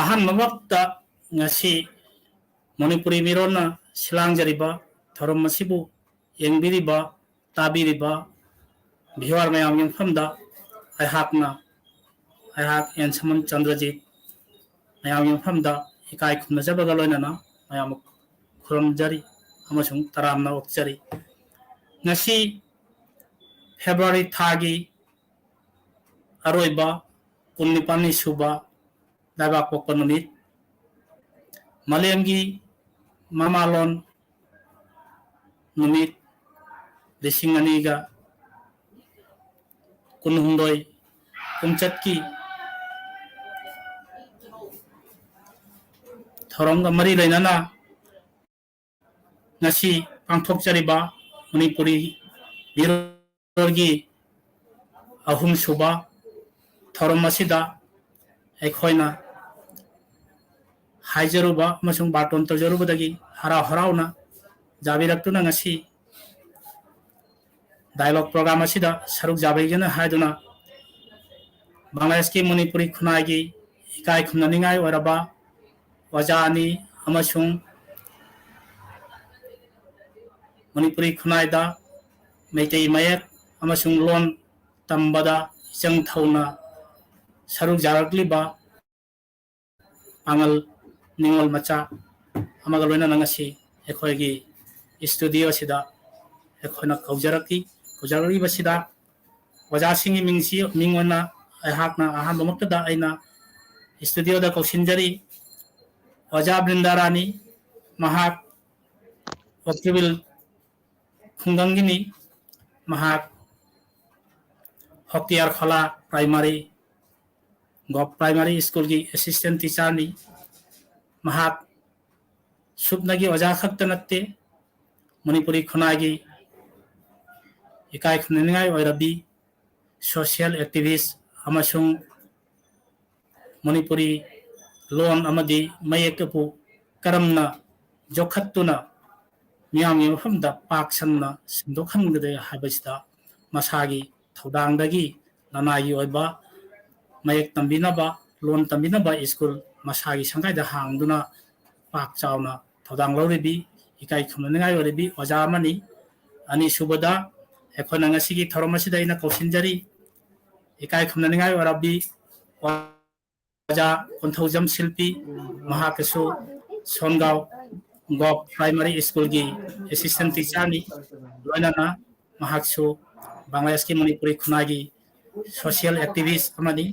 ꯑꯍꯥꯟꯕꯃꯛꯇ ꯉꯁꯤ ꯃꯅꯤꯄꯨꯔꯤ ꯃꯤꯔꯣꯟꯅ ꯁꯤꯂꯥꯡꯖꯔꯤꯕ ꯊꯧꯔꯝ ꯑꯁꯤꯕꯨ ꯌꯦꯡꯕꯤꯔꯤꯕ ꯇꯥꯕꯤꯔꯤꯕ ꯚꯤꯋꯥꯔ ꯃꯌꯥꯝꯒꯤ ꯃꯐꯝꯗ ꯑꯩꯍꯥꯛ ꯑꯦꯟ ꯁꯃꯟ ꯆꯟꯗ꯭ꯔꯖꯤꯠ ꯃꯌꯥꯝꯒꯤ ꯃꯐꯝꯗ ꯏꯀꯥꯏ ꯈꯨꯝꯅꯖꯕꯒ ꯂꯣꯏꯅꯅ ꯃꯌꯥꯝ ꯈꯨꯔꯨꯝꯖꯔꯤ ꯑꯃꯁꯨꯡ ꯇꯔꯥꯝꯅ ꯑꯣꯛꯆꯔꯤ꯫ ꯉꯁꯤ ꯐꯦꯕ꯭ꯔꯨꯋꯥꯔꯤ ꯊꯥꯒꯤ ꯑꯔꯣꯏꯕ 19ꯅꯤ ꯁꯨꯕ ꯂꯩꯕꯥꯛꯄꯣꯛꯄ ꯅꯨꯃꯤꯠ, ꯃꯥꯂꯦꯝꯒꯤ ꯃꯃꯥꯂꯣꯟ ꯅꯨꯃꯤꯠ 2016 ꯈꯣꯡꯆꯠꯀꯤ ꯊꯧꯔꯝꯒ ꯃꯔꯤ ꯂꯩꯅꯅ ꯉꯁꯤ ꯄꯥꯡꯊꯣꯛꯆꯔꯤꯕ ꯃꯅꯤꯄꯨꯔꯤ ꯃꯤꯔꯣꯜꯒꯤ ꯑꯍꯨꯝꯁꯨꯕ ꯊꯧꯔꯝ ꯑꯁꯤꯗ ꯑꯩꯈꯣꯏꯅ ꯍꯥꯏꯖꯔꯨꯕ ꯑꯃꯁꯨꯡ ꯕꯥꯔꯇꯣꯟ ꯇꯧꯖꯔꯨꯕꯗꯒꯤ ꯍꯔꯥꯎ ꯍꯔꯥꯎꯅ ꯌꯥꯕꯤꯔꯛꯇꯨꯅ ꯉꯁꯤ ꯗꯥꯏꯂꯣग ꯄ꯭रोग्राम ꯑꯁꯤꯗ ꯁꯔꯨꯛ ꯌꯥꯕꯤꯒꯦꯅ ꯍꯥꯏꯗꯨꯅ ꯕꯪꯒ꯭ꯂꯥꯗꯦशꯀꯤ ꯃꯅꯤꯄꯨꯔꯤ ꯈꯨꯟꯅꯥꯏꯒꯤ ꯏꯀꯥꯏ ꯈꯨꯝꯅꯅꯤꯡꯉꯥꯏ ꯑꯣꯏꯔꯕ ꯑꯣꯖꯥ ꯑꯅꯤ ꯑꯃꯁꯨꯡ ꯃꯅꯤꯄꯨꯔꯤ ꯈꯨꯟꯅꯥꯏꯗ ꯃꯩꯇꯩ ꯃꯌꯦꯛ ꯑꯃꯁꯨꯡ ꯂꯣꯟ ꯇꯝꯕꯗ ꯏꯆꯪ ꯊꯧꯅ ꯁꯔꯨꯛ ꯌꯥꯔꯛꯂꯤꯕ ꯄꯥꯡꯒꯜ ꯅꯤꯡꯉꯣꯜ ꯃꯆꯥ ꯑꯃꯒ ꯂꯣꯏꯅꯅ ꯉꯁꯤ ꯑꯩꯈꯣꯏꯒꯤ ꯁ꯭ꯇꯨꯗꯤꯑꯣꯁꯤꯗ ꯑꯩꯈꯣꯏꯅ ꯀꯧꯖꯔꯛꯂꯤꯕꯁꯤꯗ ꯑꯣꯖꯥꯁꯤꯡꯒꯤ ꯃꯤꯡ ꯑꯣꯏꯅ ꯑꯩꯍꯥꯛꯅ ꯑꯍꯥꯟꯕꯃꯛꯇꯗ ꯑꯩꯅ ꯁ꯭ꯇꯨꯗꯤꯑꯣꯗ ꯀꯧꯁꯤꯟꯖꯔꯤ ꯑꯣꯖꯥ ꯕ꯭ꯔꯤꯟꯗꯥꯔꯥꯅꯤ, ꯃꯍꯥꯛ ꯑꯣꯛꯇ꯭ꯔꯤꯕꯤꯜ ꯈꯨꯡꯒꯪꯒꯤꯅꯤ, ꯃꯍꯥꯛ ꯍꯣꯛꯇꯤꯌꯥꯔ ꯈꯣꯂꯥ ꯄ꯭राइमारी गभ प्राइमारी स्कूल की असिस्टेंट टीचरनी। महाक सुपनगी ओजा खक्त नत्ते मणिपुरी खुनागी इकाई खुननिंगाई ओइरबी सोशल एक्टिविस्ट अमसुंग मणिपुरी लोन अमदी मयेकपु करमना जोखत्तुना मियामि मफमदा पाकसन्ना सिंदोखनगदे हाबसिदा मसागी थौदांगदगी ननागी ओइबा मयेक तंबिनबा लोन तंबिनबा स्कूल मसागी संगाइदा हांगदुना पाक चावना थौदांग लौरिबी इकाई खुमनिंगाई ओरिबी ओजा अमनी। अनि सुबदा एखोना ngasiगी थौरम असिदा इना कौसिनजरी इकाई खुमनिंगाई ओरबी ओजा कोंथौजम शिल्पी महाकसु सोनगांव गभ प्राइमारी स्कूल की असिस्टेंट टीचरनी लोइनाना महाकसु बांग्लादेश की मणिपुरी खुनागी सोशल एक्टिविस्ट अमनी।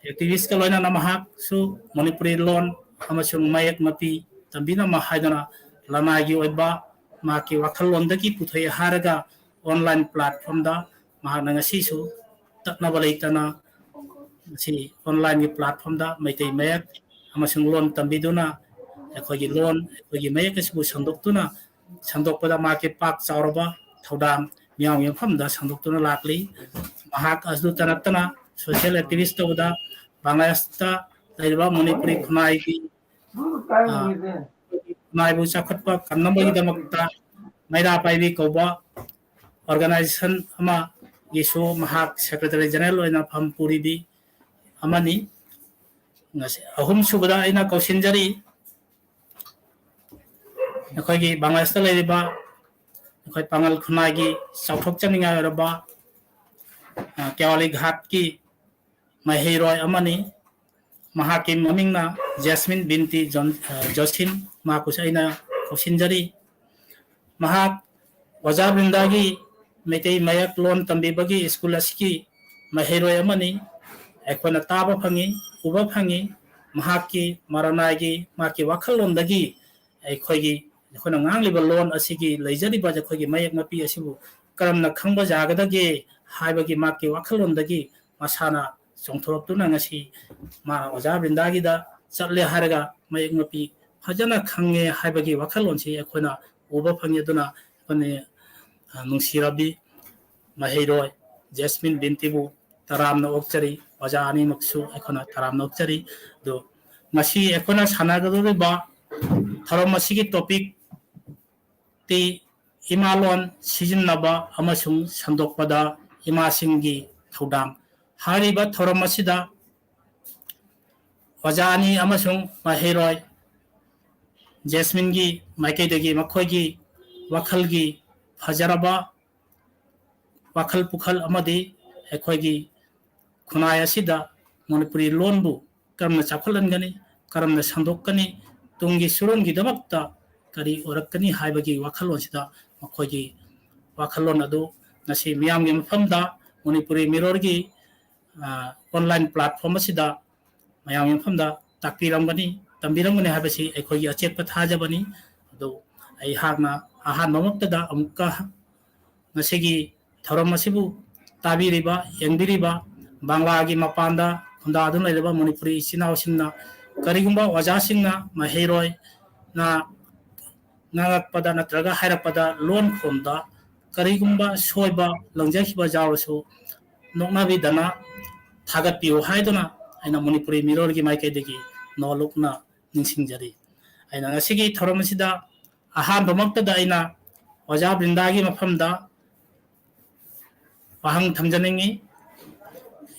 एक्टिविस्ट का लोइनाना महाकसु मणिपुरी लोन अमसुंग मयेक मपी तंबिना हाइदना लनागी ओइबा माकी वाखललोंदगी पुथोय हारगा ऑनलाइन प्लेटफॉर्म दा महाना ngasisu taknaba leitana si online gi platform da maitai mayak amasung loan tambiduna ekhogi loan ekhogi mayak asibu sangdoktuna sangdokpada maki pak chawraba thodam miyam yampham da sangdoktuna lakli mahak asdu tanatana social activist tawda bangladesh ta laiba manipuri khunai gi naibu chakhatpa kannambagi damakta maira paibi koba organization ama gisu mahak secretary general oina phampuribi amani ngasi ahum subada aina kausinjari akhoi bangladesh ta leriba akhoi pangal khunai gi chauthok chaninga raba kewali ghat ki mahiroi amani mahaki mamingna jasmine binti josin makus aina kausinjari mahak oja brindagi Meitei मयक loan तंबीबगी school असकी महिरोय अमनी एखोना ताबा fungi उबा fungi महाकी मरनागी माकी वाखलोंदगी एखोगी एखोना ngangliba loan असिगी लेजरिबा जखोगी मयक मपी असिबु करमना खंबा जागदगे हाइबगी माकी वाखलोंदगी मसाना चोंथोरक्तुना ngasi मा ओजा ब्रिंदागी दा चले हारगा मयक मपी फजना खंगे हाइबगी वाखलोंसी एखोना उबा fungi दुना कोने नुसिराबी महिरोय jasmine बिंतीबु तरामना ओक्चरी ओजा अनि मक्सु एखोना तरामना ओक्चरी दो मसी एखोना सानागदोबा थरम मसीगी टॉपिक ती इमालोन सिजिननबा अमसुंग संदोकपदा इमासिंगी थौदांग हारिबा थरम मसीदा ꯑꯣꯖꯥꯅꯤ ꯑꯃꯁꯨꯡ ꯃꯍꯩꯔꯣꯏ ꯖꯦꯁꯃꯤꯟꯒꯤ ꯃꯥꯏꯀꯩꯗꯒꯤ ꯃꯈꯣꯏꯒꯤ ꯋꯥꯈꯜꯒꯤ ꯐꯖꯔꯕ ꯋꯥꯈꯜ ꯄꯨꯈꯜ ꯑꯃꯗꯤ ꯑꯩꯈꯣꯏꯒꯤ ꯈꯨꯟꯅꯥꯏ ꯑꯁꯤꯗ ꯃꯅꯤꯄꯨꯔꯤ ꯂꯣꯟꯕꯨ ꯀꯔꯝꯅ ꯆꯥꯎꯈꯠꯍꯟꯒꯅꯤ ꯀꯔꯝꯅ ꯁꯟꯗꯣꯛꯀꯅꯤ ꯇꯨꯡꯒꯤ ꯁꯨꯔꯣꯟꯒꯤꯗꯃꯛꯇ ꯀꯔꯤ ꯑꯣꯏꯔꯛꯀꯅꯤ ꯍꯥꯏꯕꯒꯤ ꯋꯥꯈꯜꯂꯣꯟꯁꯤꯗ ꯃꯈꯣꯏꯒꯤ ꯋꯥꯈꯜꯂꯣꯟ ꯑꯗꯨ ꯉꯁꯤ ꯃꯤꯌꯥꯝꯒꯤ ꯃꯐꯝꯗ ꯃꯅꯤꯄꯨꯔꯤ ꯃꯤꯔꯣꯜꯒꯤ ꯑꯣꯟꯂꯥꯏꯟ ꯄ꯭ꯂꯥꯠꯐꯣꯝ ꯑꯁꯤꯗ ꯃꯌꯥꯝꯒꯤ ꯃꯐꯝꯗ ꯇꯥꯛꯄꯤꯔꯝꯒꯅꯤ ꯇꯝꯕꯤꯔꯝꯒꯅꯤ ꯍꯥꯏꯕꯁꯤ ꯑꯩꯈꯣꯏꯒꯤ ꯑꯆꯦꯠꯄ ꯊꯥꯖꯕꯅꯤ ꯑꯗꯨ ꯑꯩꯍꯥꯛꯅ ꯑꯍꯥꯟꯕꯃꯛꯇꯗ ꯑꯃꯨꯛꯀ ꯉꯁꯤꯒꯤ ꯊꯧꯔꯝ ꯑꯁꯤꯕꯨ ꯇꯥꯕꯤꯔꯤꯕ ꯌꯦꯡꯕꯤꯔꯤꯕ ꯕꯪꯂꯥꯒꯤ ꯃꯄꯥꯟꯗ ꯈꯨꯟꯗꯥꯗꯨꯅ ꯂꯩꯔꯤꯕ ꯃꯅꯤꯄꯨꯔꯤ ꯏꯆꯤꯟ ꯏꯅꯥꯎꯁꯤꯡꯅ ꯀꯔꯤꯒꯨꯝꯕ ꯑꯣꯖꯥꯁꯤꯡꯅ ꯃꯍꯩꯔꯣꯏꯅ ꯉꯥꯡꯉꯛꯄꯗ ꯅꯠꯇ꯭ꯔꯒ ꯍꯥꯏꯔꯛꯄꯗ ꯂꯣꯟ ꯈꯣꯝꯗ ꯀꯔꯤꯒꯨꯝꯕ ꯁꯣꯏꯕ ꯂꯪꯖꯈꯤꯕ ꯌꯥꯎꯔꯁꯨ ꯅꯣꯛꯅꯕꯤꯗꯅ ꯊꯥꯒꯠꯄꯤꯌꯨ ꯍꯥꯏꯗꯨꯅ ꯑꯩꯅ ꯃꯅꯤꯄꯨꯔꯤ ꯃꯤꯔꯣꯜꯒꯤ ꯃꯥꯏꯀꯩꯗꯒꯤ ꯅꯣꯜꯂꯨꯛꯅ ꯅꯤꯡꯁꯤꯡꯖꯔꯤ ꯑꯩꯅ ꯉꯁꯤꯒꯤ ꯊꯧꯔꯝ ꯑꯁꯤꯗ ꯑꯍꯥꯟꯕꯃꯛꯇꯗ ꯑꯩꯅ ꯑꯣꯖꯥ ꯕ꯭ꯔꯤꯟꯗꯥꯒꯤ ꯃꯐꯝꯗ ꯋꯥꯍꯪ ꯊꯝꯖꯅꯤꯡꯉꯤ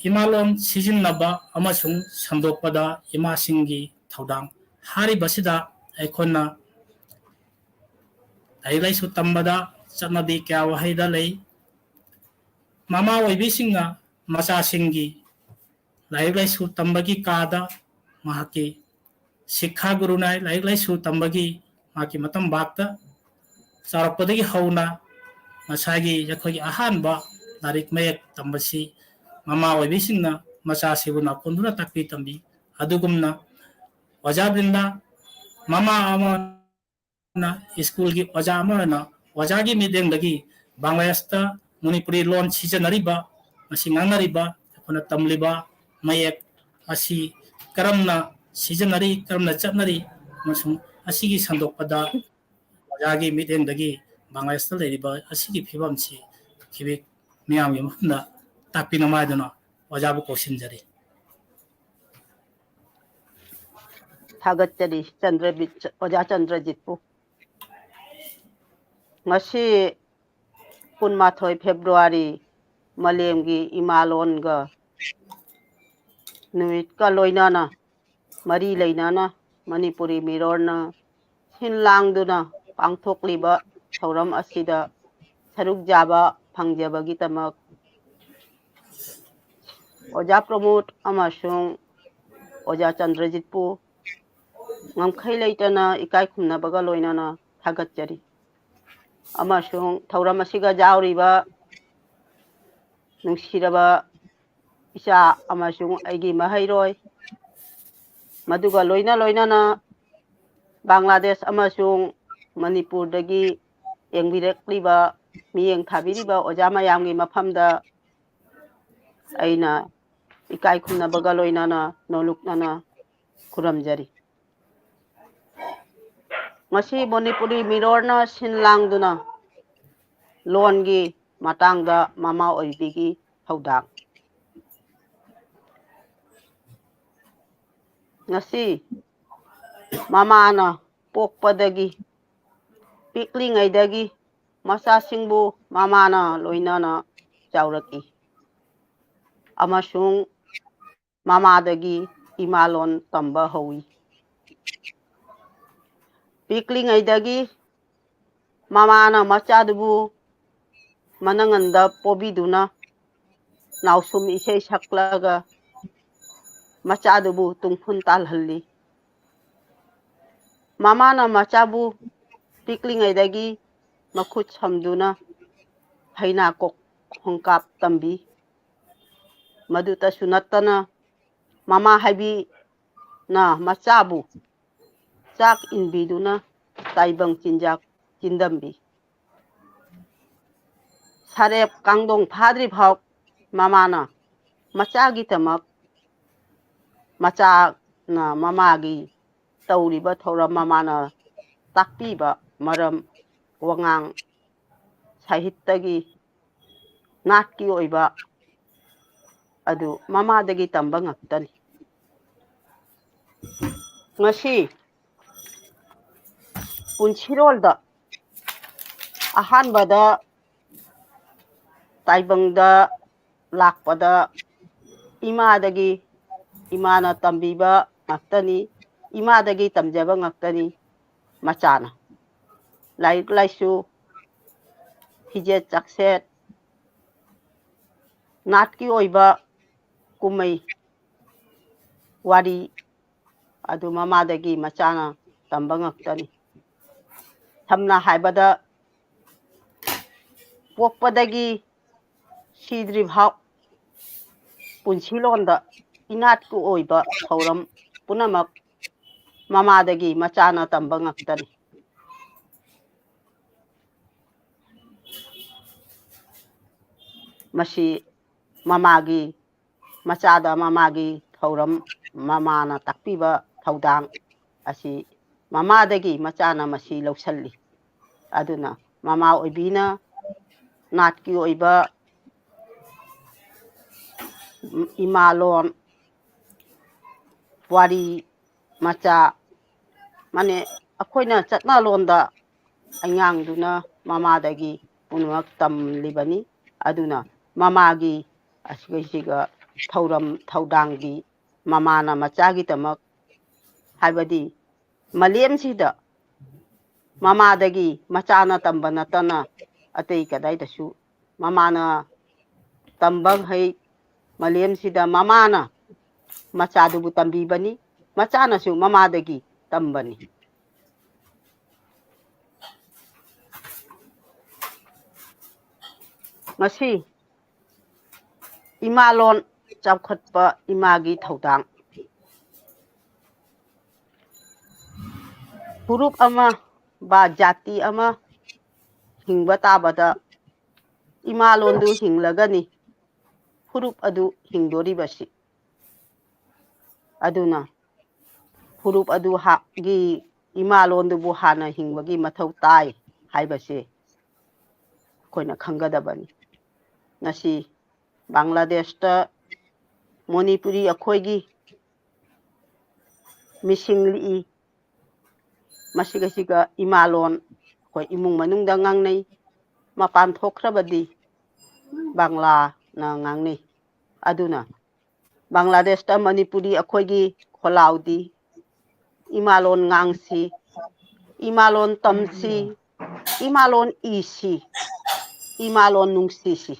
ꯏꯃꯥꯂꯣꯟ ꯁꯤꯖꯤꯟꯅꯕ ꯑꯃꯁꯨꯡ ꯁꯟꯗꯣꯛꯄꯗ ꯏꯃꯥꯁꯤꯡꯒꯤ ꯊꯧꯗꯥꯡ ꯍꯥꯏꯔꯤꯕꯁꯤꯗ ꯑꯩꯈꯣꯏꯅ ꯂꯥꯏꯔꯤꯛ ꯂꯥꯏꯁꯨ ꯇꯝꯕꯗ ꯆꯠꯅꯕꯤ ꯀꯌꯥ ꯋꯥꯍꯩꯗ ꯂꯩ ꯃꯃꯥ ꯑꯣꯏꯕꯤꯁꯤꯡꯅ ꯃꯆꯥꯁꯤꯡꯒꯤ ꯂꯥꯏꯔꯤꯛ ꯂꯥꯏꯁꯨ ꯇꯝꯕꯒꯤ ꯀꯥꯗ ꯃꯍꯥꯛꯀꯤ ꯁꯤꯛꯈꯥ ꯒꯨꯔꯨꯅ ꯂꯥꯏꯔꯤꯛ ꯂꯥꯏꯁꯨ ꯇꯝꯕꯒꯤ ꯃꯍꯥꯛꯀꯤ ꯃꯇꯝꯕꯥꯛꯇ ꯆꯥꯎꯔꯛꯄꯗꯒꯤ ꯍꯧꯅ ꯉꯁꯥꯏꯒꯤ ꯑꯩꯈꯣꯏꯒꯤ ꯑꯍꯥꯟꯕ ꯂꯥꯏꯔꯤꯛ ꯃꯌꯦꯛ ꯇꯝꯕꯁꯤ ꯃꯃꯥ ꯑꯣꯏꯕꯤꯁꯤꯡꯅ ꯃꯆꯥꯁꯤꯕꯨ ꯅꯥꯀꯣꯟꯗꯨꯅ ꯇꯥꯛꯄꯤ ꯇꯝꯕꯤ ꯑꯗꯨꯒꯨꯝꯅ ꯑꯣꯖꯥ ꯕ꯭ꯔꯤꯟꯗꯥ ꯃꯃꯥ ꯑꯃꯅ ꯁ꯭ꯀꯨꯜꯒꯤ ꯑꯣꯖꯥ ꯑꯃꯅ ꯑꯣꯖꯥꯒꯤ ꯃꯤꯠꯌꯦꯡꯗꯒꯤ ꯕꯪꯒ꯭ꯂꯥꯗꯦꯁꯇ ꯃꯅꯤꯄꯨꯔꯤ ꯂꯣꯟ ꯁꯤꯖꯤꯟꯅꯔꯤꯕ ꯃꯁꯤ ꯉꯥꯡꯅꯔꯤꯕ ꯑꯩꯈꯣꯏꯅ ꯇꯝꯂꯤꯕ ꯃꯌꯦꯛ ꯑꯁꯤ ꯀꯔꯝꯅ ꯁꯤꯖꯤꯟꯅꯔꯤ ꯀꯔꯝꯅ ꯆꯠꯅꯔꯤ ꯑꯃꯁꯨꯡ ꯑꯁꯤꯒꯤ ꯁꯟꯗꯣꯛꯄꯗ ꯑꯣꯖꯥꯒꯤ ꯃꯤꯠꯌꯦꯡꯗꯒꯤ ꯕꯪꯒ꯭ꯂꯥꯗꯦꯁꯇ ꯂꯩꯔꯤꯕ ꯑꯁꯤꯒꯤ ꯐꯤꯕꯝꯁꯤ ꯃꯤꯌꯥꯝꯒꯤ ꯃꯐꯝꯗ ꯇꯥꯛꯄꯤꯅꯕ ꯍꯥꯏꯗꯨꯅ ꯑꯣꯖꯥꯕꯨ ꯀꯧꯁꯤꯟꯖꯔꯤ ꯊꯥꯒꯠꯆꯔꯤ ꯑꯣꯖꯥ ꯆꯟꯗ꯭ꯔꯖꯤꯠꯄꯨ ꯉꯁꯤ 12 ꯐꯦꯕ꯭ꯔꯨꯋꯥꯔꯤ ꯃꯥꯂꯦꯝꯒꯤ ꯏꯃꯥꯂꯣꯟꯒ ꯅꯨꯃꯤꯠꯀ ꯂꯣꯏꯅꯅ ꯃꯔꯤ ꯂꯩꯅꯅ ꯃꯅꯤꯄꯨꯔꯤ ꯃꯤꯔꯣꯜꯅ ꯁꯤꯟ ꯂꯥꯡꯗꯨꯅ ꯄꯥꯡꯊꯣꯛꯂꯤꯕ ꯊꯧꯔꯝ ꯑꯁꯤꯗ ꯁꯔꯨꯛ ꯌꯥꯕ ꯐꯪꯖꯕꯒꯤꯗꯃꯛ ꯑꯣꯖꯥ ꯄ꯭ꯔꯃꯣꯗ ꯑꯃꯁꯨꯡ ꯑꯣꯖꯥ ꯆꯟꯗ꯭ꯔꯖꯤꯠꯄꯨ ꯉꯝꯈꯩ ꯂꯩꯇꯅ ꯏꯀꯥꯏ ꯈꯨꯝꯅꯕꯒ ꯂꯣꯏꯅꯅ ꯊꯥꯒꯠꯆꯔꯤ ꯑꯃꯁꯨꯡ ꯊꯧꯔꯝ ꯑꯁꯤꯒ ꯌꯥꯎꯔꯤꯕ ꯅꯨꯡꯁꯤꯔꯕ ꯏꯆꯥ ꯑꯃꯁꯨꯡ ꯑꯩꯒꯤ ꯃꯍꯩꯔꯣꯏ ꯃꯗꯨꯒ ꯂꯣꯏꯅꯅ ꯕꯪꯒ꯭ꯂꯥꯗꯦꯁ ꯑꯃꯁꯨꯡ ꯃꯅꯤꯄꯨꯔꯗꯒꯤ ꯌꯦꯡꯕꯤꯔꯛꯂꯤꯕ ꯃꯤꯠꯌꯦꯡ ꯊꯥꯕꯤꯔꯤꯕ ꯑꯣꯖꯥ ꯃꯌꯥꯝꯒꯤ ꯃꯐꯝꯗ ꯑꯩꯅ ꯏꯀꯥꯏ ꯈꯨꯝꯅꯕꯒ ꯂꯣꯏꯅꯅ ꯅꯣꯜꯂꯨꯛꯅꯅ ꯈꯨꯔꯨꯝꯖꯔꯤ ꯉꯁꯤ ꯃꯅꯤꯄꯨꯔꯤ ꯃꯤꯔꯣꯜꯅ ꯁꯤꯟ ꯂꯥꯡꯗꯨꯅ ꯂꯣꯟꯒꯤ ꯃꯇꯥꯡꯗ ꯃꯃꯥ ꯑꯣꯏꯕꯤꯒꯤ ꯊꯧꯗꯥꯡ ꯉꯁꯤ ꯃꯃꯥꯅ ꯄꯣꯛꯄꯗꯒꯤ ꯄꯤꯛꯂꯤꯉꯩꯗꯒꯤ ꯃꯆꯥꯁꯤꯡꯕꯨ ꯃꯃꯥꯅ ꯂꯣꯏꯅꯅ ꯆꯥꯎꯔꯛꯏ ꯑꯃꯁꯨꯡ ꯃꯃꯥꯗꯒꯤ ꯏꯃꯥꯂꯣꯟ ꯇꯝꯕ ꯍꯧꯏ ꯄꯤꯛꯂꯤꯉꯩꯗꯒꯤ ꯃꯃꯥꯅ ꯃꯆꯥꯗꯨꯕꯨ ꯃꯅꯉꯟꯗ ꯄꯣꯕꯤꯗꯨꯅ ꯅꯥꯎꯁꯨꯝ ꯏꯁꯩ ꯁꯛꯂꯒ ꯃꯆꯥꯗꯨꯕꯨ ꯇꯨꯡꯐꯨꯟ ꯇꯥꯜꯍꯜꯂꯤ ꯃꯃꯥꯅ ꯃꯆꯥꯕꯨ ꯄꯤꯛꯂꯤꯉꯩꯗꯒꯤ ꯃꯈꯨꯠ ꯁꯝꯗꯨꯅ ꯍꯩꯅꯥꯀꯣꯛ ꯈꯣꯡꯀꯥꯞ ꯇꯝꯕꯤ ꯃꯗꯨꯇꯁꯨ ꯅꯠꯇꯅ ꯃꯃꯥ ꯍꯥꯏꯕꯤꯅ ꯃꯆꯥꯕꯨ ꯆꯥꯛ ꯏꯟꯕꯤꯗꯨꯅ ꯇꯥꯏꯕꯪ ꯆꯤꯟꯖꯥꯛ ꯆꯤꯟꯗꯝꯕꯤ ꯁꯥꯔꯦꯞ ꯀꯥꯡꯗꯣꯡ ꯐꯥꯗ꯭ꯔꯤꯐꯥꯎ ꯃꯃꯥꯅ ꯃꯆꯥꯒꯤꯗꯃꯛ ꯃꯆꯥꯅ ꯃꯃꯥꯒꯤ ꯇꯧꯔꯤꯕ ꯊꯧꯔꯝ ꯃꯃꯥꯅ ꯇꯥꯛꯄꯤꯕ ꯃꯔꯝ ꯋꯥꯉꯥꯡ ꯁꯥꯍꯤꯠꯇꯒꯤ ꯅꯥꯠꯀꯤ ꯑꯣꯏꯕ ꯑꯗꯨ ꯃꯃꯥꯗꯒꯤ ꯇꯝꯕ ꯉꯥꯛꯇꯅꯤ ꯉꯁꯤ ꯄꯨꯟꯁꯤꯔꯣꯜꯗ ꯑꯍꯥꯟꯕꯗ ꯇꯥꯏꯕꯪꯗ ꯂꯥꯛꯄꯗ ꯏꯃꯥꯗꯒꯤ ꯏꯃꯥꯅ ꯇꯝꯕꯤꯕ ꯉꯥꯛꯇꯅꯤ ꯏꯃꯥꯗꯒꯤ ꯇꯝꯖꯕ ꯉꯥꯛꯇꯅꯤ ꯃꯆꯥꯅ ꯂꯥꯏꯔꯤꯛ ꯂꯥꯏꯁꯨ ꯐꯤꯖꯦꯠ ꯆꯥꯛꯁꯦꯠ ꯅꯥꯠꯀꯤ ꯑꯣꯏꯕ ꯀꯨꯝꯍꯩ ꯋꯥꯔꯤ ꯑꯗꯨ ꯃꯃꯥꯗꯒꯤ ꯃꯆꯥꯅ ꯇꯝꯕ ꯉꯥꯛꯇꯅꯤ ꯁꯝꯅ ꯍꯥꯏꯕꯗ ꯄꯣꯛꯄꯗꯒꯤ ꯁꯤꯗ꯭ꯔꯤꯐꯥꯎ ꯄꯨꯟꯁꯤꯂꯣꯟꯗ ꯏꯅꯥꯠꯀꯤ ꯑꯣꯏꯕ ꯊꯧꯔꯝ ꯄꯨꯝꯅꯃꯛ ꯃꯃꯥꯗꯒꯤ ꯃꯆꯥꯅ ꯇꯝꯕ ꯉꯥꯛꯇꯅꯤ ꯃꯁꯤ ꯃꯃꯥꯒꯤ ꯃꯆꯥꯗ ꯃꯃꯥꯒꯤ ꯊꯧꯔꯝ ꯃꯃꯥꯅ ꯇꯥꯛꯄꯤꯕ ꯊꯧꯗꯥꯡ ꯑꯁꯤ ꯃꯃꯥꯗꯒꯤ ꯃꯆꯥꯅ ꯃꯁꯤ ꯂꯧꯁꯤꯜꯂꯤ ꯑꯗꯨꯅ ꯃꯃꯥ ꯑꯣꯏꯕꯤꯅ ꯅꯥꯠꯀꯤ ꯑꯣꯏꯕ ꯏꯃꯥꯂꯣꯟ ꯋꯥꯔꯤ ꯃꯆꯥ ꯃꯥꯅꯦ ꯑꯩꯈꯣꯏꯅ ꯆꯠꯅꯂꯣꯟꯗ ꯑꯉꯥꯡꯗꯨꯅ ꯃꯃꯥꯗꯒꯤ ꯄꯨꯝꯅꯃꯛ ꯇꯝꯂꯤꯕꯅꯤ ꯑꯗꯨꯅ ꯃꯃꯥꯒꯤ ꯑꯁꯤꯒ ꯊꯧꯔꯝ ꯊꯧꯗꯥꯡꯗꯤ ꯃꯃꯥꯅ ꯃꯆꯥꯒꯤꯗꯃꯛ ꯍꯥꯏꯕꯗꯤ ꯃꯥꯂꯦꯝꯁꯤꯗ ꯃꯃꯥꯗꯒꯤ ꯃꯆꯥꯅ ꯇꯝꯕ ꯅꯠꯇꯅ ꯑꯇꯩ ꯀꯗꯥꯏꯗꯁꯨ ꯃꯃꯥꯅ ꯇꯝꯕꯈꯩ ꯃꯥꯂꯦꯝꯁꯤꯗ ꯃꯃꯥꯅ ꯃꯆꯥꯗꯨꯕꯨ ꯇꯝꯕꯤꯕꯅꯤ ꯃꯆꯥꯅꯁꯨ ꯃꯃꯥꯗꯒꯤ ꯇꯝꯕꯅꯤ ꯉꯁꯤ ꯏꯃꯥꯂꯣꯟ ꯆꯥꯎꯈꯠꯄ ꯏꯃꯥꯒꯤ ꯊꯧꯗꯥꯡ ꯐꯨꯔꯨꯞ ꯑꯃ ꯕꯥ ꯖꯥꯇꯤ ꯑꯃ ꯍꯤꯡꯕ ꯇꯥꯕꯗ ꯏꯃꯥꯂꯣꯟꯗꯨ ꯍꯤꯡꯂꯒꯅꯤ ꯐꯨꯔꯨꯞ ꯑꯗꯨ ꯍꯤꯡꯗꯣꯔꯤꯕꯁꯤ ꯑꯗꯨꯅ ꯐꯨꯔꯨꯞ ꯑꯗꯨꯒꯤ ꯏꯃꯥꯂꯣꯟꯗꯨꯕꯨ ꯍꯥꯟꯅ ꯍꯤꯡꯕꯒꯤ ꯃꯊꯧ ꯇꯥꯏ ꯍꯥꯏꯕꯁꯦ ꯑꯩꯈꯣꯏꯅ ꯈꯪꯒꯗꯕꯅꯤ ꯉꯁꯤ ꯕꯪꯒ꯭ꯂꯥꯗꯦꯁꯇ ꯃꯅꯤꯄꯨꯔꯤ ꯑꯩꯈꯣꯏꯒꯤ ꯃꯤꯁꯤꯡ ꯂꯤꯛꯏ ꯃꯁꯤꯒ ꯏꯃꯥꯂꯣꯟ ꯑꯩꯈꯣꯏ ꯏꯃꯨꯡ ꯃꯅꯨꯡꯗ ꯉꯥꯡꯅꯩ ꯃꯄꯥꯟ ꯊꯣꯛꯈ꯭ꯔꯕꯗꯤ ꯕꯪꯂꯥꯅ ꯉꯥꯡꯅꯩ ꯑꯗꯨꯅ ꯕꯪꯒ꯭ꯂꯥꯗꯦꯁꯇ ꯃꯅꯤꯄꯨꯔꯤ ꯑꯩꯈꯣꯏꯒꯤ ꯈꯣꯜꯂꯥꯎꯗꯤ ꯏꯃꯥꯂꯣꯟ ꯉꯥꯡꯁꯤ ꯏꯃꯥꯂꯣꯟ ꯇꯝꯁꯤ ꯏꯃꯥꯂꯣꯟ ꯏꯁꯤ ꯏꯃꯥꯂꯣꯟ ꯅꯨꯡꯁꯤꯁꯤ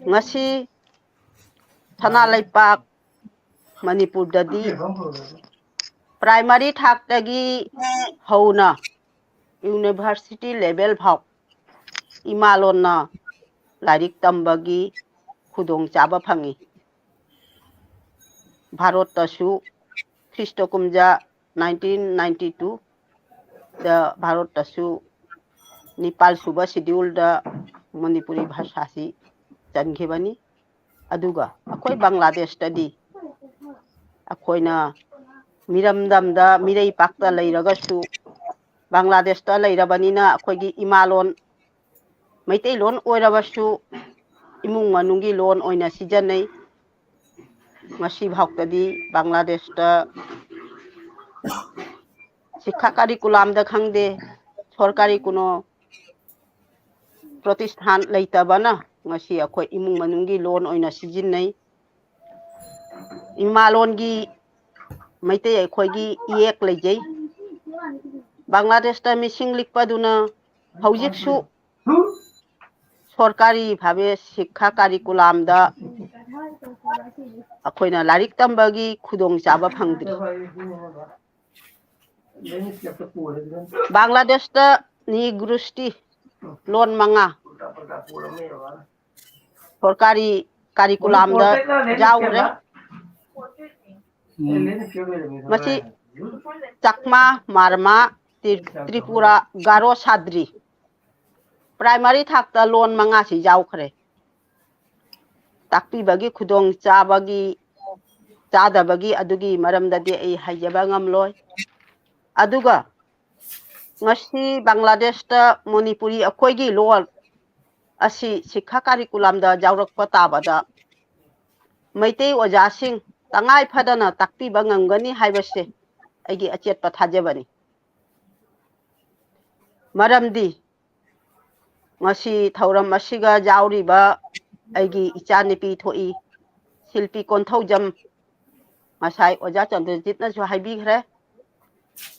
ꯉꯁꯤ ꯁꯅꯥ ꯂꯩꯄꯥꯛ ꯃꯅꯤꯄꯨꯔꯗꯗꯤ ꯄ꯭ꯔꯥꯏꯃꯥꯔꯤ ꯊꯥꯛꯇꯒꯤ ꯍꯧꯅ ꯌꯨꯅꯤꯚꯔꯁꯤꯇꯤ ꯂꯦꯚꯦꯜ ꯐꯥꯎ ꯏꯃꯥꯂꯣꯟꯅ ꯂꯥꯏꯔꯤꯛ ꯇꯝꯕꯒꯤ ꯈꯨꯗꯣꯡꯆꯥꯕ ꯐꯪꯏ ꯚꯥꯔꯠꯇꯁꯨ ꯈ꯭ꯔꯤꯁꯇ ꯀꯨꯝꯖꯥ 1992 ꯗ ꯚꯥꯔꯠꯇꯁꯨ 7ꯁꯨꯕ ꯁꯤꯗ꯭ꯌꯨꯜꯗ ꯃꯅꯤꯄꯨꯔꯤ ꯚꯥषꯥꯁꯤ ꯆꯟꯈꯤꯕꯅꯤ ꯑꯗꯨꯒ ꯑꯩꯈꯣꯏ ꯕꯪꯒ꯭ꯂꯥꯗꯦꯁꯇꯗꯤ ꯑꯩꯈꯣꯏꯅ ꯃꯤꯔꯝꯗꯝꯗ ꯃꯤꯔꯩꯄꯥꯛꯇ ꯂꯩꯔꯒꯁꯨ ꯕꯪꯒ꯭ꯂꯥꯗꯦꯁꯇ ꯂꯩꯔꯕꯅꯤꯅ ꯑꯩꯈꯣꯏꯒꯤ ꯏꯃꯥꯂꯣꯟ ꯃꯩꯇꯩꯂꯣꯟ ꯑꯣꯏꯔꯕꯁꯨ ꯏꯃꯨꯡ ꯃꯅꯨꯡꯒꯤ ꯂꯣꯟ ꯑꯣꯏꯅ ꯁꯤꯖꯤꯟꯅꯩ ꯉꯁꯤꯐꯥꯎꯇꯗꯤ ꯕꯪꯒ꯭ꯂꯥꯗꯦꯁꯇ ꯁꯤꯛꯈꯥ ꯀꯥꯔꯤꯀꯨꯂꯝꯗ ꯈꯪꯗꯦ ꯁꯔꯀꯥरी कोनो ꯄ꯭ꯔꯣꯇꯤꯁꯊꯥꯟ ꯂꯩꯇꯕꯅ ꯉꯁꯤ ꯑꯩꯈꯣꯏ ꯏꯃꯨꯡ ꯃꯅꯨꯡꯒꯤ ꯂꯣꯟ ꯑꯣꯏꯅ ꯁꯤꯖꯤꯟꯅꯩ ꯏꯃꯥꯂꯣꯟꯒꯤ ꯃꯩꯇꯩ ꯑꯩꯈꯣꯏꯒꯤ ꯏꯌꯦꯛ ꯂꯩꯖꯩ ꯕꯪꯒ꯭ꯂꯥꯗꯦꯁꯇ ꯃꯤꯁꯤꯡ ꯂꯤꯛꯄꯗꯨꯅ ꯍꯧꯖꯤꯛꯁꯨ ꯁꯔꯀꯥरी भावे शिक्षा कारिकुलमदा अखोइना लारिक तंबगी खुदोंचाबा फंगद्री बांग्लादेशता निगृष्टि लोन मंगा सरकारी कारिकुलमदा जाउरे मसी चकमा मारमा त्रिपुरा गारो साद्री प्राइमरी थाकता लोन मंगा सी जाउखरे ताकपीबगी खुदोंग चाबगी चादबगी अदुगी मरमददी आई हाइजबा ngamloi अदुगा ngasi बांग्लादेशता मणिपुरी अखोइगी लोन असी शिक्षा कारिकुलमदा जाउरकपा ताबदा मैतै ओजासिंग तंगाइ फदना ताकपीबा ngamगनी हाइबसे अगी अचेतपा थाजेबनी मरमदी ngasi thauram asiga jauriba aigi ichanipi thoi silpi konthojam ꯉꯁꯥꯏ ꯑꯣꯖꯥ ꯆꯟꯗ꯭ꯔꯖꯤꯠꯅꯁꯨ ꯍꯥꯏꯕꯤꯈ꯭ꯔꯦ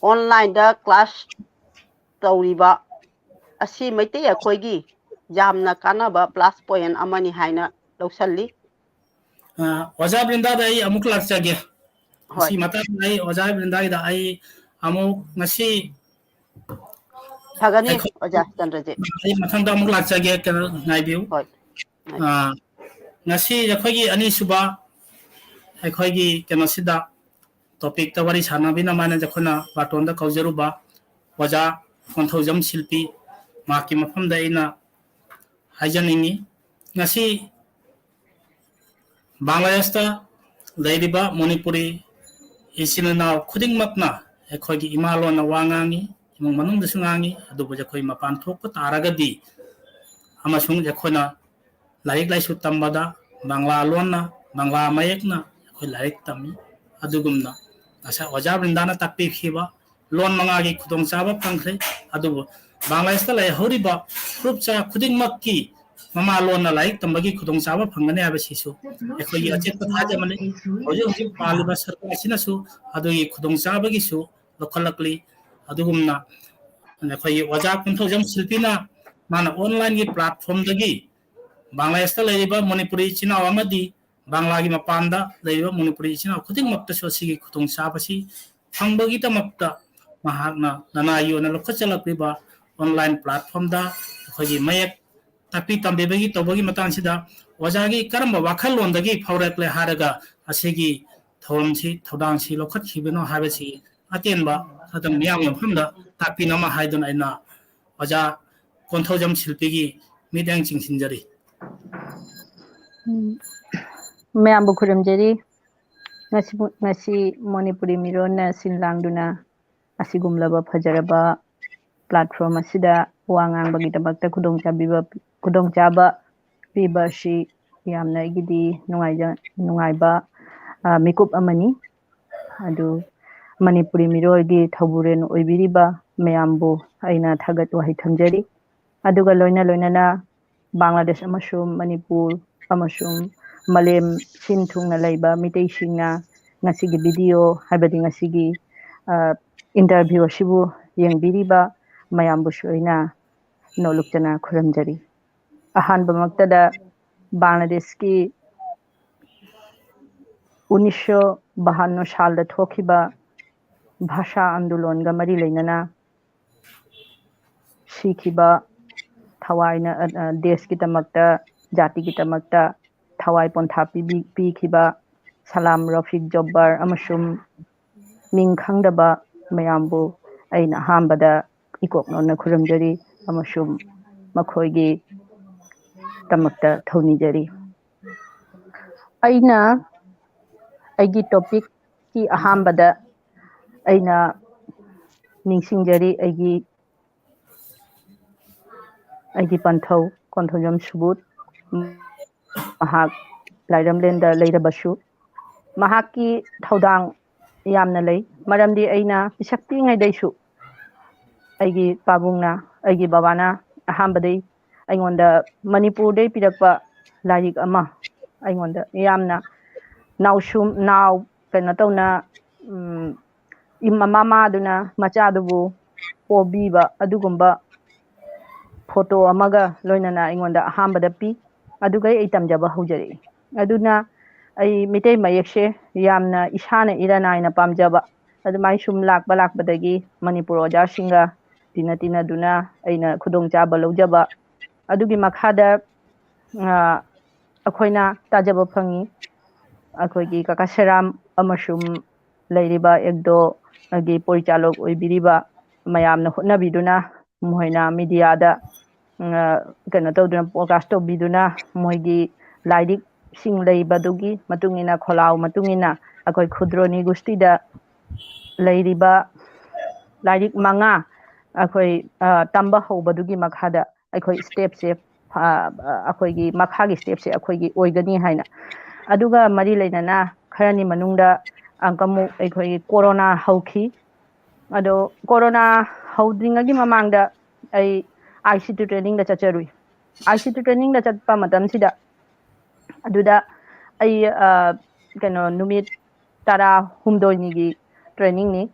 ꯑꯣꯟꯂꯥꯏꯟꯗ ꯀ꯭ꯂꯥꯁ ꯇꯧꯔꯤꯕ ꯑꯁꯤ ꯃꯩꯇꯩ ꯑꯩꯈꯣꯏꯒꯤ ꯌꯥꯝꯅ ꯀꯥꯟꯅꯕ ꯄ꯭ꯂꯁ ꯄꯣꯏꯟ ꯑꯃꯅꯤ ꯍꯥꯏꯅ ꯂꯧꯁꯜꯂꯤ ꯑꯣꯖꯥ ꯕ꯭ꯔꯤꯟꯗꯥꯗ ꯑꯩ ꯑꯃꯨꯛ ꯂꯥꯛꯆꯒꯦ ꯍꯣꯏ ꯁꯤ ꯃꯇꯥꯡꯗ ꯑꯩ ꯑꯣꯖꯥ ꯕ꯭ꯔꯤꯟꯗꯥꯒꯤꯗ ꯑꯩ ꯑꯃꯨꯛ ꯉꯁꯤ ꯐꯒꯅꯤ ꯑꯣꯖꯥ ꯆꯟꯗ꯭ꯔꯖꯤꯠ ꯑꯩ ꯃꯊꯪꯗ ꯑꯃꯨꯛ ꯂꯥꯛꯆꯒꯦ ꯀꯩꯅꯣ ꯉꯥꯏꯕꯤꯌꯨ ꯍꯣꯏ ꯉꯁꯤ ꯑꯩꯈꯣꯏꯒꯤ ꯑꯅꯤꯁꯨꯕ ꯑꯩꯈꯣꯏꯒꯤ ꯀꯩꯅꯣꯁꯤꯗ ꯇꯣꯄꯤꯛꯇ ꯋꯥꯔꯤ ꯁꯥꯟꯅꯕꯤꯅꯃꯥꯏꯅ ꯑꯩꯈꯣꯏꯅ ꯕꯥꯇꯣꯟꯗ ꯀꯧꯖꯔꯨꯕ ꯑꯣꯖꯥ ꯀꯣꯟꯊꯧꯖꯝ ꯁꯤꯜꯄꯤ ꯃꯍꯥꯛꯀꯤ ꯃꯐꯝꯗ ꯑꯩꯅ ꯍꯥꯏꯖꯅꯤꯡꯉꯤ ꯉꯁꯤ ꯕꯪꯒ꯭ꯂꯥꯗꯦꯁꯇ ꯂꯩꯔꯤꯕ ꯃꯅꯤꯄꯨꯔꯤ ꯏꯆꯤꯟ ꯏꯅꯥꯎ ꯈꯨꯗꯤꯡꯃꯛꯅ ꯑꯩꯈꯣꯏꯒꯤ ꯏꯃꯥ ꯂꯣꯟꯅ ꯋꯥ ꯉꯥꯡꯉꯤ ꯏꯃꯨꯡ ꯃꯅꯨꯡꯗꯁꯨ ꯉꯥꯡꯉꯤ ꯑꯗꯨꯕꯨ ꯑꯩꯈꯣꯏ ꯃꯄꯥꯟ ꯊꯣꯛꯄ ꯇꯥꯔꯒꯗꯤ ꯑꯃꯁꯨꯡ ꯑꯩꯈꯣꯏꯅ ꯂꯥꯏꯔꯤꯛ ꯂꯥꯏꯁꯨ ꯇꯝꯕꯗ ꯕꯪꯒ꯭ꯂꯥ ꯂꯣꯟꯅ ꯕꯪꯒ꯭ꯂꯥ ꯃꯌꯦꯛꯅ ꯑꯩꯈꯣꯏ ꯂꯥꯏꯔꯤꯛ ꯇꯝꯃꯤ ꯑꯗꯨꯒꯨꯝꯅ ꯉꯁꯥꯏ ꯑꯣꯖꯥ ꯕ꯭ꯔꯤꯟꯗꯥꯅ ꯇꯥꯛꯄꯤꯈꯤꯕ ꯂꯣꯟ ꯃꯉꯥꯒꯤ ꯈꯨꯗꯣꯡꯆꯥꯕ ꯐꯪꯈ꯭ꯔꯦ ꯑꯗꯨꯕꯨ ꯕꯪꯒ꯭ꯂꯥꯗꯦꯁꯇ ꯂꯩꯍꯧꯔꯤꯕ ꯐꯨꯔꯨꯞꯆꯥ ꯈꯨꯗꯤꯡꯃꯛꯀꯤ ꯃꯃꯥ ꯂꯣꯟꯅ ꯂꯥꯏꯔꯤꯛ ꯇꯝꯕꯒꯤ ꯈꯨꯗꯣꯡꯆꯥꯕ ꯐꯪꯒꯅꯤ ꯍꯥꯏꯕꯁꯤꯁꯨ ꯑꯩꯈꯣꯏꯒꯤ ꯑꯆꯦꯠꯄ ꯊꯥꯖꯕꯅꯤ ꯍꯧꯖꯤꯛ ꯍꯧꯖꯤꯛ ꯄꯥꯜꯂꯤꯕ ꯁꯔꯀꯥꯔ ꯑꯁꯤꯅꯁꯨ ꯑꯗꯨꯒꯤ ꯈꯨꯗꯣꯡꯆꯥꯕꯒꯤꯁꯨ ꯂꯧꯈꯠꯂꯛꯂꯤ ꯑꯗꯨꯒꯨꯝꯅ ꯑꯩꯈꯣꯏꯒꯤ ꯑꯣꯖꯥ ꯀꯣꯟꯊꯧꯖꯝ ꯁꯤꯜꯄꯤꯅ ꯃꯥꯅ ꯑꯣꯟꯂꯥꯏꯟꯒꯤ ꯄ꯭ꯂꯥꯠꯐꯣꯝꯗꯒꯤ ꯕꯪꯒ꯭ꯂꯥꯗꯦꯁꯇ ꯂꯩꯔꯤꯕ ꯃꯅꯤꯄꯨꯔꯤ ꯏꯆꯤꯟ ꯏꯅꯥꯎ ꯑꯃꯗꯤ ꯕꯪꯒ꯭ꯂꯥꯒꯤ ꯃꯄꯥꯟꯗ ꯂꯩꯔꯤꯕ ꯃꯅꯤꯄꯨꯔꯤ ꯏꯆꯤꯟ ꯏꯅꯥꯎ ꯈꯨꯗꯤꯡꯃꯛꯇꯁꯨ ꯑꯁꯤꯒꯤ ꯈꯨꯗꯣꯡꯆꯥꯕꯁꯤ ꯐꯪꯕꯒꯤꯗꯃꯛꯇ ꯃꯍꯥꯛꯅ ꯅꯅꯥꯏꯒꯤ ꯑꯣꯏꯅ ꯂꯧꯈꯠꯆꯔꯛꯂꯤꯕ ꯑꯣꯟꯂꯥꯏꯟ ꯄ꯭ꯂꯥꯠꯐꯣꯝꯗ ꯑꯩꯈꯣꯏꯒꯤ ꯃꯌꯦꯛ ꯇꯥꯛꯄꯤ ꯇꯝꯕꯤꯕꯒꯤ ꯇꯧꯕꯒꯤ ꯃꯇꯥꯡꯁꯤꯗ ꯑꯣꯖꯥꯒꯤ ꯀꯔꯝꯕ ꯋꯥꯈꯜꯂꯣꯟꯗꯒꯤ ꯐꯥꯎꯔꯛꯂꯦ ꯍꯥꯏꯔꯒ ꯑꯁꯤꯒꯤ ꯊꯧꯔꯝꯁꯤ ꯊꯧꯗꯥꯡꯁꯤ ꯂꯧꯈꯠꯈꯤꯕꯅꯣ ꯍꯥꯏꯕꯁꯤ ꯑꯇꯦꯟꯕ ꯑꯗꯨꯝ ꯃꯤꯌꯥꯝꯒꯤ ꯃꯐꯝꯗ ꯇꯥꯛꯄꯤꯅꯕ ꯍꯥꯏꯗꯨꯅ ꯑꯩꯅ ꯑꯣꯖꯥ ꯀꯣꯟꯊꯧꯖꯝ ꯁꯤꯜꯄꯤꯒꯤ ꯃꯤꯠꯌꯦꯡ ꯆꯤꯡꯁꯤꯟꯖꯔꯤ ꯃꯌꯥꯝꯕꯨ ꯈꯨꯔꯨꯝꯖꯔꯤ ꯉꯁꯤ ꯃꯅꯤꯄꯨꯔꯤ ꯃꯤꯔꯣꯟꯅ ꯁꯤꯟ ꯂꯥꯡꯗꯨꯅ ꯑꯁꯤꯒꯨꯝꯂꯕ ꯐꯖꯔꯕ ꯄ꯭ꯂꯥꯠꯐꯣꯔꯝ ꯑꯁꯤꯗ ꯋꯥ ꯉꯥꯡꯕꯒꯤꯗꯃꯛꯇ ꯈꯨꯗꯣꯡꯆꯥꯕ ꯄꯤꯕ ꯑꯁꯤ ꯌꯥꯝꯅ ꯑꯩꯒꯤꯗꯤ ꯅꯨꯡꯉꯥꯏꯕ ꯃꯤꯀꯨꯞ ꯑꯃꯅꯤ ꯑꯗꯨ ꯃꯅꯤꯄꯨꯔꯤ ꯃꯤꯔꯣꯜꯒꯤ ꯊꯧꯕꯨꯔꯦꯟ ꯑꯣꯏꯕꯤꯔꯤꯕ ꯃꯌꯥꯝꯕꯨ ꯑꯩꯅ ꯊꯥꯒꯠ ꯋꯥꯍꯩ ꯊꯝꯖꯔꯤ ꯑꯗꯨꯒ ꯂꯣꯏꯅꯅ ꯕꯪꯒ꯭ꯂꯥꯗꯦꯁ ꯑꯃꯁꯨꯡ ꯃꯅꯤꯄꯨꯔ ꯑꯃꯁꯨꯡ ꯃꯥꯂꯦꯝ ꯁꯤꯟ ꯊꯨꯡꯅ ꯂꯩꯕ ꯃꯤꯇꯩꯁꯤꯡꯅ ꯉꯁꯤꯒꯤ ꯚꯤꯗꯤꯑꯣ ꯍꯥꯏꯕꯗꯤ ꯉꯁꯤꯒꯤ ꯏꯟꯇꯔꯚ꯭ꯌꯨ ꯑꯁꯤꯕꯨ ꯌꯦꯡꯕꯤꯔꯤꯕ ꯃꯌꯥꯝꯕꯨꯁꯨ ꯑꯩꯅ ꯅꯣꯂꯨꯛꯆꯅ ꯈꯨꯔꯨꯝꯖꯔꯤ ꯑꯍꯥꯟꯕꯃꯛꯇꯗ ꯕꯪꯒ꯭ꯂꯥꯗꯦꯁꯀꯤ 1952 सालदा थोखिबा भाषा आंदोलन मरी लेना सीखिबा थवाइना देश की तमक्ता जाति की तमक्ता थवाई पोंथा पीखिबा सलाम रफीक जब्बार अमसुम मिंग खंगदबा मयामबु अैना हांबदा इकोकनोना खुरमजरी अमसुम मखोइगी तमक्ता थौनिजरी अैना ꯑꯩꯒꯤ ꯇꯣꯄꯤꯛꯀꯤ ꯑꯍꯥꯟꯕꯗ ꯑꯩꯅ ꯅꯤꯡꯁꯤꯡꯖꯔꯤ ꯑꯩꯒꯤ ꯄꯟꯊꯧ ꯀꯣꯟꯊꯧꯖꯝ ꯁꯨꯕꯨꯠ ꯃꯍꯥꯛ ꯂꯥꯏꯔꯝꯂꯦꯟꯗ ꯂꯩꯔꯕꯁꯨ ꯃꯍꯥꯛꯀꯤ ꯊꯧꯗꯥꯡ ꯌꯥꯝꯅ ꯂꯩ ꯃꯔꯝꯗꯤ ꯑꯩꯅ ꯄꯤꯁꯛ ꯄꯤꯛꯏꯉꯩꯗꯩꯁꯨ ꯑꯩꯒꯤ ꯄꯥꯕꯨꯡꯅ ꯑꯩꯒꯤ ꯕꯕꯥꯅ ꯑꯍꯥꯟꯕꯗꯩ ꯑꯩꯉꯣꯟꯗ ꯃꯅꯤꯄꯨꯔꯗꯩ ꯄꯤꯔꯛꯄ ꯂꯥꯏꯔꯤꯛ ꯑꯃ ꯑꯩꯉꯣꯟꯗ ꯌꯥꯝꯅ नाव कनो तौना ममादुना मचादुबु पोबीबा अदुगुंबा फोटो अमगा लोइनना अꯩꯉꯣꯟꯗ अहांबदा पी अदुगै अꯩ तमजबा हौजरी अदुना अꯩ मितै मयेक्से यामना इसाना इरानायना पामजबा अदुमाई सुम लाकबदगी मणिपुर ओजासिंगा तिना दुना अैना खुदोंचाबा लौजबा अदुगी मखादा अखोइना ताजबा फंगी अखोइगी काकासेराम अमसुम लैरिबा एकदो अगी परिचालक ओइबिरिबा मयामना होटनाबिदुना मोइना मीडियादा कनो तौदुना पॉडकास्ट तौबिदुना मोइगी लाइरिक सिंग लैबदुगी मतुंगिना खोलाव मतुंगिना अखोइ खुद्रोनी गुस्तीदा लैरिबा लाइरिक मंगा अखोइ तंबा हौबदुगी मखादा अखोइ स्टेप से अखोइगी मखागी स्टेप से अखोइगी ओइगनी हाइना अदुगा मरी लेना खरनी मनुंगदा अंकमु अखोइ कोरोना हौखी अदो कोरोना हौद्रिंगगी ममांगदा अई आईसीटी ट्रेनिंग दा चचरुई आईसीटी ट्रेनिंग दा चटपा मतमसिदा अदुदा अई कनो नुमित tara humdoi gi training ni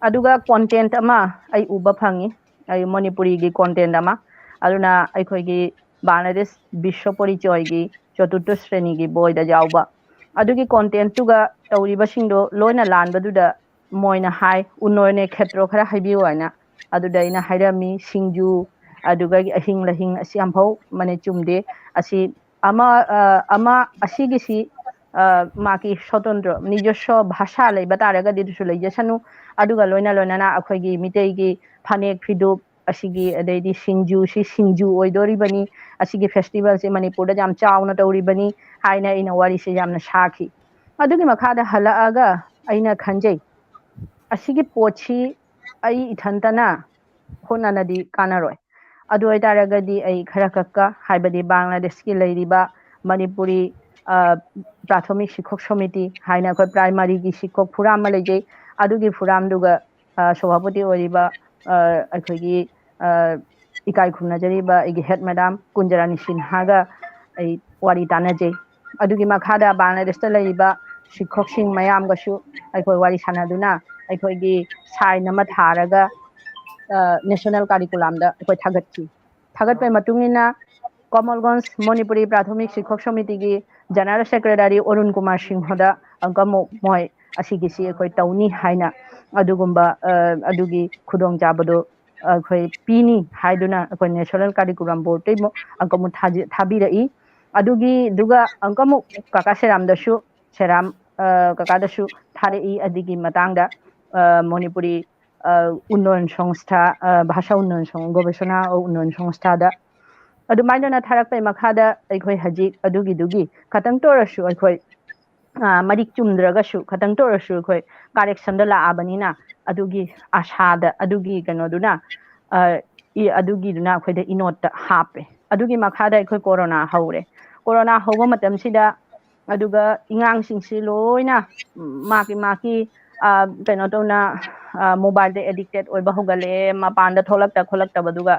aduga content ama ai uba phangi ai Manipuri gi content ama aduna ai khoi gi Bangladesh Bishwa Porichoy gi Chaturtha Shreni gi boy da jawba adugi content tuga tawri basingdo loina lanbaduda moina hai unoine khetro khara haibi waina aduda ina hairami singju aduga ahing lahing asi amphau mane chumde asi ama asigi si maki swatandra nijosho bhasha leiba taraga didusu leijasanu aduga loina loina na akhoi mitei gi phanek phidu asigi adeidi singju oidori bani asigi festival se Manipur da jam chauna tawri bani haina ina wari se jamna shaki adugi makhada halaaga aina khanjai asigi pochi ai ithantana honanadi kanaroi adu ai taragadi ai khara kakka haibadi Bangladesh ki leiriba Manipuri प्राथमिक शिक्षक समिति हाइना खै primary की शिक्षक फुराम मा लेजै अदुगी फुराम दुगा सभापति ओरिबा अखोगी इकाई खुमनाजरिबा इगी हेड मैडम कुंजरानी सिन्हागा आई वारी तानाजै अदुगी मखादा बांग्लादेश ता लेरिबा शिक्षक सिंह मयाम गसु अखोय वारी सानादुना अखोगी साइन नमा थारागा नेशनल करिकुलम दा अखोय थागतपै मतुंगिना कमलगंज Manipuri प्राथमिक शिक्षक समिति की जनरल सेक्रेटरी अरुण कुमार सिंहदा अंकमो मोय असिगिसी अखोय तौनी हाइना अदुगुम्बा अदुगी खुदोंग जाबदो अखोय पीनी हाइदुना अखोय नेशनल करिकुलम बोर्ड तेमो अंकमो थाबिरई अदुगी दुगा अंकमो काका सेरामदसु सेराम काकादसु थारेई अदिगी मतांगदा Manipuri उन्नयन संस्था भाषा उन्नयन गवेषणा उन्नयन संस्थादा अदुमाइना थारकपै मखादा अखोय हजि अदुगी खतंग तोरसु अखोय मरिक चुमद्रगसु खतंग तोरसु अखोय करेक्शन दा लाआबनिना अदुगी आशादा अदुगी कनोदुना अदुगी दुना अखोयदा इनोट हापे अदुगी मखादा अखोय कोरोना हौबा मतमसिदा अदुगा इंगांग सिंगसि लोइना माकी कनो तोना मोबाइल दे एडिक्टेड ओइबा होगले मपान दा खोलक्ता बदुगा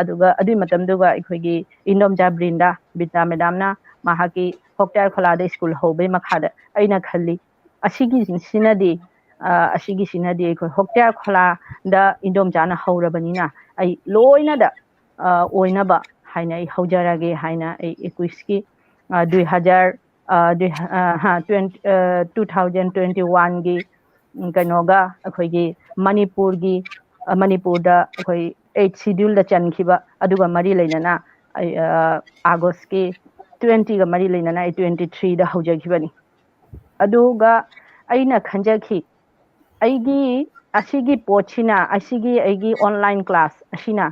अदुगा अदुई मतमदुगा अखोयगी इनोमजा ब्रिंदा बिता मैडमना माहाकी होक्टार खोलादा स्कूल हौबे मखादा अइना खल्ली असिगी सिनदी अखोय होक्टार खोलादा इनोमजाना हौरबनिना अइ लोइना दा ओइनाबा हाइना अइ हौजरागे हाइना अइ 21 की 2021 की कनोगा अखोयगी मणिपुरदा अखोय 8 शेड्यूल दा चनखिबा अदुगा मरी लेना अगस्त की 20 गा मरी लेना 23 दा हौजखिबनी अदुगा अइना खंजखि अइगी असिगी पोचिना असिगी अइगी ऑनलाइन क्लास असिना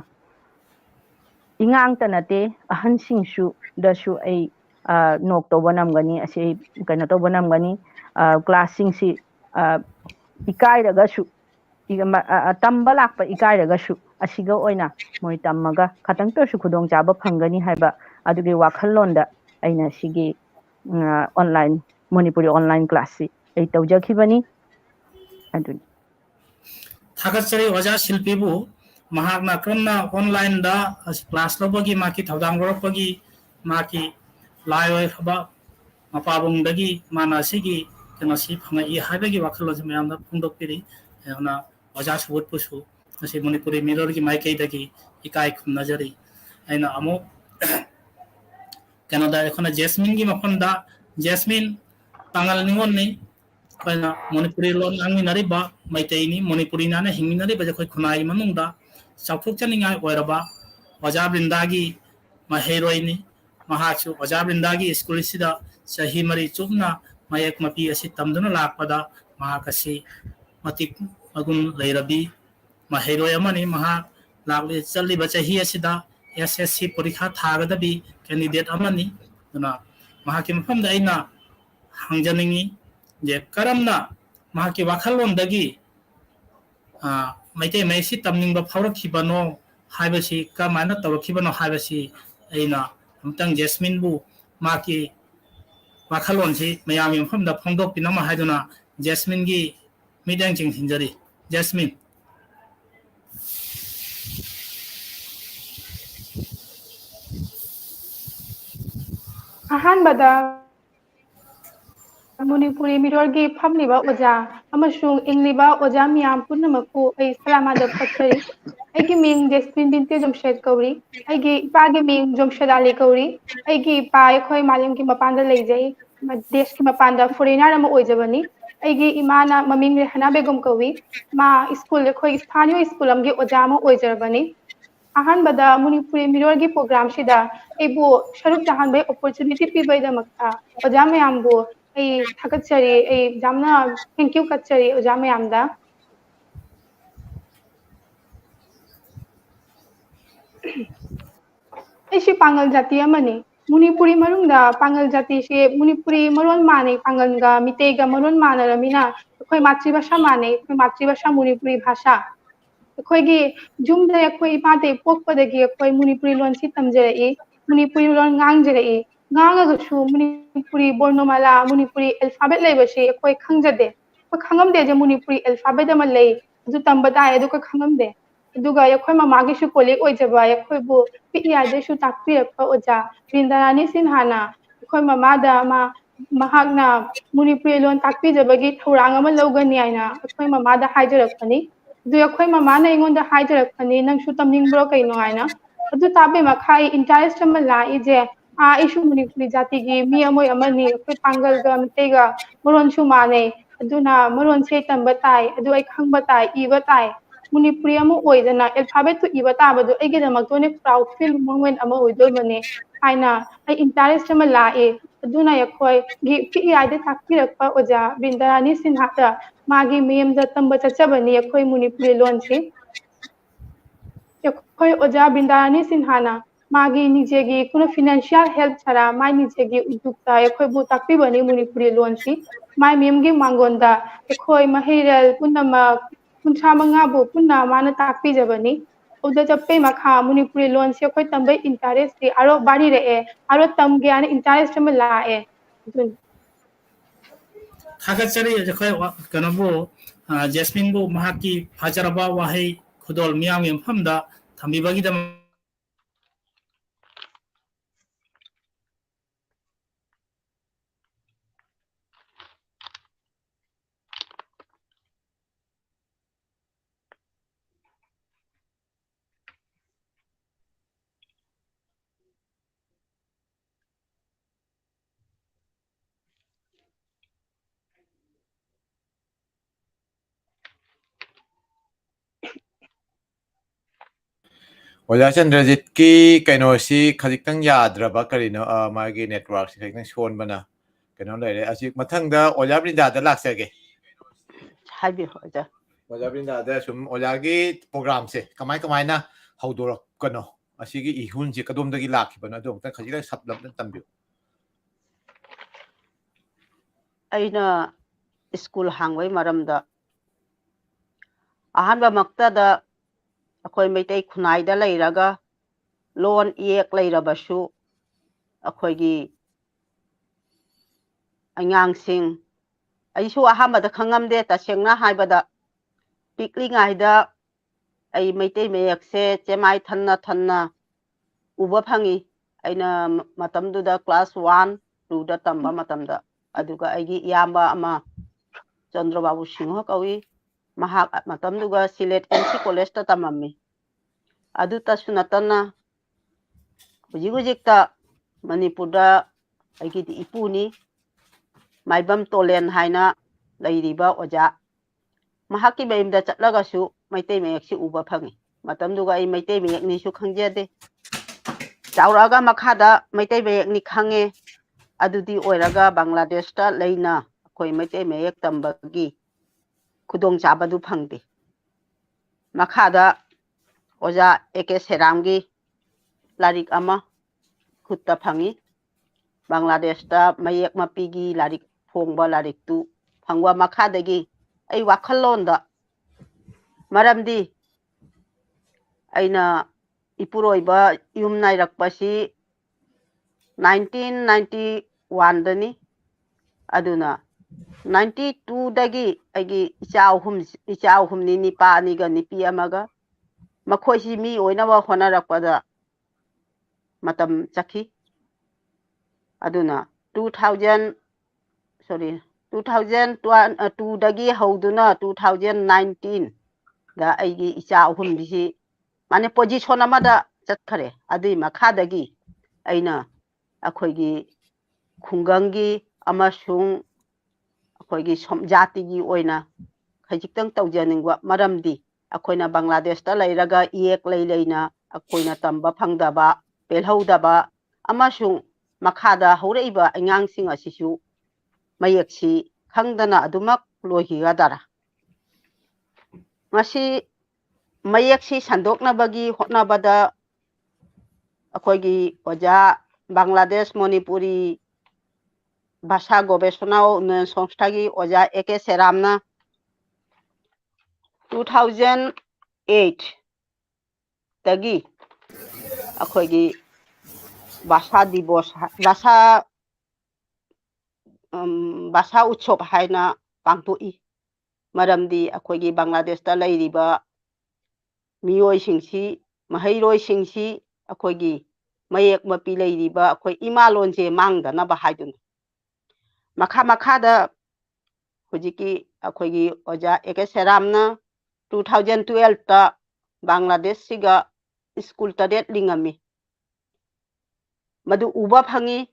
इंगांग तनते अहनसिंगसु दसु अइ नोक तो बनमगनी असि कनो तो बनमगनी क्लास सिंगसि इकाइरगसु तंबा लाकपा इकाइरगसु असिगा ओइना मोय तम्मगा खतंग तोसु खुदोंग चाबा फंगनी हाइबा अदुगे वाखललोंदा अइना सिगी ऑनलाइन Manipuri ऑनलाइन क्लास सि अइ तौजखिबनी अदुनि थागतचरी ओजा शिल्पीबु महाकना क्रमना ऑनलाइन दा क्लास लबगी माकी थौदांग रपगी माकी लायोय खबा मपाबुंगदगी माना सिगी कनसी फंगई हाइबगी वाखललोज मयामदा फुंदोकपिरि ना ओजा सुबुतपुसु नसी Manipuri मिरर की माइकैदगी इकाई खुमनाजरी अइना अमो कनोदा एखना जैस्मिन की मफमदा जैस्मिन तांगल निंगोननी कना Manipuri लोन आंगमिनारिबा मैतैनी Manipuri नाने हिंगिनारिबा जखोय खुनाई मनुंगदा चाउथोकचनिंगाय ओइरबा ओजा बृंदागी महेरोइनी महाचु ओजा बृंदागी स्कूलसिदा सही मरी चुपना मयक मपी असि तमदुना लाकपदा महाकसी मतिक मगुन लैरबी महेरोय अमनी महा लागले चल्लिबा चही असिदा SSC परीक्षा थागदबी कैंडिडेट अमनी दुना महाकी मफमदा अइना हांजनिंगी जे करमना महाकी वाखललोंदगी मैते मैसी तमनिंगबा फावरखिबनो हाइबसी कमाना तवरखिबनो हाइबसी अइना हमतंग जैस्मिन बु माकी वाखललोंसी मयामी मफमदा फोंदोकपिनमा हाइदुना जैस्मिन की मिडंग चिंगसिंजरी जैस्मिन अहनबदा ꯃꯅꯤꯄꯨꯔꯤ ꯃꯤꯔꯣꯜꯒꯤ ꯐꯝꯂꯤꯕ ꯑꯣꯖꯥ ꯑꯃꯁꯨꯡ ꯏꯪꯂꯤꯕ ꯑꯣꯖꯥ ꯃꯤꯌꯥꯝ ꯄꯨꯝꯅꯃꯛꯄꯨ ꯑꯩ ꯁꯂꯥꯃꯥꯗ ꯐꯣꯠꯆꯔꯤ ꯑꯩꯒꯤ ꯃꯤꯡ ꯖꯦꯁꯃꯤꯟ ꯕꯤꯟꯇꯦ ꯖꯝꯁꯦꯠ ꯀꯧꯔꯤ ꯑꯩꯒꯤ ꯏꯄꯥꯒꯤ ꯃꯤꯡ ꯖꯣꯝꯁꯦꯠ ꯑꯂꯤ ꯀꯧꯔꯤ ꯑꯩꯒꯤ ꯏꯄꯥ ꯑꯩꯈꯣꯏ ꯃꯥꯂꯦꯝꯒꯤ ꯃꯄꯥꯟꯗ ꯂꯩꯖꯩ ꯗꯦꯁꯀꯤ ꯃꯄꯥꯟꯗ ꯐꯣꯔꯦꯅꯔ ꯑꯃ ꯑꯣꯏꯖꯕꯅꯤ ꯑꯩꯒꯤ ꯏꯃꯥꯅ ꯃꯃꯤꯡ ꯔꯦꯍꯥꯅꯥ ꯕꯦꯒꯝ ꯀꯧꯏ ꯃꯥ ꯁ꯭ꯀꯨꯜ ꯑꯩꯈꯣꯏ ꯁ꯭ꯊꯥꯅꯤꯌ ꯁ꯭ꯀꯨꯜ ꯑꯃꯒꯤ ꯑꯣꯖꯥ ꯑꯃ ꯑꯣꯏꯖꯔꯕꯅꯤ ꯑꯍꯥꯟꯕꯗ ꯃꯅꯤꯄꯨꯔꯤ ꯃꯤꯔꯣꯜꯒꯤ ꯄ꯭ꯔꯣꯒ꯭ꯔꯥꯝꯁꯤꯗ ꯑꯩꯕꯨ ꯁꯔꯨꯛ ꯌꯥꯍꯟꯕꯒꯤ ꯑꯣꯄꯣꯔꯆꯨꯅꯤꯇꯤ ꯄꯤꯕꯒꯤꯗꯃꯛꯇ ꯑꯣꯖꯥ ꯃꯌꯥꯝꯕꯨ ꯑꯩ ꯊꯥꯒꯠꯆꯔꯤ ꯑꯩ ꯌꯥꯝꯅ ꯊꯦꯡꯛ ꯌꯨ ꯀꯠꯆꯔꯤ ꯑꯣꯖꯥ ꯃꯌꯥꯝꯗ ꯑꯩꯁꯤ ꯄꯥꯡꯒꯜ ꯖꯥꯇꯤ ꯑꯃꯅꯤ ꯃꯅꯤꯄꯨꯔꯤ ꯃꯅꯨꯡꯗ ꯄꯥꯡꯒꯜ ꯖꯥꯇꯤꯁꯤ ꯃꯅꯤꯄꯨꯔꯤ ꯃꯔꯣꯟ ꯃꯥꯟꯅꯩ ꯄꯥꯡꯒꯜꯒ ꯃꯤꯇꯩꯒ ꯃꯔꯣꯟ ꯃꯥꯟꯅꯔꯕꯅꯤꯅ ꯑꯩꯈꯣꯏ ꯃꯥꯇ꯭ꯔꯤꯚꯥꯁꯥ ꯃꯥꯟꯅꯩ ꯑꯩꯈꯣꯏ ꯃꯥꯇ꯭ꯔꯤꯚꯥꯁꯥ ꯃꯅꯤꯄꯨꯔꯤ ꯚꯥꯁꯥ ꯑꯩꯈꯣꯏꯒꯤ ꯌꯨꯝꯗ ꯑꯩꯈꯣꯏ ꯏꯄꯥꯗꯒꯤ ꯄꯣꯛꯄꯗꯒꯤ ꯑꯩꯈꯣꯏ ꯃꯅꯤꯄꯨꯔꯤ ꯂꯣꯟꯁꯤ ꯇꯝꯖꯔꯛꯏ ꯃꯅꯤꯄꯨꯔꯤ ꯂꯣꯟ ꯉꯥꯡꯖꯔꯛꯏ ꯉꯥꯡꯉꯒꯁꯨ ꯃꯅꯤꯄꯨꯔꯤ ꯕꯣꯔꯅꯣꯃꯥꯂꯥ ꯃꯅꯤꯄꯨꯔꯤ ꯑꯦꯜꯐꯥꯕꯦꯠ ꯂꯩꯕꯁꯤ ꯑꯩꯈꯣꯏ ꯈꯪꯖꯗꯦ ꯑꯩꯈꯣꯏ ꯈꯪꯉꯝꯗꯦ जे मणिपुरी अल्फाबेट ꯑꯃ ꯂꯩ ꯑꯗꯨ ꯇꯝꯕ ꯇꯥꯏ ꯑꯗꯨꯒ ꯈꯪꯉꯝꯗꯦ ꯑꯗꯨꯒ ꯑꯩꯈꯣꯏ ꯃꯃꯥꯒꯤꯁꯨ ꯀꯣꯂꯤꯛ ꯑꯣꯏꯖꯕ ꯑꯩꯈꯣꯏꯕꯨ ꯄꯤꯛꯏꯉꯩꯗꯁꯨ ꯇꯥꯛꯄꯤꯔꯛꯄ ꯑꯣꯖꯥ ꯕ꯭ꯔꯤꯟꯗꯥꯔꯥꯅꯤ ꯁꯤꯟꯍꯥꯅ ꯑꯩꯈꯣꯏ ꯃꯃꯥꯗ ꯃꯍꯥꯛꯅ ꯃꯅꯤꯄꯨꯔꯤ ꯂꯣꯟ ꯇꯥꯛꯄꯤꯖꯕꯒꯤ ꯊꯧꯔꯥꯡ ꯑꯃ ꯂꯧꯒꯅꯤ ꯍꯥꯏꯅ ꯑꯩꯈꯣꯏ ꯃꯃꯥꯗ ꯍꯥꯏꯖꯔꯛꯄꯅꯤ ꯑꯗꯨ ꯑꯩꯈꯣꯏ ꯃꯃꯥꯅ ꯑꯩꯉꯣꯟꯗ ꯍꯥꯏꯖꯔꯛꯄꯅꯤ ꯅꯪꯁꯨ ꯇꯝꯅꯤꯡꯕ꯭ꯔꯣ ꯀꯩꯅꯣ ꯍꯥꯏꯅ ꯑꯗꯨ ꯇꯥꯕꯩ ꯃꯈꯥ इंटरेस्ट में लाइजे आइसु मणिपुरी जाति की मी अमोय अमनी अखोय पांगल गा मितेगा मरोन सु माने अदुना मरोन से तंबा ताई अदु आई खंगबा ताई इबा ताई मणिपुरी अमो ओइदना अल्फाबेट तो इबा ताबदो एगे दमक्तोने प्राउड फील मोमेंट अमो ओइदो बने आइना आई इंटरेस्ट में लाए अदुना अखोय गी पिइ आइदे ताकपिरकपा ओजा बिंदारानी सिन्हाता मागी मेम दा तंबा चचबनी अखोय मणिपुरी लोनसी अखोय ओजा बिंदारानी सिन्हाना मागी निजेगी कुनो फाइनेंशियल हेल्प छरा माई निजेगी उद्युक्ता अखोय बु ताकपिबनी मणिपुरी लोनसी माई मेमगी मांगोंदा अखोय महिरल पुनमा कुंथा मंगाबु पुन्ना माना ताकपिजबनी उदा जप्पे मखा मणिपुरी लोनसी अखोय तंबे इंटरेस्ट दी आरो बारी रहे आरो तमगे आने इंटरेस्ट में लाए थागतचरी जखै कनबो जेस्मिन बु महाकी फाजरबा वाहै खुदोल मियाम यमफमदा थम्बिबगिदम ओजा चंद्रजीत की कइनोसी खजिक्तंग याद्रबा करिनो मागी नेटवर्क से खजिक्तंग सोनबना कइनो लेरे असि मथंगदा ओजा ब्रिंदादा लाक्सगे हाइबि ओजा ओजा ब्रिंदादा सुम ओजागी प्रोग्राम से कमाय कमायना हौदोरक कनो असिगी इहुन से कदोमदगी लाखिबनो अदो तंग खजिक्तंग सबलम तंबियो अइना स्कूल हांगवै मरमदा अहानबा मक्तदा अखोय मैतै खुनाइदा लैरगा लोन एक लैरबसु अखोयगी अङांसिंग अइसु अहामदा खंगमदे तसेंगना हाइबदा पिकलिङाइदा अइ मैतै मयकसे चेमाइ थन्ना थन्ना उबा फंगी अइना मतमदुदा क्लास 1 2 दा तंबा मतमदा अदुगा अइगी इयाम्बा अमा चंद्रबाबू सिंह कवि महाक मतमदुगा सिलेट एमसी कॉलेज ता तमम्मी अदु तसु नतना हुजिगुजिकता मणिपुरदा अइगी इपुनी माइबम तोलेन हाइना लैरिबा ओजा महाकी मयमदा चटलगसु मैतै मयकसि उबा फंगी मतमदुगा अइ मैतै मयकनिसु खंगजेदे चाउरागा मखादा मैतै मयकनि खंगे अदुदी ओइरागा बांग्लादेशता लैना अखोय मैतै मयक तंबगी खुदोंग चाबदु फंगदे मखादा ओजा एके सेरामगी लारिक अमा खुत्ता फंगी बांग्लादेशता मयक मपीगी लारिक फोंगबा लारिक तु फंगवा मखादगी अइ वाखल्लोंदा मरमदी अइना इपुरोइबा युम नाइरकपसी 1991 दनी अदुना 92 दगी अगी इचाहुम निपा अनिगा निपी अमगा मखोइसी मी ओइनवा होनरकपदा मतम चखी अदुना 2000 sorry 2002dagi ꯍꯧꯗꯨꯅ 2019 da aigi icha ahum bisi mane position amada chatkare adui makhadagi aina akhoigi khungangi amasung akhoigi somjati gi oina khajitang tawjaningwa maramdi akhoina Bangladesh ta leiraga iek leina akhoina tamba phangdaba pelhaudaba amasung makhada haureiba angangsing asisu mayeksi khangdana adumak lohigadara masi mayeksi sandoknabagi hotnabada akhoigi oja Bangladesh Manipuri Bhasha Gobeshona Songstagi oja Eke Seramna 2008 dagi akhoigi Bhasha Divos Bhasha Utshop haina pangtoi maramdi akhoigi Bangladesh ta leiriba miyoi singsi mahairoi singsi akhoigi mayek mapi leiriba akhoi imalonje mangdana ba haidun makha da hujiki akhoigi oja Eke Seramna 2012 ta Bangladesh siga school tadet lingami madu uba phangi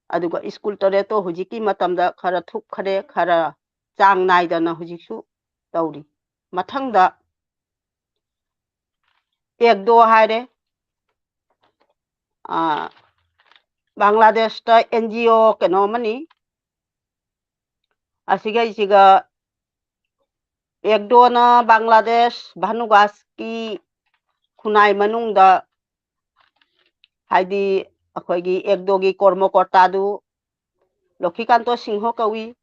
aduga school tadeto hujiki matamda khara thup khare khara chang naidana hujiksu tauri mathangda ekdo haire Bangladesh ta NGO keno mani asiga isiga ekdo na Bangladesh Bhanugas ki khunai manungda haidi akhoigi ekdo gi kormokorta du Lokhikanto Singho kawi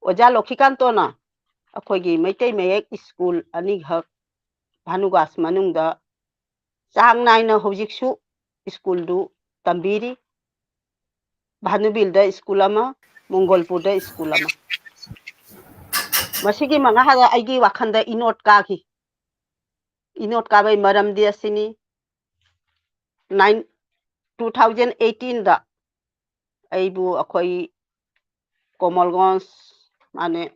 oja Lokhikanto na akhoigi Meitei Mayek school ani hak Bhanugas manungda chang naina hojiksu school du tambiri Bhanubilda school ama Mongolpurda school ama masigi manga hada aigi wakhanda inot ka bai maramdi asini 2018 da aibu akhoi Komalganj mane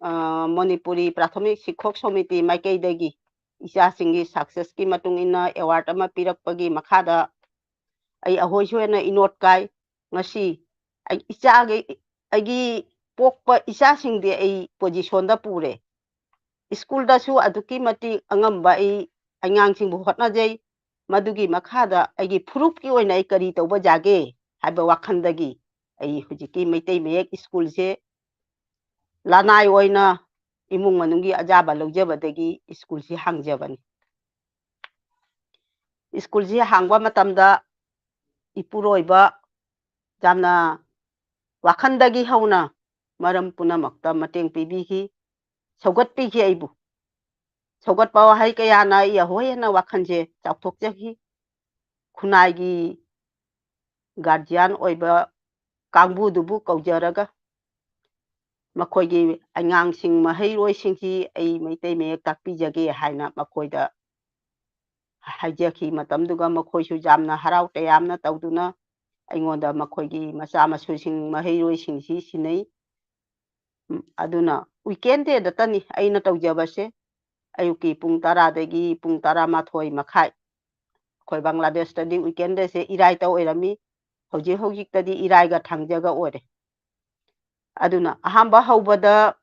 Manipuri Prathamic Shikhok Samiti Maikei dagi isa singi success ki matung ina award ama pirakpagi makhada ai ahoi suena inot kai ngasi ai icha agi pokpa isa singde ai position da pure school da su aduki mati angamba ai angang singbu hotna jai madugi makhada aigi phurup ki oina ai kari tawba jage haiba wakhandagi ai hujiki Meitei Mayek school se lanai oina imung manungi ajaba laujabadagi school si hangjabani school si hangwa matamda ipuroiba jamna wakhandagi hauna maram punamakta mateng pibiki saugat piki aibu saugat pawa hai kayana iya hoyena wakhanje chauthokjaki khunai gi guardian oiba kangbu dubu kaujaraga makhoigi angangsing mahairoi singsi ai Meitei Mayek takpijage haina makhoida haijaki matamduga makhoisu jamna harau tayamna tawduna aingonda makhoigi macha masusing mahairoi singsi sinai aduna weekend de datani aina tawjabase ayuki pung 10 dagi pung 12 makhai khoi Bangladesh tadi weekend de se irai taw oirami hojik tadi irai ga thangjaga ore aduna ahamba haubada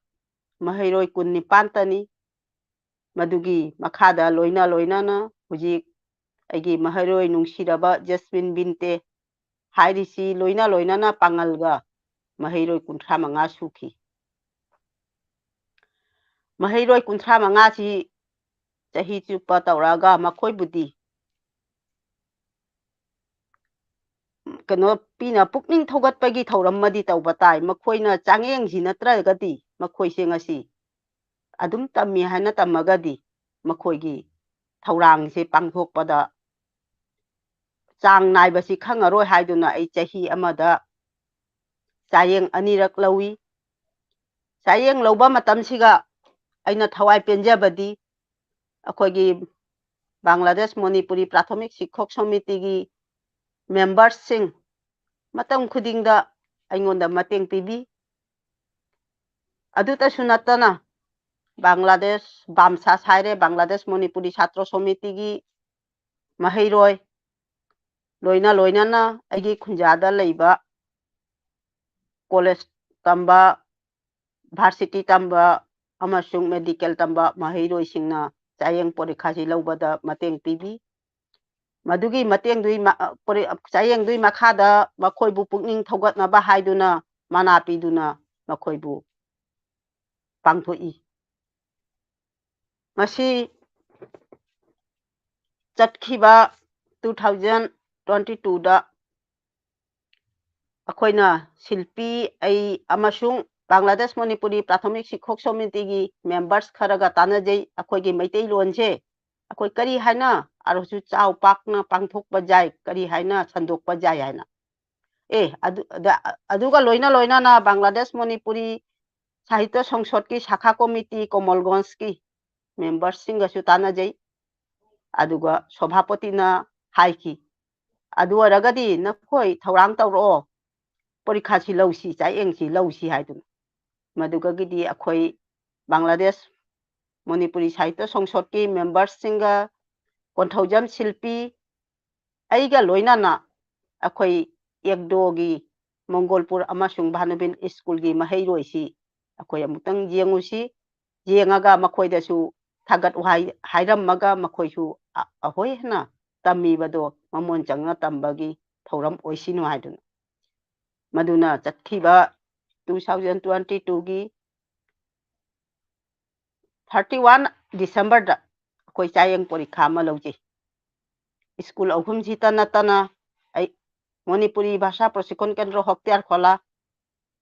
mahairoi 19 tani madugi makhada loina na hujik aigi mahairoi nungsiraba Jasmine Binte hairisi loina na pangalga mahairoi 35 suki mahairoi 35 si chahi chupa tawraga makhoi budi kano pina pukning thogat pagi thoram madi tawbatai makhoina changeng ji natragadi makhoi se ngasi adum tammi hana tamagadi makhoigi thorang se pangthokpada chang naibasi khangaroi haiduna ai chahi amada chayeng anirak lawi chayeng loba matamsiga aina thawai penjabadi akhoigi Bangladesh Manipuri Prathamic Shikhok Samiti gi members sing matam khudingda aingonda mateng pibi ꯑꯗꯨꯇꯁꯨ ꯅꯠꯇꯅ ꯕꯪꯒ꯭ꯂꯥꯗꯦꯁ ꯕꯥꯝꯁꯥ ꯁꯥꯏꯔꯦ ꯕꯪꯒ꯭ꯂꯥꯗꯦꯁ ꯃꯅꯤꯄꯨꯔꯤ ꯁꯥꯇ꯭ꯔ ꯁꯣꯃꯤꯇꯤꯒꯤ ꯃꯍꯩꯔꯣꯏ ꯂꯣꯏꯅꯅ ꯑꯩꯒꯤ ꯈꯨꯟꯖꯥꯗ ꯂꯩꯕ college ꯇꯝꯕ ꯚꯥꯔꯁꯤꯇꯤ ꯇꯝꯕ ꯑꯃꯁꯨꯡ ꯃꯦꯗꯤꯀꯦꯜ ꯇꯝꯕ ꯃꯍꯩꯔꯣꯏꯁꯤꯡꯅ ꯆꯥꯌꯦꯡ ꯄꯣꯔꯤꯈꯥꯁꯤ ꯂꯧꯕꯗ ꯃꯇꯦꯡ ꯄꯤꯕꯤ ꯃꯗꯨꯒꯤ ꯆꯥꯌꯦꯡꯗꯨꯒꯤ ꯃꯈꯥꯗ ꯃꯈꯣꯏꯕꯨ ꯄꯨꯛꯅꯤꯡ ꯊꯧꯒꯠꯅꯕ ꯍꯥꯏꯗꯨꯅ ꯃꯅꯥ ꯄꯤꯗꯨꯅ ꯃꯈꯣꯏꯕꯨ ꯄꯥꯡꯊꯣꯛꯏ ꯃꯁꯤ ꯆꯠꯈꯤꯕ 2022ꯗ ꯑꯩꯈꯣꯏꯅ ꯁꯤꯜꯄꯤ ꯑꯩ ꯑꯃꯁꯨꯡ ꯕꯪꯒ꯭ꯂꯥꯗꯦꯁ ꯃꯅꯤꯄꯨꯔꯤ ꯄ꯭ꯔꯥꯊꯃꯤꯛ ꯁꯤꯛꯈꯣꯛ ꯁꯣꯃꯤꯇꯤꯒꯤ ꯃꯦꯝꯕꯔꯁ ꯈꯔꯒ ꯇꯥꯟꯅꯖꯩ ꯑꯩꯈꯣꯏꯒꯤ ꯃꯩꯇꯩꯂꯣꯟꯁꯦ ꯑꯩꯈꯣꯏ ꯀꯔꯤ ꯍꯥꯏꯅ ꯑꯔꯨꯁꯨ ꯆꯥꯎ ꯄꯥꯛꯅ ꯄꯥꯡꯊꯣꯛꯄ ꯌꯥꯏ ꯀꯔꯤ ꯍꯥꯏꯅ ꯁꯟꯗꯣꯛꯄ ꯌꯥꯏ ꯍꯥꯏꯅ ꯑꯗꯨꯒ ꯂꯣꯏꯅꯅ ꯕꯪꯒ꯭ꯂꯥꯗꯦꯁ ꯃꯅꯤꯄꯨꯔꯤ ꯁꯥꯍꯤꯇ꯭য ꯁꯪꯁꯗꯀꯤ ꯁꯥꯈꯥ ꯀꯣꯃꯤꯇꯤ ꯀꯣꯃꯜꯒꯟꯖꯀꯤ ꯃꯦꯝꯕꯔꯁꯤꯡꯒꯁꯨ ꯇꯥꯟꯅꯖꯩ ꯑꯗꯨꯒ ꯁꯚꯥꯄꯇꯤꯅ ꯍꯥꯏꯈꯤ ꯑꯗꯨ ꯑꯣꯏꯔꯒꯗꯤ ꯅꯈꯣꯏ ꯊꯧꯔꯥꯡ ꯇꯧꯔꯛꯑꯣ ꯄꯔꯤꯈꯥꯁꯤ ꯂꯧꯁꯤ ꯆꯥꯌꯦꯡꯁꯤ ꯂꯧꯁꯤ ꯍꯥꯏꯗꯨꯅ ꯃꯗꯨꯒꯗꯤ ꯑꯩꯈꯣꯏ ꯕꯪꯒ꯭ꯂꯥꯗꯦꯁ ꯃꯅꯤꯄꯨꯔꯤ ꯁꯥꯍꯤꯇ꯭য ꯁꯪꯁꯗꯀꯤ ꯃꯦꯝꯕꯔꯁꯤꯡꯒ ꯀꯣꯟꯊꯧꯖꯝ ꯁꯤꯜꯄꯤ ꯑꯩꯒ ꯂꯣꯏꯅꯅ ꯑꯩꯈꯣꯏ ꯑꯦꯛꯗꯣꯒꯤ ꯃꯣꯡꯒꯣꯜꯄꯨꯔ ꯑꯃꯁꯨꯡ ꯚꯥꯅꯨꯕꯤꯟ ꯁ꯭ꯀꯨꯜꯒꯤ ꯃꯍꯩꯔꯣꯏꯁꯤ ꯑꯩꯈꯣꯏ ꯑꯃꯨꯛꯇꯪ ꯌꯦꯡꯉꯨꯁꯤ ꯌꯦꯡꯉꯒ ꯃꯈꯣꯏꯗꯁꯨ ꯊꯥꯒꯠ ꯋꯥꯍꯩ ꯍꯥꯏꯔꯝꯃꯒ ꯃꯈꯣꯏꯁꯨ ꯑꯍꯣꯏ ꯍꯥꯏꯅ ꯇꯝꯃꯤꯕꯗꯣ ꯃꯃꯣꯟ ꯆꯪꯅ ꯇꯝꯕꯒꯤ ꯊꯧꯔꯝ ꯑꯣꯏꯁꯤꯅꯨ ꯍꯥꯏꯗꯨꯅ ꯃꯗꯨꯅ ꯆꯠꯈꯤꯕ 2022ꯒꯤ 31 ꯗꯤꯁꯦꯝꯕꯔꯗ ꯑꯩꯈꯣꯏ ꯆꯥꯌꯦꯡ ꯄꯣꯔꯤꯈꯥ ꯑꯃ ꯂꯧꯖꯩ ꯁ꯭ꯀꯨꯜ ꯑꯍꯨꯝꯁꯤꯇ ꯅꯠꯇꯅ ꯑꯩ ꯃꯅꯤꯄꯨꯔꯤ ꯚꯥषꯥ ꯄ꯭ꯔꯣꯁꯤꯀꯣꯟ ꯀꯦꯟꯗ꯭ꯔ ꯍꯣꯛꯇꯤꯌꯥꯔ ꯈꯣꯂꯥ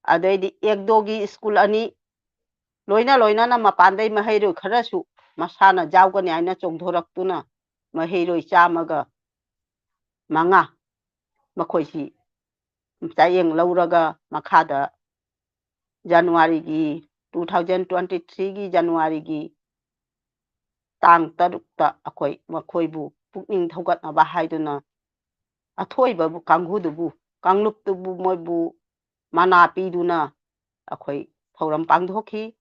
ꯑꯗꯩꯗꯤ ꯑꯦꯛꯗꯣꯒꯤ ꯁ꯭ꯀꯨꯜ ꯑꯅꯤ ꯂꯣꯏꯅꯅ ꯃꯄꯥꯟꯗꯩ ꯃꯍꯩꯔꯣꯏ ꯈꯔꯁꯨ ꯃꯁꯥꯅ ꯌꯥꯎꯒꯅꯤ ꯍꯥꯏꯅ ꯆꯣꯡꯊꯣꯔꯛꯇꯨꯅ ꯃꯍꯩꯔꯣꯏ 105 ꯃꯈꯣꯏꯁꯤ ꯆꯥꯌꯦꯡ ꯂꯧꯔꯒ ꯃꯈꯥꯗ ꯖꯅꯋꯥꯔꯤꯒꯤ 2023ꯒꯤ ꯖꯅꯋꯥꯔꯤꯒꯤ ꯇꯥꯡ 3ꯇ ꯑꯩꯈꯣꯏ ꯃꯈꯣꯏꯕꯨ ꯄꯨꯛꯅꯤꯡ ꯊꯧꯒꯠꯅꯕ ꯍꯥꯏꯗꯨꯅ ꯑꯊꯣꯏꯕꯕꯨ ꯀꯥꯡꯕꯨꯗꯨꯕꯨ ꯀꯥꯡꯂꯨꯞꯇꯨꯕꯨ ꯃꯣꯏꯕꯨ ꯃꯅꯥ ꯄꯤꯗꯨꯅ ꯑꯩꯈꯣꯏ ꯊꯧꯔꯝ ꯄꯥꯡꯊꯣꯛꯈꯤ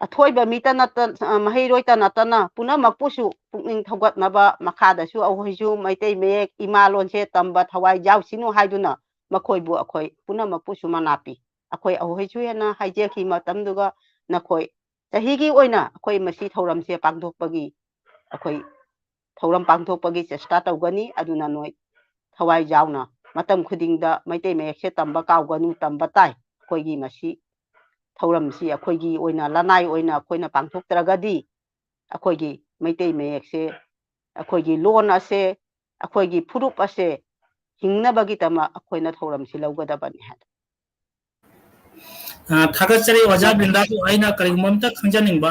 ꯑꯊꯣꯏꯕ ꯃꯤꯇ ꯅꯠꯇꯅ ꯃꯍꯩꯔꯣꯏꯇ ꯅꯠꯇꯅ ꯄꯨꯝꯅꯃꯛꯄꯨꯁꯨ ꯄꯨꯛꯅꯤꯡ ꯊꯧꯒꯠꯅꯕ ꯃꯈꯥꯗꯁꯨ ꯑꯩꯈꯣꯏꯁꯨ ꯃꯩꯇꯩ ꯃꯌꯦꯛ ꯏꯃꯥꯂꯣꯟꯁꯦ ꯇꯝꯕ ꯊꯋꯥꯏ ꯌꯥꯎꯁꯤꯅꯨ ꯍꯥꯏꯗꯨꯅ ꯃꯈꯣꯏꯕꯨ ꯑꯩꯈꯣꯏ ꯄꯨꯝꯅꯃꯛꯄꯨꯁꯨ ꯃꯅꯥ ꯄꯤ ꯑꯩꯈꯣꯏ ꯑꯩꯈꯣꯏꯁꯨ ꯍꯦꯟꯅ ꯍꯥꯏꯖꯈꯤ ꯃꯇꯝꯗꯨꯒ ꯅꯈꯣꯏ ꯆꯍꯤꯒꯤ ꯑꯣꯏꯅ ꯑꯩꯈꯣꯏ ꯃꯁꯤ ꯊꯧꯔꯝꯁꯦ ꯄꯥꯡꯊꯣꯛꯄꯒꯤ ꯑꯩꯈꯣꯏ ꯊꯧꯔꯝ ꯄꯥꯡꯊꯣꯛꯄꯒꯤ ꯆꯦꯁꯇꯥ ꯇꯧꯒꯅꯤ ꯑꯗꯨꯅ ꯅꯣꯏ ꯊꯋꯥꯏ ꯌꯥꯎꯅ ꯃꯇꯝ ꯈꯨꯗꯤꯡꯗ ꯃꯩꯇꯩ ꯃꯌꯦꯛꯁꯦ ꯇꯝꯕ ꯀꯥꯎꯒꯅꯨ ꯇꯝꯕ ꯇꯥꯏ ꯑꯩꯈꯣꯏꯒꯤ ꯃꯁꯤ ꯊꯧꯔꯝꯁꯤ ꯑꯩꯈꯣꯏꯒꯤ ꯑꯣꯏꯅ ꯂꯅꯥꯏ ꯑꯣꯏꯅ ꯑꯩꯈꯣꯏꯅ ꯄꯥꯡꯊꯣꯛꯇ꯭ꯔꯒꯗꯤ ꯑꯩꯈꯣꯏꯒꯤ ꯃꯩꯇꯩ ꯃꯌꯦꯛꯁꯦ ꯑꯩꯈꯣꯏꯒꯤ ꯂꯣꯟ ꯑꯁꯦ ꯑꯩꯈꯣꯏꯒꯤ ꯐꯨꯔꯨꯞ ꯑꯁꯦ ꯍꯤꯡꯅꯕꯒꯤꯗꯃꯛ ꯑꯩꯈꯣꯏꯅ ꯊꯧꯔꯝꯁꯤ ꯂꯧꯒꯗꯕꯅꯤ ꯍꯥꯏ ꯊꯥꯒꯠꯆꯔꯤ ꯑꯣꯖꯥ ꯕ꯭ꯔꯤꯟꯗꯥꯕꯨ ꯑꯩꯅ ꯀꯔꯤꯒꯨꯝꯕ ꯑꯝꯇ ꯈꯪꯖꯅꯤꯡꯕ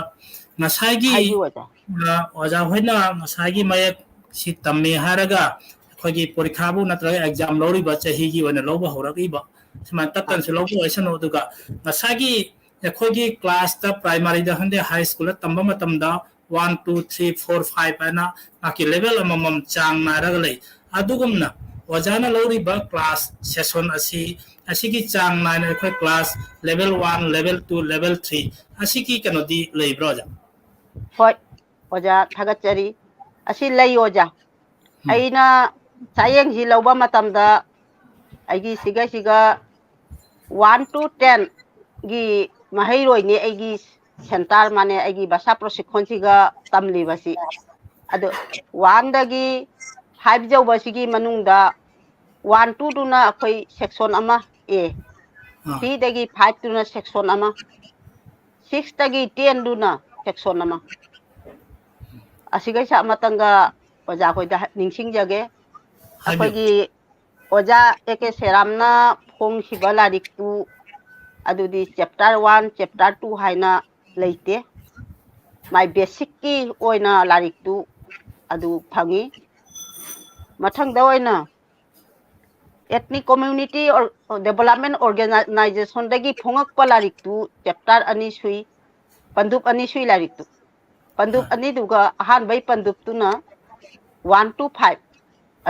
ꯉꯁꯥꯏꯒꯤ ꯍꯥꯏꯕꯤꯌꯨ ꯑꯣꯖꯥ ꯑꯣꯖꯥ ꯍꯣꯏꯅ ꯉꯁꯥꯏꯒꯤ ꯃꯌꯦꯛ ꯁꯤ ꯇꯝꯃꯦ ꯍꯥꯏꯔꯒ ꯑꯩꯈꯣꯏꯒꯤ ꯄꯔꯤꯈꯥꯕꯨ ꯅꯠꯇ꯭ꯔꯒ ꯑꯦꯛꯖꯥꯝ ꯂꯧꯔꯤꯕ ꯆꯍꯤꯒꯤ ꯑꯣꯏꯅ ꯂꯧꯕ ꯍꯧꯔꯛꯏꯕ ꯁꯨꯃꯥꯏꯅ ꯇꯠꯇꯅꯁꯨ ꯂꯧꯕ ꯑꯣꯏꯁꯅꯨ ꯑꯗꯨꯒ ꯉꯁꯥꯏꯒꯤ ꯑꯩꯈꯣꯏꯒꯤ ꯀ꯭ꯂꯥꯁꯇ ꯄ꯭ꯔꯥꯏꯃꯥꯔꯤꯗ ꯈꯪꯗꯦ ꯍꯥꯏ ꯁ꯭ꯀꯨꯜꯗ ꯇꯝꯕ ꯃꯇꯝꯗ 1 2 3 4 5 ꯍꯥꯏꯅ ꯃꯥꯒꯤ ꯂꯦꯚꯦꯜ ꯑꯃꯃꯝ ꯆꯥꯡ ꯅꯥꯏꯔꯒ ꯂꯩ ꯑꯗꯨꯒꯨꯝꯅ ꯑꯣꯖꯥꯅ ꯂꯧꯔꯤꯕ ꯀ꯭ꯂꯥꯁ ꯁꯦꯁꯟ ꯑꯁꯤꯒꯤ ꯆꯥꯡ ꯅꯥꯏꯅ ꯑꯩꯈꯣꯏ ꯀ꯭ꯂꯥꯁ ꯂꯦꯚꯦꯜ 1 ꯂꯦꯚꯦꯜ 2 ꯂꯦꯚꯦꯜ 3 ꯑꯁꯤꯒꯤ ꯀꯩꯅꯣꯗꯤ ꯂꯩꯕ꯭ꯔꯣ ꯑꯣꯖꯥ ꯍꯣꯏ ꯑꯣꯖꯥ ꯊꯥꯒꯠꯆꯔꯤ ꯑꯁꯤ ꯂꯩ ꯑꯣꯖꯥ ꯑꯩꯅ ꯆꯥꯌꯦꯡꯁꯤ ꯂꯧꯕ ꯃꯇꯝꯗ ꯑꯩꯒꯤ ꯁꯤꯒ 1 to 10 ꯒꯤ ꯃꯍꯩꯔꯣꯏꯅꯤ ꯑꯩꯒꯤ ꯁꯦꯟꯇꯔ ꯃꯥꯅꯦ ꯑꯩꯒꯤ ꯚꯥषꯥ ꯄ꯭ꯔꯣꯁꯤꯛꯈꯣꯟꯁꯤꯒ ꯇꯝꯂꯤꯕꯁꯤ ꯑꯗꯣ 1ꯗꯒꯤ 5 ꯌꯧꯕꯁꯤꯒꯤ ꯃꯅꯨꯡꯗ 1 2 ꯗꯨꯅ ꯑꯩꯈꯣꯏ ꯁꯦꯛꯁꯟ ꯑꯃ A 3ꯗꯒꯤ 5 ꯗꯨꯅ ꯁꯦꯛꯁꯟ ꯑꯃ 6ꯇꯒꯤ 10 ꯗꯨꯅ ꯁꯦꯛꯁꯟ ꯑꯃ ꯑꯁꯤꯒꯩꯁꯥ ꯑꯃꯇꯪꯒ ꯑꯣꯖꯥ ꯈꯣꯏꯗ ꯅꯤꯡꯁꯤꯡꯖꯒꯦ ꯍꯥꯏꯕꯤꯌꯨ ꯑꯩꯈꯣꯏꯒꯤ ꯑꯣꯖꯥ A.K. ꯁꯦꯔꯥꯝꯅ ꯐꯣꯡꯈꯤꯕ ꯂꯥꯏꯔꯤꯛꯇꯨ ꯑꯗꯨꯗꯤ ꯆꯦꯞꯇꯔ 1 ꯆꯦꯞꯇꯔ 2 ꯍꯥꯏꯅ ꯂꯩꯇꯦ ꯃꯥꯏ ꯕꯦꯁꯤꯛꯀꯤ ꯑꯣꯏꯅ ꯂꯥꯏꯔꯤꯛꯇꯨ ꯑꯗꯨ ꯐꯪꯉꯤ ꯃꯊꯪꯗ ꯑꯣꯏꯅ ꯑꯦꯊꯅꯤꯛ ꯀꯝꯃ꯭ꯌꯨꯅꯤꯇꯤ ꯗꯦꯚꯂꯞꯃꯦꯟ ꯑꯣꯔꯒꯅꯥꯏꯖꯦꯁꯟꯗꯒꯤ ꯐꯣꯡꯉꯛꯄ ꯂꯥꯏꯔꯤꯛꯇꯨ ꯆꯦꯞꯇꯔ 2 ꯁꯨꯏ ꯄꯟꯗꯨꯞ 2 ꯁꯨꯏ ꯂꯥꯏꯔꯤꯛꯇꯨ ꯄꯟꯗꯨꯞ ꯑꯅꯤꯗꯨꯒ ꯑꯍꯥꯟꯕꯩ ꯄꯟꯗꯨꯞꯇꯨꯅ 1 to 5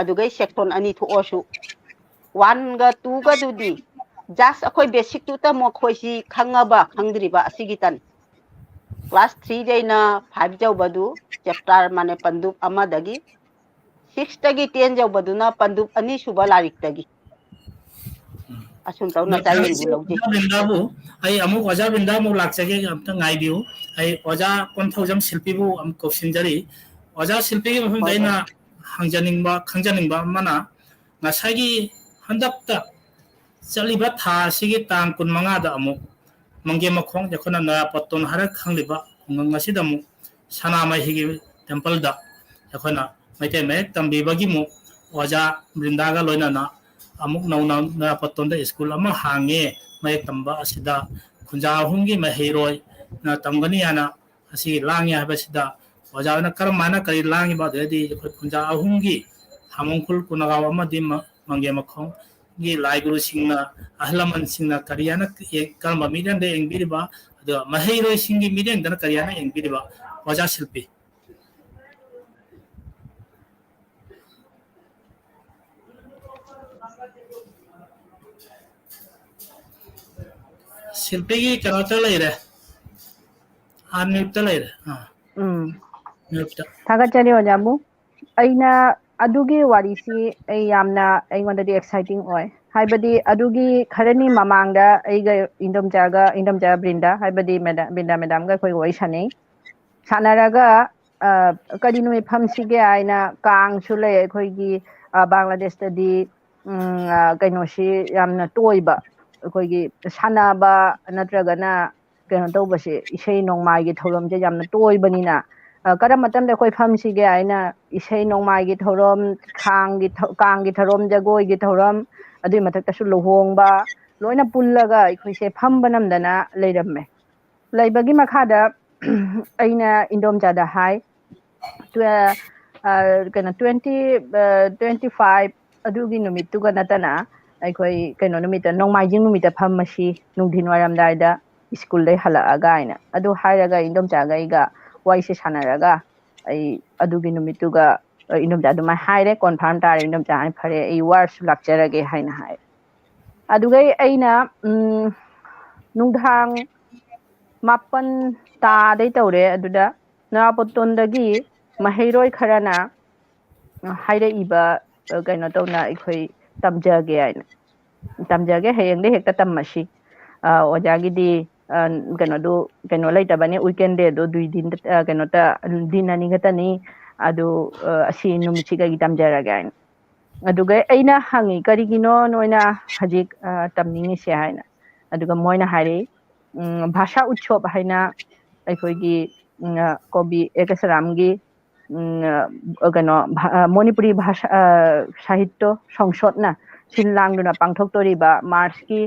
ꯑꯗꯨꯒꯩ ꯁꯦꯛꯁꯟ 2 ꯊꯣꯛꯑꯁꯨ 1ꯒ 2ꯒꯗꯨꯗꯤ just akhoi basic tu ta mo khoi si khangaba khangdriba asigi tan class 3 jaina 5 jau badu chapter mane pandup ama dagi 6 tagi 10 jau badu na pandup ani suba larik tagi asum tau na tayen bu lawji Brindabu ai amuk Oja Brindabu lakchage amta ngai biu ai Oja Konthojam Silpibu am kosinjari Oja Silpi mafam daina khangjaningba mana ngasagi handapta chaliba tha sigi tang kun manga da amuk mangge makhong jakhona na paton hara khangliba ngasi da mu sana mai higi temple da jakhona maite me tambi bagi mu Oja Brindaga loina na amuk na paton da school ama hange mai tamba asida khunja hungi mahiroi na tamgani ana asi langya habasida Oja na karmana kari langi ba dedi khunja hungi hamungkul kunaga ama di mangge makhong gi lai guru singna ahlaman singna kariyana karma midan de engbiriba ado mahiroi singi midan dana kariyana engbiriba Oja Silpi Silpigi karata laire anupta laire nupta थागतचरी ओजाबू अइना अदुगी वारीसी A यामना अइंगोंददी exciting ओय हाइबदी अदुगी खरनी ममांगदा अइगा इंदमजा ब्रिंदा हाइबदी madam गा कोई वई सने सानारागा कदिनुई फमसिगे आइना Kong Sule अखोइगी बांग्लादेशददी कइनोसी यामना टोइबा अखोइगी सानाबा नत्रगना कनो तौबसे इसै नोंमाइगी थौरमजे यामना टोइबनिना कदम मतम अखोइ फमसिगे आइना इसै नोंमाइगी थौरम कांगी थौरम जगोइगी थौरम अदुइ मथक्तसु लुहोंगबा लोइना पुल्लगा अखोइसे फमबनमदना लेरम्मे लेबगी मखादा अइना इंदोमजादा हाई कनो 25 अदुगी नुमितुगा नतना अखोइ कनो नुमिता नोंमाइजिंग नुमिता फममसी नुंधिन वारमदाइदा स्कूल दे हलागा आइना अदु हाइरागा इंदोमजागाइगा वाइसे सानारागा आई अदुगी नुमितुगा इंदोमजा दुमा हाइरे कन्फर्म तारे इंदोमजा हाइ फरे आई वार्स लाक्चरगे हाइना हाइ अदुगै अइना नुंधांग मापन तादै तौरे अदुदा नापतोंदगी महैरोय खराना हाइरे इबा कइनो तौना अखोइ तमजगे आइना तमजगे हेयंगदे हेक्ता तममसी ओजागिदी कनो लेटबने वीकेंड डे दो 2 दिन कनो ता दिन अनि गतनी अदु असि नुमिचिगा गितमजरगा आइन अदुगा अइना हंगी करिगिनो नोइना हजिक तमनिंगी से हाइना अदुगा मोइना हाइरे भाषा उत्सव हाइना अखोइगी कवि एकसरामगी कनो मणिपुरी भाषा साहित्य संसदना सिनलांगदुना पांथोक्तोरिबा मार्च की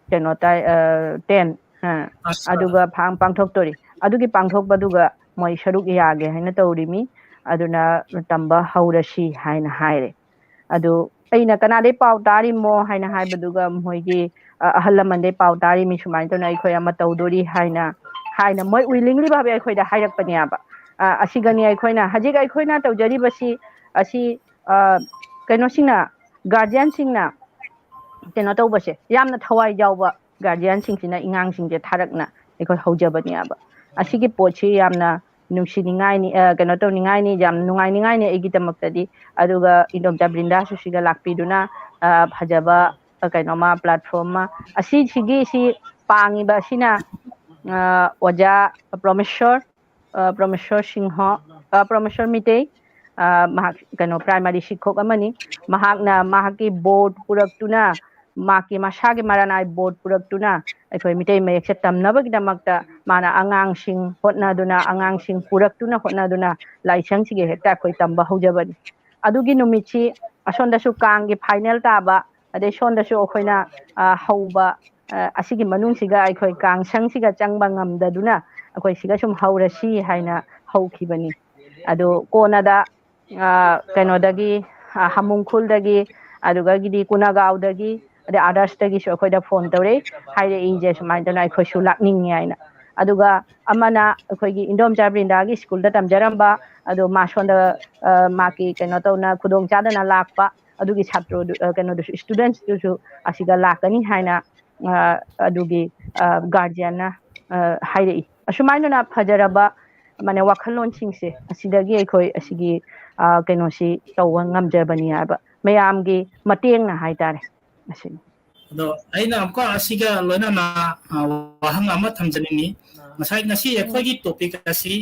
कनो ता 10 अदुगा पांथोक्तोरी अदुगी पांथोक्बदुगा मोइ सरुक यागे हाइना तौरिमी अदुना तंबा हौरसी हाइना हाइरे अदु अइना कनादे पाउ तारिमो हाइना हाइबदुगा मोइगी अहलमनदे पाउ तारिमी सुमाइन तोना अखोय अमा तौदोरी हाइना मोइ विलिंगली भाबे अखोयदा हाइरकपनियाबा असिगनी अखोयना हजिग अखोयना तौजरिबसी असि कनो सिंगना गार्जियन सिंगना कनो तौबसे यामना थवाइ जाउबा गार्जियन सिंगसिना इंगांग सिंगे थारकना अखोय हौजबनियाबा असिगी पोछि यामना नुंसिनिंगाइनी कनो तौनिंगाइनी याम नुंगाइनिंगाइनी एगिदमक्तदी अदुगा इंदोमजा ब्रिंदा सुसिगा लाक्पिदुना फजबा कइनोमा प्लेटफॉर्म मा असि सिगी सि पांगिबा सिना ओजा प्रोमेश्वर सिंह प्रोमेश्वर मिते कनो प्राइमरी शिक्षक अमनी महाकी बोर्ड पुरक्तुना माकी मासागे मारानाय बोर्ड पुरक्तुना अखोय मिते मयेक्से तमनबगिदमक्ता माना आंगांगसिंग होटनादुना आंगांगसिंग पुरक्तुना होटनादुना लाइसेंसगे हेक्ता अखोय तंबा हौजबनी अदुगी नुमिची असोंदसु कांगी फाइनल ताबा अदे सोंदसु अखोयना हौबा असिगी मनुंगसिगा अखोय कांगसंगसिगा चंगबा ngamdaduna अखोय सिगा सुम हौरसी हाइना हौखिबनी अदो कोनादा कइनोदगी हमुंगखुलदगी अदुगागिदी कुनागावदगी अदे आदर्शदगी सो अखोयदा फोन तौरे हाइरे इजे सुमाइदना अखोयसु लाकनिंगी आइना अदुगा अमना अखोयगी इंदोमजा ब्रिंदागी स्कूल दा तमजरंबा अदो मासोंदा माकी कइनो तौना खुदोंग चादना लाकपा ꯑꯗꯨꯒꯤ ꯁꯥꯇ꯭ꯔ ꯀꯩꯅꯣꯗꯨꯁꯨ ꯁ꯭ꯇꯨꯗꯦꯟꯠꯁꯇꯨꯁꯨ ꯑꯁꯤꯗ ꯂꯥꯛꯀꯅꯤ ꯍꯥꯏꯅ ꯑꯗꯨꯒꯤ ꯒꯥꯔꯖꯤꯌꯥꯟꯅ ꯍꯥꯏꯔꯛꯏ ꯑꯁꯨꯃꯥꯏꯅ ꯐꯖꯔꯕ ꯃꯥने ꯋꯥꯈꯜꯂꯣꯟꯁꯤꯡꯁꯦ ꯑꯁꯤꯗꯒꯤ ꯑꯩꯈꯣꯏ ꯑꯁꯤꯒꯤ ꯀꯩꯅꯣꯁꯤ ꯇꯧꯕ ꯉꯝꯖꯕꯅꯤ ꯍꯥꯏꯕ ꯃꯌꯥꯝꯒꯤ ꯃꯇꯦꯡꯅ ꯍꯥꯏꯇꯥꯔꯦ ꯑꯁꯤꯅꯤ ꯑꯗꯣ ꯑꯩꯅ ꯑꯃꯨꯛꯀ ꯑꯁꯤꯒ ꯂꯣꯏꯅꯅ ꯋꯥꯍꯪ ꯑꯃ ꯊꯝꯖꯅꯤꯡꯉꯤ ꯉꯁꯥꯏ ꯉꯁꯤ ꯑꯩꯈꯣꯏꯒꯤ ꯇꯣꯄꯤꯛ ꯑꯁꯤ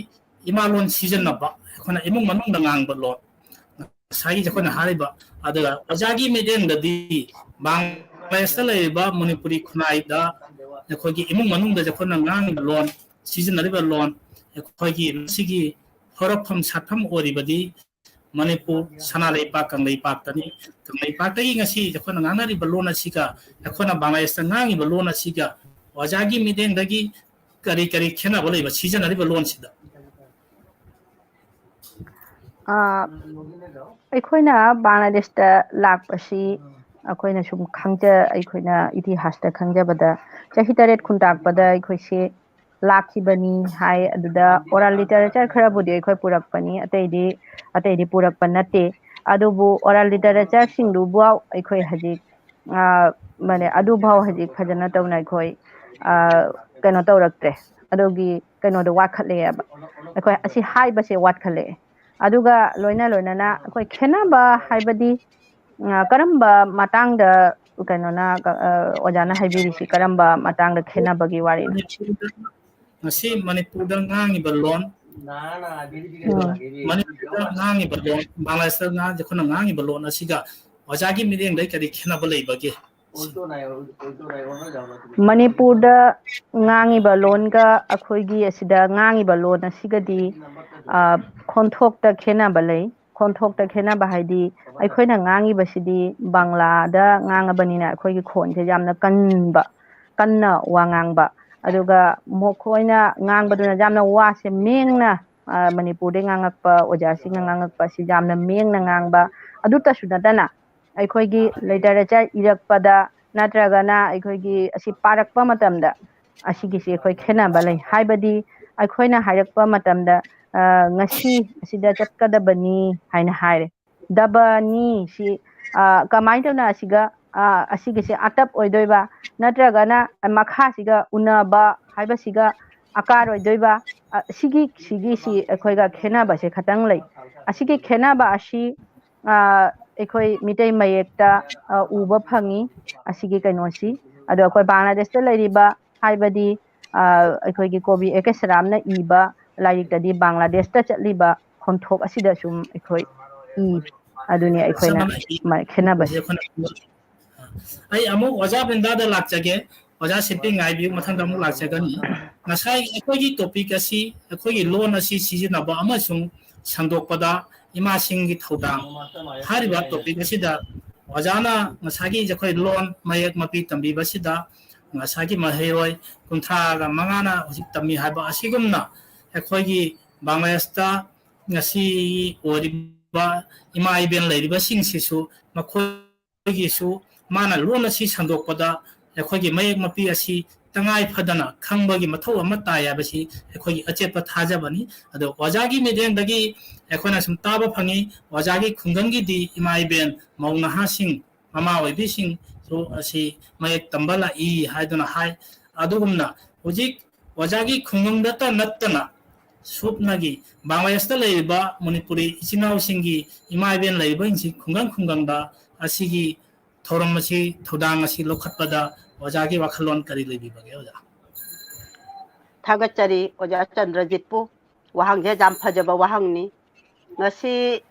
ꯏꯃꯥꯂꯣꯟ ꯁꯤꯖꯤꯟꯅꯕ ꯑꯩꯈꯣꯏꯅ ꯏꯃꯨꯡ ꯃꯅꯨꯡꯗ ꯉꯥꯡꯕ ꯂꯣꯟ ꯉꯁꯥꯏꯒꯤ ꯑꯩꯈꯣꯏꯅ ꯍꯥꯏꯔꯤꯕ ꯑꯗꯨꯒ ꯑꯣꯖꯥꯒꯤ ꯃꯤꯠꯌꯦꯡꯗꯗꯤ ꯕꯪꯒ꯭ꯂꯥꯗꯦꯁꯇ ꯂꯩꯔꯤꯕ ꯃꯅꯤꯄꯨꯔꯤ ꯈꯨꯟꯅꯥꯏꯗ ꯑꯩꯈꯣꯏꯒꯤ ꯏꯃꯨꯡ ꯃꯅꯨꯡꯗ ꯑꯩꯈꯣꯏꯅ ꯉꯥꯡꯉꯤꯕ ꯂꯣꯟ ꯁꯤꯖꯤꯟꯅꯔꯤꯕ ꯂꯣꯟ ꯑꯩꯈꯣꯏꯒꯤ ꯃꯁꯤꯒꯤ ꯍꯧꯔꯛꯐꯝ ꯁꯥꯠꯐꯝ ꯑꯣꯏꯔꯤꯕꯗꯤ ꯃꯅꯤꯄꯨꯔ ꯁꯅꯥꯂꯩꯄꯥꯛ ꯀꯪꯂꯩꯄꯥꯛꯇꯅꯤ ꯀꯪꯂꯩꯄꯥꯛꯇꯒꯤ ꯉꯁꯤ ꯑꯩꯈꯣꯏꯅ ꯉꯥꯡꯅꯔꯤꯕ ꯂꯣꯟ ꯑꯁꯤꯒ ꯑꯩꯈꯣꯏꯅ ꯕꯪꯒ꯭ꯂꯥꯗꯦꯁꯇ ꯉꯥꯡꯉꯤꯕ ꯂꯣꯟ ꯑꯁꯤꯒ ꯑꯣꯖꯥꯒꯤ ꯃꯤꯠꯌꯦꯡꯗꯒꯤ ꯀꯔꯤ ꯀꯔꯤ ꯈꯦꯠꯅꯕ ꯂꯩꯕ ꯁꯤꯖꯤꯟꯅꯔꯤꯕ ꯂꯣꯟꯁꯤꯗ ꯑꯩꯈꯣꯏꯅ ꯕꯪꯒ꯭ꯂꯥꯗꯦꯁꯇ ꯂꯥꯛꯄꯁꯤ ꯑꯩꯈꯣꯏꯅ ꯁꯨꯝ ꯑꯩꯈꯣꯏꯅ ꯏꯇꯤꯍꯥꯁꯇ ꯈꯪꯖꯕꯗ ꯆꯍꯤ 8 ꯈꯨꯟꯇꯥꯛꯄꯗ ꯑꯩꯈꯣꯏꯁꯤ ꯂꯥꯛꯈꯤꯕꯅꯤ ꯍꯥꯏ ꯑꯗꯨꯗ ꯑꯣꯔꯦꯜ ꯂꯤꯇꯔꯦꯆꯔ ꯈꯔꯕꯨꯗꯤ ꯑꯩꯈꯣꯏ ꯄꯨꯔꯛꯄꯅꯤ ꯑꯇꯩꯗꯤ ꯄꯨꯔꯛꯄ ꯅꯠꯇꯦ ꯑꯗꯨꯕꯨ ꯑꯣꯔꯦꯜ ꯂꯤꯇꯔꯦꯆꯔꯁꯤꯡꯗꯨꯕꯨ ꯑꯩꯈꯣꯏ ꯍꯧꯖꯤꯛ ꯃꯥने ꯑꯗꯨꯐꯥꯎ ꯍꯧꯖꯤꯛ ꯐꯖꯅ ꯇꯧꯅ ꯑꯩꯈꯣꯏ ꯀꯩꯅꯣ ꯇꯧꯔꯛꯇ꯭ꯔꯦ ꯑꯗꯨꯒꯤ ꯀꯩꯅꯣꯗꯣ ꯋꯥꯠꯈꯠꯂꯛꯑꯦꯕ ꯑꯩꯈꯣꯏ ꯑꯁꯤ ꯍꯥꯏꯕꯁꯦ ꯋꯥꯠꯈꯠꯂꯛꯑꯦ ꯑꯗꯨꯒ ꯂꯣꯏꯅꯅ ꯑꯩꯈꯣꯏ ꯈꯦꯠꯅꯕ ꯍꯥꯏꯕꯗꯤ ꯀꯔꯝꯕ ꯃꯇꯥꯡꯗ ꯀꯩꯅꯣꯅ ꯑꯣꯖꯥꯅ ꯍꯥꯏꯕꯤꯔꯤꯁꯤ ꯀꯔꯝꯕ ꯃꯇꯥꯡꯗ ꯈꯦꯠꯅꯕꯒꯤ ꯋꯥꯔꯤꯅꯣ ꯉꯁꯤ ꯃꯅꯤꯄꯨꯔꯗ ꯉꯥꯡꯉꯤꯕ ꯂꯣꯟ ꯃꯅꯤꯄꯨꯔꯗ ꯉꯥꯡꯉꯤꯕ ꯂꯣꯟ ꯕꯪꯒ꯭ꯂꯥꯗꯦꯁꯇ ꯑꯩꯈꯣꯏꯅ ꯉꯥꯡꯉꯤꯕ ꯂꯣꯟ ꯑꯁꯤꯒ ꯑꯣꯖꯥꯒꯤ ꯃꯤꯠꯌꯦꯡꯗ ꯀꯔꯤ ꯈꯦꯠꯅꯕ ꯂꯩꯕꯒꯦ ꯃꯅꯤꯄꯨꯔꯗ ꯉꯥꯡꯉꯤꯕ ꯂꯣꯟꯒ ꯑꯩꯈꯣꯏꯒꯤ ꯑꯁꯤꯗ ꯉꯥꯡꯉꯤꯕ ꯂꯣꯟ ꯑꯁꯤꯒꯗꯤ ꯈꯣꯟꯊꯣꯛꯇ ꯈꯦꯠꯅꯕ ꯂꯩ ꯈꯣꯟꯊꯣꯛꯇ ꯈꯦꯠꯅꯕ ꯍꯥꯏꯗꯤ ꯑꯩꯈꯣꯏꯅ ꯉꯥꯡꯉꯤꯕꯁꯤꯗꯤ ꯕꯪꯂꯥꯗ ꯉꯥꯡꯉꯕꯅꯤꯅ ꯑꯩꯈꯣꯏꯒꯤ ꯈꯣꯟꯁꯦ ꯌꯥꯝꯅ ꯀꯟꯅ ꯋꯥ ꯉꯥꯡꯕ ꯑꯗꯨꯒ ꯃꯈꯣꯏꯅ ꯉꯥꯡꯕꯗꯨꯅ ꯌꯥꯝꯅ ꯋꯥꯁꯦ ꯃꯦꯡꯅ ꯃꯅꯤꯄꯨꯔꯗꯩ ꯉꯥꯡꯉꯛꯄ ꯑꯣꯖꯥꯁꯤꯡꯅ ꯉꯥꯡꯉꯛꯄ ꯑꯁꯤ ꯌꯥꯝꯅ ꯃꯦꯡꯅ ꯉꯥꯡꯕ ꯑꯗꯨꯇꯁꯨ ꯅꯠꯇꯅ ꯑꯩꯈꯣꯏꯒꯤ ꯂꯤꯇꯔꯦꯆꯔ ꯏꯔꯛꯄꯗ ꯅꯠꯇ꯭ꯔꯒꯅ ꯑꯩꯈꯣꯏꯒꯤ ꯑꯁꯤ ꯄꯥꯔꯛꯄ ꯃꯇꯝꯗ ꯑꯁꯤꯒꯤꯁꯤ ꯑꯩꯈꯣꯏ ꯈꯦꯠꯅꯕ ꯂꯩ ꯍꯥꯏꯕꯗꯤ ꯑꯩꯈꯣꯏꯅ ꯍꯥꯏꯔꯛꯄ ꯃꯇꯝꯗ ꯉꯁꯤ ꯑꯁꯤꯗ ꯆꯠꯀꯗꯕꯅꯤ ꯍꯥꯏꯅ ꯍꯥꯏꯔꯦ ꯗꯕꯅꯤ ꯁꯤ ꯀꯃꯥꯏꯅ ꯇꯧꯅ ꯑꯁꯤꯒꯤꯁꯤ ꯑꯇꯞ ꯑꯣꯏꯗꯣꯏꯕ ꯅꯠꯇ꯭ꯔꯒꯅ ꯃꯈꯥꯁꯤꯒ ꯎꯅꯕ ꯍꯥꯏꯕꯁꯤꯒ ꯑꯀꯥꯔ ꯑꯣꯏꯗꯣꯏꯕ ꯁꯤꯒꯤꯁꯤ ꯑꯩꯈꯣꯏꯒ ꯈꯦꯠꯅꯕꯁꯦ ꯈꯇꯪ ꯂꯩ ꯑꯁꯤꯒꯤ ꯈꯦꯠꯅꯕ ꯑꯁꯤ ꯑꯩꯈꯣꯏ ꯃꯤꯇꯩ ꯃꯌꯦꯛꯇ ꯎꯕ ꯐꯪꯉꯤ ꯑꯁꯤꯒꯤ ꯀꯩꯅꯣꯁꯤ ꯑꯗꯣ ꯑꯩꯈꯣꯏ ꯕꯪꯒ꯭ꯂꯥꯗꯦꯁꯇ ꯂꯩꯔꯤꯕ ꯍꯥꯏꯕꯗꯤ ꯑꯩꯈꯣꯏꯒꯤ ꯀꯣꯕꯤ ꯑꯦꯀꯦꯁꯔꯥꯝꯅ ꯏꯕ ꯂꯥꯏꯔꯤꯛꯇꯗꯤ ꯕꯪꯒ꯭ꯂꯥꯗꯦꯁꯇ ꯆꯠꯂꯤꯕ ꯈꯣꯟꯊꯣꯛ ꯑꯁꯤꯗ ꯁꯨꯝ ꯑꯩꯈꯣꯏ ꯑꯗꯨꯅꯤ ꯑꯩꯈꯣꯏꯅ ꯈꯦꯠꯅꯕꯁꯦ ꯑꯩ ꯑꯃꯨꯛ ꯑꯣꯖꯥ ꯕ꯭ꯔꯤꯟꯗꯥꯗ ꯂꯥꯛꯆꯒꯦ ꯑꯣꯖꯥ ꯁꯤꯠꯄꯤ ꯉꯥꯏꯕꯤꯌꯨ ꯃꯊꯪꯗ ꯑꯃꯨꯛ ꯂꯥꯛꯆꯒꯅꯤ ꯉꯁꯥꯏ ꯑꯩꯈꯣꯏꯒꯤ ꯇꯣꯄꯤꯛ ꯑꯁꯤ ꯑꯩꯈꯣꯏꯒꯤ ꯂꯣꯟ ꯑꯁꯤ ꯁꯤꯖꯤꯟꯅꯕ ꯑꯃꯁꯨꯡ ꯁꯟꯗꯣꯛꯄꯗ ꯏꯃꯥꯁꯤꯡꯒꯤ ꯊꯧꯗꯥꯡ ꯍꯥꯏꯔꯤꯕ ꯇꯣꯄꯤꯛ ꯑꯁꯤꯗ ꯑꯣꯖꯥꯅ ꯉꯁꯥꯏꯒꯤ ꯑꯩꯈꯣই ꯂꯣꯟ ꯃꯌꯦꯛ ꯃꯄꯤ ꯇꯝꯕꯤꯕꯁꯤꯗ ꯉꯁꯥꯏꯒꯤ ꯃꯍꯩꯔꯣꯏ 35ꯅ ꯍꯧꯖꯤꯛ ꯇꯝꯃꯤ ꯍꯥꯏꯕ ꯑꯁꯤꯒꯨꯝꯅ ꯑꯩꯈꯣꯏꯒꯤ ꯕꯪꯒ꯭ꯂꯥꯗꯦꯁꯇ ꯉꯁꯤ ꯑꯣꯏꯔꯤꯕ ꯏꯃꯥ ꯏꯕꯦꯟ ꯂꯩꯔꯤꯕꯁꯤꯡꯁꯤꯁꯨ ꯃꯈꯣꯏꯒꯤꯁꯨ ꯃꯥꯅ ꯂꯣꯟ ꯑꯁꯤ ꯁꯟꯗꯣꯛꯄꯗ ꯑꯩꯈꯣꯏꯒꯤ ꯃꯌꯦꯛ ꯃꯄꯤ ꯑꯁꯤ ꯇꯉꯥꯏ ꯐꯗꯅ ꯈꯪꯕꯒꯤ ꯃꯊꯧ ꯑꯃ ꯇꯥꯏ ꯍꯥꯏꯕꯁꯤ ꯑꯩꯈꯣꯏꯒꯤ ꯑꯆꯦꯠꯄ ꯊꯥꯖꯕꯅꯤ ꯑꯗꯣ ꯑꯣꯖꯥꯒꯤ ꯃꯤꯠꯌꯦꯡꯗꯒꯤ ꯑꯩꯈꯣꯏꯅ ꯁꯨꯝ ꯇꯥꯕ ꯐꯪꯉꯤ ꯑꯣꯖꯥꯒꯤ ꯈꯨꯡꯒꯪꯒꯤꯗꯤ ꯏꯃꯥ ꯏꯕꯦꯟ ꯃꯧ ꯅꯍꯥꯁꯤꯡ ꯃꯃꯥ ꯑꯣꯏꯕꯤꯁꯤꯡꯁꯨ ꯑꯁꯤ ꯃꯌꯦꯛ ꯇꯝꯕ ꯂꯥꯛꯏ ꯍꯥꯏꯗꯨꯅ ꯍꯥꯏ ꯑꯗꯨꯒꯨꯝꯅ ꯍꯧꯖꯤꯛ ꯑꯣꯖꯥꯒꯤ ꯈꯨꯡꯒꯪꯗꯇ ꯅꯠꯇꯅ ꯁꯨꯞꯅꯒꯤ ꯕꯪꯒ꯭ꯂꯥꯗꯦꯁꯇ ꯂꯩꯔꯤꯕ ꯃꯅꯤꯄꯨꯔꯤ ꯏꯆꯤꯟ ꯏꯅꯥꯎꯁꯤꯡꯒꯤ ꯏꯃꯥ ꯏꯕꯦꯟ ꯂꯩꯔꯤꯕꯁꯤꯡ ꯈꯨꯡꯒꯪꯗ ꯑꯁꯤꯒꯤ ꯊꯧꯔꯝ ꯑꯁꯤ ꯊꯧꯗꯥꯡ ꯑꯁꯤ ꯂꯧꯈꯠꯄꯗ ꯑꯣꯖꯥꯒꯤ ꯋꯥꯈꯜꯂꯣꯟ ꯀꯔꯤ ꯂꯩꯕꯤꯕꯒꯦ ꯑꯣꯖꯥ ꯊꯥꯒꯠꯆꯔꯤ ꯑꯣꯖꯥ ꯆꯟꯗ꯭ꯔꯖꯤꯠꯄꯨ ꯋꯥꯍꯪꯁꯦ ꯌꯥꯝ ꯐꯖꯕ ꯋꯥꯍꯪꯅꯤ ꯉꯁꯤ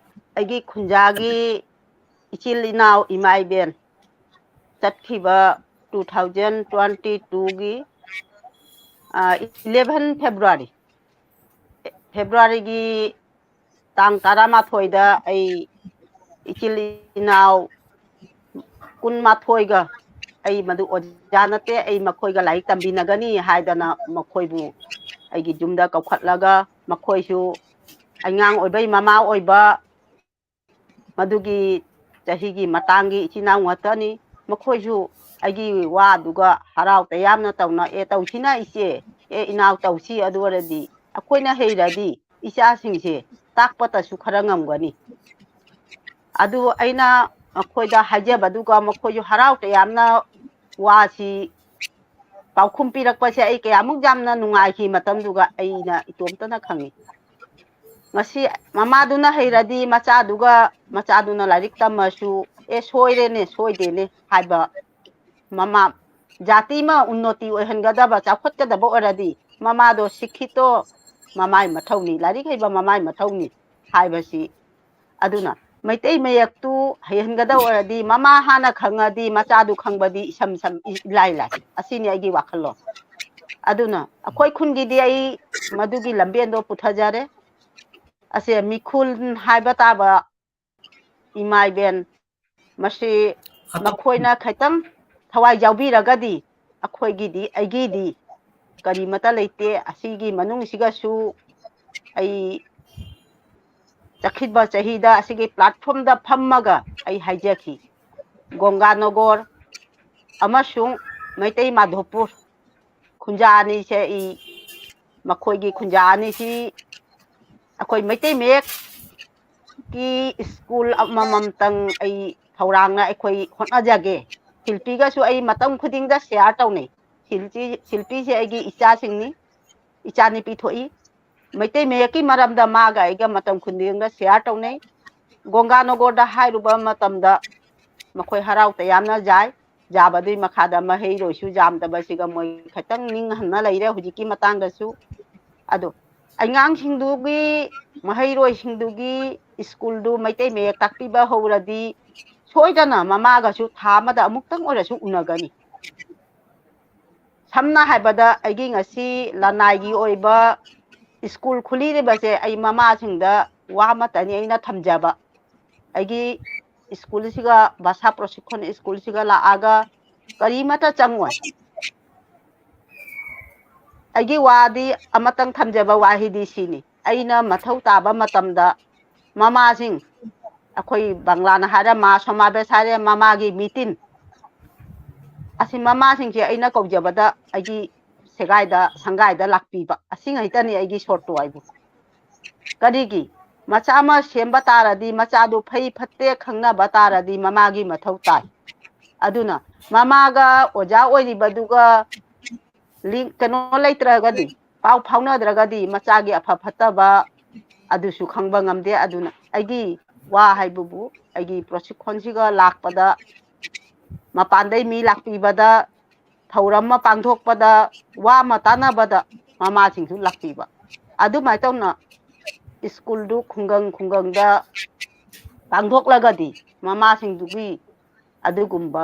ꯑꯩꯒꯤ ꯈꯨꯟꯖꯥꯒꯤ ꯏꯆꯤꯜ ꯏꯅꯥꯎ ꯏꯃꯥ ꯏꯕꯦꯟ ꯆꯠꯈꯤꯕ 2022ꯒꯤ 11 ꯐꯦꯕ꯭ꯔꯨꯋꯥꯔꯤꯒꯤ ꯇꯥꯡ 12ꯗ ꯑꯩ इचिल इनाव 12ꯒ ꯑꯩ ꯃꯗꯨ ꯑꯣꯖꯥ ꯅꯠꯇꯦ ꯑꯩ ꯃꯈꯣꯏꯒ ꯂꯥꯏꯔꯤꯛ ꯇꯝꯕꯤꯅꯒꯅꯤ ꯍꯥꯏꯗꯅ ꯃꯈꯣꯏꯕꯨ ꯑꯩꯒꯤ ꯌꯨꯝꯗ ꯀꯧꯈꯠꯂꯒ ꯃꯈꯣꯏꯁꯨ ꯑꯉꯥꯡ ꯑꯣꯏꯕꯩ ꯃꯃꯥ ꯑꯣꯏꯕ ꯃꯗꯨꯒꯤ ꯆꯍꯤꯒꯤ ꯃꯇꯥꯡꯒꯤ ꯏꯆꯤꯟꯅꯥꯎ ꯉꯥꯛꯇꯅꯤ ꯃꯈꯣꯏꯁꯨ ꯑꯩꯒꯤ ꯋꯥꯗꯨꯒ ꯍꯔꯥꯎ ꯇꯌꯥꯝꯅ ꯇꯧꯅ ꯇꯧꯁꯤꯅ ꯏꯆꯦ ꯏꯅꯥꯎ ꯇꯧꯁꯤ ꯑꯗꯨ ꯑꯣꯏꯔꯗꯤ ꯑꯩꯈꯣꯏꯅ ꯍꯩꯔꯗꯤ ꯏꯆꯥꯁꯤꯡꯁꯦ ꯇꯥꯛꯄꯇꯁꯨ ꯈꯔ ꯉꯝꯒꯅꯤ ꯑꯗꯨ ꯑꯩꯅ ꯑꯩꯈꯣꯏꯗ ꯍꯥꯏꯖꯕꯗꯨꯒ ꯃꯈꯣꯏꯁꯨ ꯍꯔꯥꯎ ꯇꯌꯥꯝꯅ ꯋꯥꯁꯤ ꯄꯥꯎꯈꯨꯝ ꯄꯤꯔꯛꯄꯁꯦ ꯑꯩ ꯀꯌꯥꯃꯨꯛ ꯌꯥꯝꯅ ꯅꯨꯡꯉꯥꯏꯈꯤ ꯃꯇꯝꯗꯨꯒ ꯑꯩꯅ ꯏꯇꯣꯝꯇꯅ ꯈꯪꯉꯤ ꯉꯁꯤ ꯃꯃꯥꯗꯨꯅ ꯍꯩꯔꯗꯤ ꯃꯆꯥꯗꯨꯅ ꯂꯥꯏꯔꯤꯛ ꯇꯝꯃꯁꯨ ꯁꯣꯏꯔꯦꯅꯦ ꯁꯣꯏꯗꯦꯅꯦ ꯍꯥꯏꯕ ꯃꯃꯥ ꯖꯥꯇꯤ ꯑꯃ ꯎꯟꯅꯣꯇꯤ ꯑꯣꯏꯍꯟꯒꯗꯕ ꯆꯥꯎꯈꯠꯀꯗꯕ ꯑꯣꯏꯔꯗꯤ ꯃꯃꯥꯗꯣ ꯁꯤꯛꯈꯤꯇꯣ ꯃꯃꯥꯏ ꯃꯊꯧꯅꯤ ꯂꯥꯏꯔꯤꯛ ꯍꯩꯕ ꯃꯃꯥꯏ ꯃꯊꯧꯅꯤ ꯍꯥꯏꯕꯁꯤ ꯑꯗꯨꯅ ꯃꯩꯇꯩ ꯃꯌꯦꯛꯇꯨ ꯍꯩꯍꯟꯒꯗꯕ ꯑꯣꯏꯔꯗꯤ ꯃꯃꯥ ꯍꯥꯟꯅ ꯈꯪꯉꯗꯤ ꯃꯆꯥꯗꯨ ꯈꯪꯕꯗꯤ ꯏꯁꯝ ꯏꯂꯥꯏ ꯂꯥꯏ ꯑꯁꯤꯅꯤ ꯑꯩꯒꯤ ꯋꯥꯈꯜꯂꯣꯟ ꯑꯗꯨꯅ ꯑꯩꯈꯣꯏ ꯈꯨꯟꯒꯤꯗꯤ ꯑꯩ ꯃꯗꯨꯒꯤ ꯂꯝꯕꯦꯟꯗꯣ ꯄꯨꯊꯖꯔꯦ ꯑꯁꯦ ꯃꯤꯈꯨꯜ ꯍꯥꯏꯕ ꯇꯥꯕ ꯏꯃꯥ ꯏꯕꯦꯟ ꯃꯁꯤ ꯃꯈꯣꯏꯅ ꯈꯤꯇꯪ ꯊꯋꯥꯏ ꯌꯥꯎꯕꯤꯔꯒꯗꯤ ꯑꯩꯈꯣꯏꯒꯤꯗꯤ ꯑꯩꯒꯤꯗꯤ ꯀꯔꯤꯃꯠꯇ ꯂꯩꯇꯦ ꯑꯁꯤꯒꯤ ꯃꯅꯨꯡꯁꯤꯒꯁꯨ ꯑꯩ ꯆꯠꯈꯤꯕ ꯆꯍꯤꯗ ꯑꯁꯤꯒꯤ ꯄ꯭ꯂꯥꯠꯐꯣꯝꯗ ꯐꯝꯃꯒ ꯑꯩ ꯍꯥꯏꯖꯈꯤ ꯒꯣꯡꯒꯥꯅꯒꯣꯔ ꯑꯃꯁꯨꯡ ꯃꯩꯇꯩ ꯃꯥꯙꯣꯄꯨꯔ ꯈꯨꯟꯖꯥ ꯑꯅꯤꯁꯦ ꯑꯩ ꯃꯈꯣꯏꯒꯤ ꯈꯨꯟꯖꯥ ꯑꯅꯤꯁꯤ ꯑꯩꯈꯣꯏ ꯃꯩꯇꯩ ꯃꯌꯦꯛꯀꯤ ꯁ꯭ꯀꯨꯜ ꯑꯃꯃꯝꯇꯪ ꯑꯩ ꯊꯧꯔꯥꯡꯅ ꯑꯩꯈꯣꯏ ꯍꯣꯠꯅꯖꯒꯦ ꯁꯤꯜꯄꯤꯒꯁꯨ ꯑꯩ ꯃꯇꯝ ꯈꯨꯗꯤꯡꯗ ꯁꯦꯌꯔ ꯇꯧꯅꯩ ꯁꯤꯜꯄꯤꯁꯦ ꯑꯩꯒꯤ ꯏꯆꯥꯁꯤꯡꯅꯤ ꯏꯆꯥꯅꯨꯄꯤ ꯊꯣꯛꯏ ꯃꯩꯇꯩ ꯃꯌꯦꯛꯀꯤ ꯃꯔꯝꯗ ꯃꯥꯒ ꯑꯩꯒ ꯃꯇꯝ ꯈꯨꯗꯤꯡꯗ ꯁꯦꯌꯔ ꯇꯧꯅꯩ ꯒꯣꯡꯒꯥꯅꯒꯣꯔꯗ ꯍꯥꯏꯔꯨꯕ ꯃꯇꯝꯗ ꯃꯈꯣꯏ ꯍꯔꯥꯎ ꯇꯌꯥꯝꯅ ꯌꯥꯕꯗꯨꯒꯤ ꯃꯈꯥꯗ ꯃꯍꯩꯔꯣꯏꯁꯨ ꯌꯥꯝꯗꯕꯁꯤꯒ ꯃꯣꯏ ꯈꯤꯇꯪ ꯅꯤꯡꯍꯟꯅ ꯂꯩꯔꯦ ꯍꯧꯖꯤꯛꯀꯤ ꯃꯇꯥꯡꯗꯁꯨ ꯑꯗꯣ ꯑꯉꯥꯡꯁꯤꯡꯗꯨꯒꯤ ꯃꯍꯩꯔꯣꯏꯁꯤꯡꯗꯨꯒꯤ ꯁ꯭ꯀꯨꯜꯗꯨ ꯃꯩꯇꯩ ꯃꯌꯦꯛ ꯇꯥꯛꯄꯤꯕ ꯍꯧꯔꯗꯤ ꯁꯣꯏꯗꯅ ꯃꯃꯥꯒꯁꯨ ꯊꯥ ꯑꯃꯗ ꯑꯃꯨꯛꯇꯪ ꯑꯣꯏꯔꯁꯨ ꯎꯅꯒꯅꯤ ꯁꯝꯅ ꯍꯥꯏꯕꯗ ꯑꯩꯒꯤ ꯉꯁꯤ ꯂꯅꯥꯏꯒꯤ ꯑꯣꯏꯕ ꯁ꯭ꯀꯨꯜ ꯈꯨꯜꯂꯤꯕꯁꯦ ꯑꯩ ꯃꯃꯥꯁꯤꯡꯗ ꯋꯥ ꯑꯃꯇꯅꯤ ꯑꯩꯅ ꯊꯝꯖꯕ ꯑꯩꯒꯤ ꯁ꯭ꯀꯨꯜꯁꯤꯒ ꯚꯥꯁꯥ ꯄ꯭ꯔꯣꯁꯤꯛꯈꯣꯟ ꯁ꯭ꯀꯨꯜꯁꯤꯒ ꯂꯥꯛꯑꯒ ꯀꯔꯤꯃꯠꯇ ꯆꯪꯉꯣꯏ ꯑꯩꯒꯤ ꯋꯥꯗꯤ ꯑꯃꯇꯪ ꯊꯝꯖꯕ ꯋꯥꯍꯩꯗꯤ ꯁꯤꯅꯤ ꯑꯩꯅ ꯃꯊꯧ ꯇꯥꯕ ꯃꯇꯝꯗ ꯃꯃꯥꯁꯤꯡ ꯑꯩꯈꯣꯏ ꯕꯪꯂꯥꯅ ꯍꯥꯏꯔꯦ ꯃꯥ ꯁꯣꯃꯥꯕꯦꯁ ꯍꯥꯏꯔꯦ ꯃꯃꯥꯒꯤ ꯃꯤꯇꯤꯟ ꯑꯁꯤ ꯃꯃꯥꯁꯤꯡꯁꯦ ꯑꯩꯅ ꯀꯧꯖꯕꯗ ꯑꯩꯒꯤ ꯁꯪꯒꯥꯏꯗ ꯂꯥꯛꯄꯤꯕ ꯑꯁꯤꯉꯩꯇꯅꯤ ꯑꯩꯒꯤ ꯁꯣꯔꯠꯇꯣ ꯍꯥꯏꯕꯨ ꯀꯔꯤꯒꯤ ꯃꯆꯥ ꯑꯃ ꯁꯦꯝꯕ ꯇꯥꯔꯗꯤ ꯃꯆꯥꯗꯨ ꯐꯩ ꯐꯠꯇꯦ ꯈꯪꯅꯕ ꯇꯥꯔꯗꯤ ꯃꯃꯥꯒꯤ ꯃꯊꯧ ꯇꯥꯏ ꯑꯗꯨꯅ ꯃꯃꯥꯒ ꯑꯣꯖꯥ ꯑꯣꯏꯔꯤꯕꯗꯨꯒ ꯀꯩꯅꯣ ꯂꯩꯇ꯭ꯔꯒꯗꯤ ꯄꯥꯎ ꯐꯥꯎꯅꯗ꯭ꯔꯒꯗꯤ ꯃꯆꯥꯒꯤ ꯑꯐ ꯐꯠꯇꯕ ꯑꯗꯨꯁꯨ ꯈꯪꯕ ꯉꯝꯗꯦ ꯑꯗꯨꯅ ꯑꯩꯒꯤ ꯋꯥ ꯍꯥꯏꯕꯕꯨ ꯑꯩꯒꯤ ꯄ꯭ꯔꯣꯁꯤꯛꯈꯣꯟꯁꯤꯒ ꯂꯥꯛꯄꯗ ꯃꯄꯥꯟꯗꯩ ꯃꯤ ꯂꯥꯛꯄꯤꯕꯗ ꯊꯧꯔꯝ ꯑꯃ ꯄꯥꯡꯊꯣꯛꯄꯗ ꯋꯥ ꯑꯃ ꯇꯥꯟꯅꯕꯗ ꯃꯃꯥꯁꯤꯡꯁꯨ ꯂꯥꯛꯄꯤꯕ ꯑꯗꯨꯃꯥꯏꯅ ꯇꯧꯅ ꯁ꯭ꯀꯨꯜꯗꯨ ꯈꯨꯡꯒꯪꯗ ꯄꯥꯡꯊꯣꯛꯂꯒꯗꯤ ꯃꯃꯥꯁꯤꯡꯗꯨꯒꯤ ꯑꯗꯨꯒꯨꯝꯕ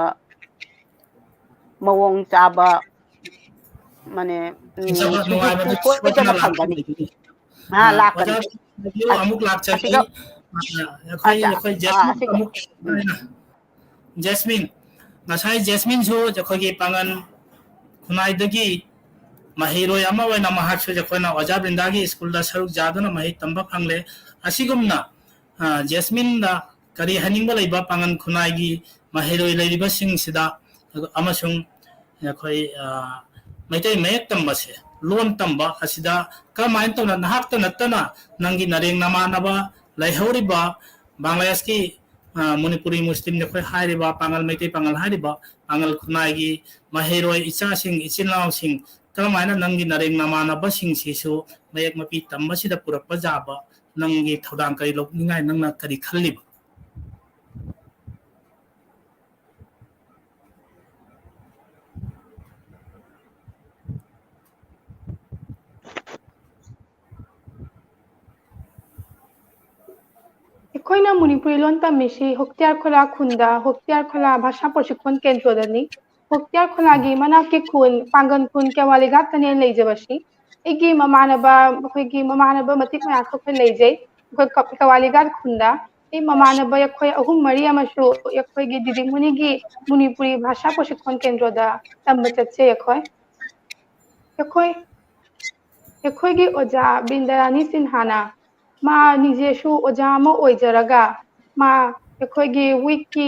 ꯃꯑꯣꯡ ꯆꯥꯕ ꯃꯅꯦ ꯁꯨꯖꯨꯛꯇꯨ ꯁꯣꯏꯗꯅ ꯐꯪꯒꯅꯤ ꯂꯥꯛꯀꯅꯤ ꯑꯃꯨꯛ ꯂꯥꯛꯆꯒꯦ ꯑꯁꯤꯒ ꯑꯩꯈꯣꯏ ꯖꯦꯁꯃꯤꯟ ꯑꯁꯤꯒ ꯑꯃꯨꯛ ꯖꯦꯁꯃꯤꯟ ꯉꯁꯥꯏ ꯖꯦꯁꯃꯤꯟꯁꯨ ꯑꯩꯈꯣꯏꯒꯤ ꯄꯥꯡꯒꯟ ꯈꯨꯟꯅꯥꯏꯗꯒꯤ ꯃꯍꯩꯔꯣꯏ ꯑꯃ ꯑꯣꯏꯅ ꯃꯍꯥꯛꯁꯨ ꯑꯩꯈꯣꯏꯅ ꯑꯣꯖꯥ ꯕ꯭ꯔꯤꯟꯗꯥꯒꯤ ꯁ꯭ꯀꯨꯜꯗ ꯁꯔꯨꯛ ꯌꯥꯗꯨꯅ ꯃꯍꯩ ꯇꯝꯕ ꯐꯪꯂꯦ ꯑꯁꯤꯒꯨꯝꯅ ꯖꯦꯁꯃꯤꯟꯗ ꯀꯔꯤ ꯍꯥꯏꯅꯤꯡꯕ ꯂꯩꯕ ꯄꯥꯡꯒꯟ ꯈꯨꯟꯅꯥꯏꯒꯤ ꯃꯍꯩꯔꯣꯏ ꯂꯩꯔꯤꯕꯁꯤꯡꯁꯤꯗ ꯑꯃꯁꯨꯡ ꯑꯩꯈꯣꯏ ꯃꯩꯇꯩ ꯃꯌꯦꯛ ꯇꯝꯕꯁꯦ ꯂꯣꯟ ꯇꯝꯕ ꯑꯁꯤꯗ ꯀꯔꯝꯍꯥꯏꯅ ꯇꯧꯅ ꯅꯍꯥꯛꯇ ꯅꯠꯇꯅ ꯅꯪꯒꯤ ꯅꯔꯦꯡ ꯅꯃꯥꯟꯅꯕ ꯂꯩꯍꯧꯔꯤꯕ ꯕꯪꯒ꯭ꯂꯥꯗꯦꯁꯀꯤ ꯃꯅꯤꯄꯨꯔꯤ ꯃꯨꯁꯂꯤꯝ ꯑꯩꯈꯣꯏ ꯍꯥꯏꯔꯤꯕ ꯄꯥꯡꯒꯜ ꯃꯩꯇꯩ ꯄꯥꯡꯒꯜ ꯍꯥꯏꯔꯤꯕ ꯄꯥꯡꯒꯜ ꯈꯨꯟꯅꯥꯏꯒꯤ ꯃꯍꯩꯔꯣꯏ ꯏꯆꯥꯁꯤꯡ ꯏꯆꯤꯜ ꯏꯅꯥꯎꯁꯤꯡ ꯀꯔꯝꯍꯥꯏꯅ ꯅꯪꯒꯤ ꯅꯔꯦꯡ ꯅꯃꯥꯟꯅꯕꯁꯤꯡꯁꯤꯁꯨ ꯃꯌꯦꯛ ꯃꯄꯤ ꯇꯝꯕꯁꯤꯗ ꯄꯨꯔꯛꯄ ꯌꯥꯕ ꯅꯪꯒꯤ ꯊꯧꯗꯥꯡ ꯀꯔꯤ ꯂꯧꯅꯤꯡꯉꯥꯏ ꯅꯪꯅ ꯀꯔꯤ ꯈꯜꯂꯤꯕ ꯑꯩꯈꯣꯏꯅ ꯃꯅꯤꯄꯨꯔꯤ ꯂꯣꯟ ꯇꯝꯃꯤꯁꯤ ꯍꯣꯛꯇꯤꯌꯥꯔ ꯈꯣꯂꯥ ꯈꯨꯟꯗ ꯍꯣꯛꯇꯤꯌꯥꯔ ꯈꯣꯂꯥ ꯚꯥꯁꯥ ꯄ꯭ꯔꯣꯁꯤꯛꯈꯣꯟ ꯀꯦꯟꯗ꯭ꯔꯗꯅꯤ ꯍꯣꯛꯇꯤꯌꯥꯔ ꯈꯣꯂꯥꯒꯤ ꯃꯅꯥꯛꯀꯤ ꯈꯨꯟ ꯄꯥꯡꯒꯟ ꯈꯨꯟ ꯀꯦꯋꯥꯂꯤ ꯘꯥꯠꯇꯅꯦ ꯂꯩꯖꯕꯁꯤ ꯑꯩꯒꯤ ꯃꯃꯥꯟꯅꯕ ꯃꯇꯤꯛ ꯃꯌꯥꯝ ꯑꯩꯈꯣꯏ ꯂꯩꯖꯩ ꯑꯩꯈꯣꯏ ꯀꯦꯋꯥꯂꯤ ꯘꯥꯠ ꯈꯨꯟꯗ ꯑꯩ ꯃꯃꯥꯟꯅꯕ ꯑꯩꯈꯣꯏ ꯑꯍꯨꯝ ꯃꯔꯤ ꯑꯃꯁꯨ ꯑꯩꯈꯣꯏꯒꯤ ꯗꯤꯗꯤꯃꯨꯅꯤꯒꯤ ꯃꯅꯤꯄꯨꯔꯤ ꯚꯥꯁꯥ ꯄ꯭ꯔꯣꯁꯤꯛꯈꯣꯟ ꯀꯦꯟꯗ꯭ꯔꯗ ꯇꯝꯕ ꯆꯠꯆꯩ ꯑꯩꯈꯣꯏꯒꯤ ꯑꯣꯖꯥ ꯕꯤꯟꯗꯔꯥꯅꯤ ꯁꯤꯟꯍꯥꯅ ꯃꯥ ꯅꯤꯖꯦꯁꯨ ꯑꯣꯖꯥ ꯑꯃ ꯑꯣꯏꯖꯔꯒ ꯃꯥ ꯑꯩꯈꯣꯏꯒꯤ ꯋꯤꯛꯀꯤ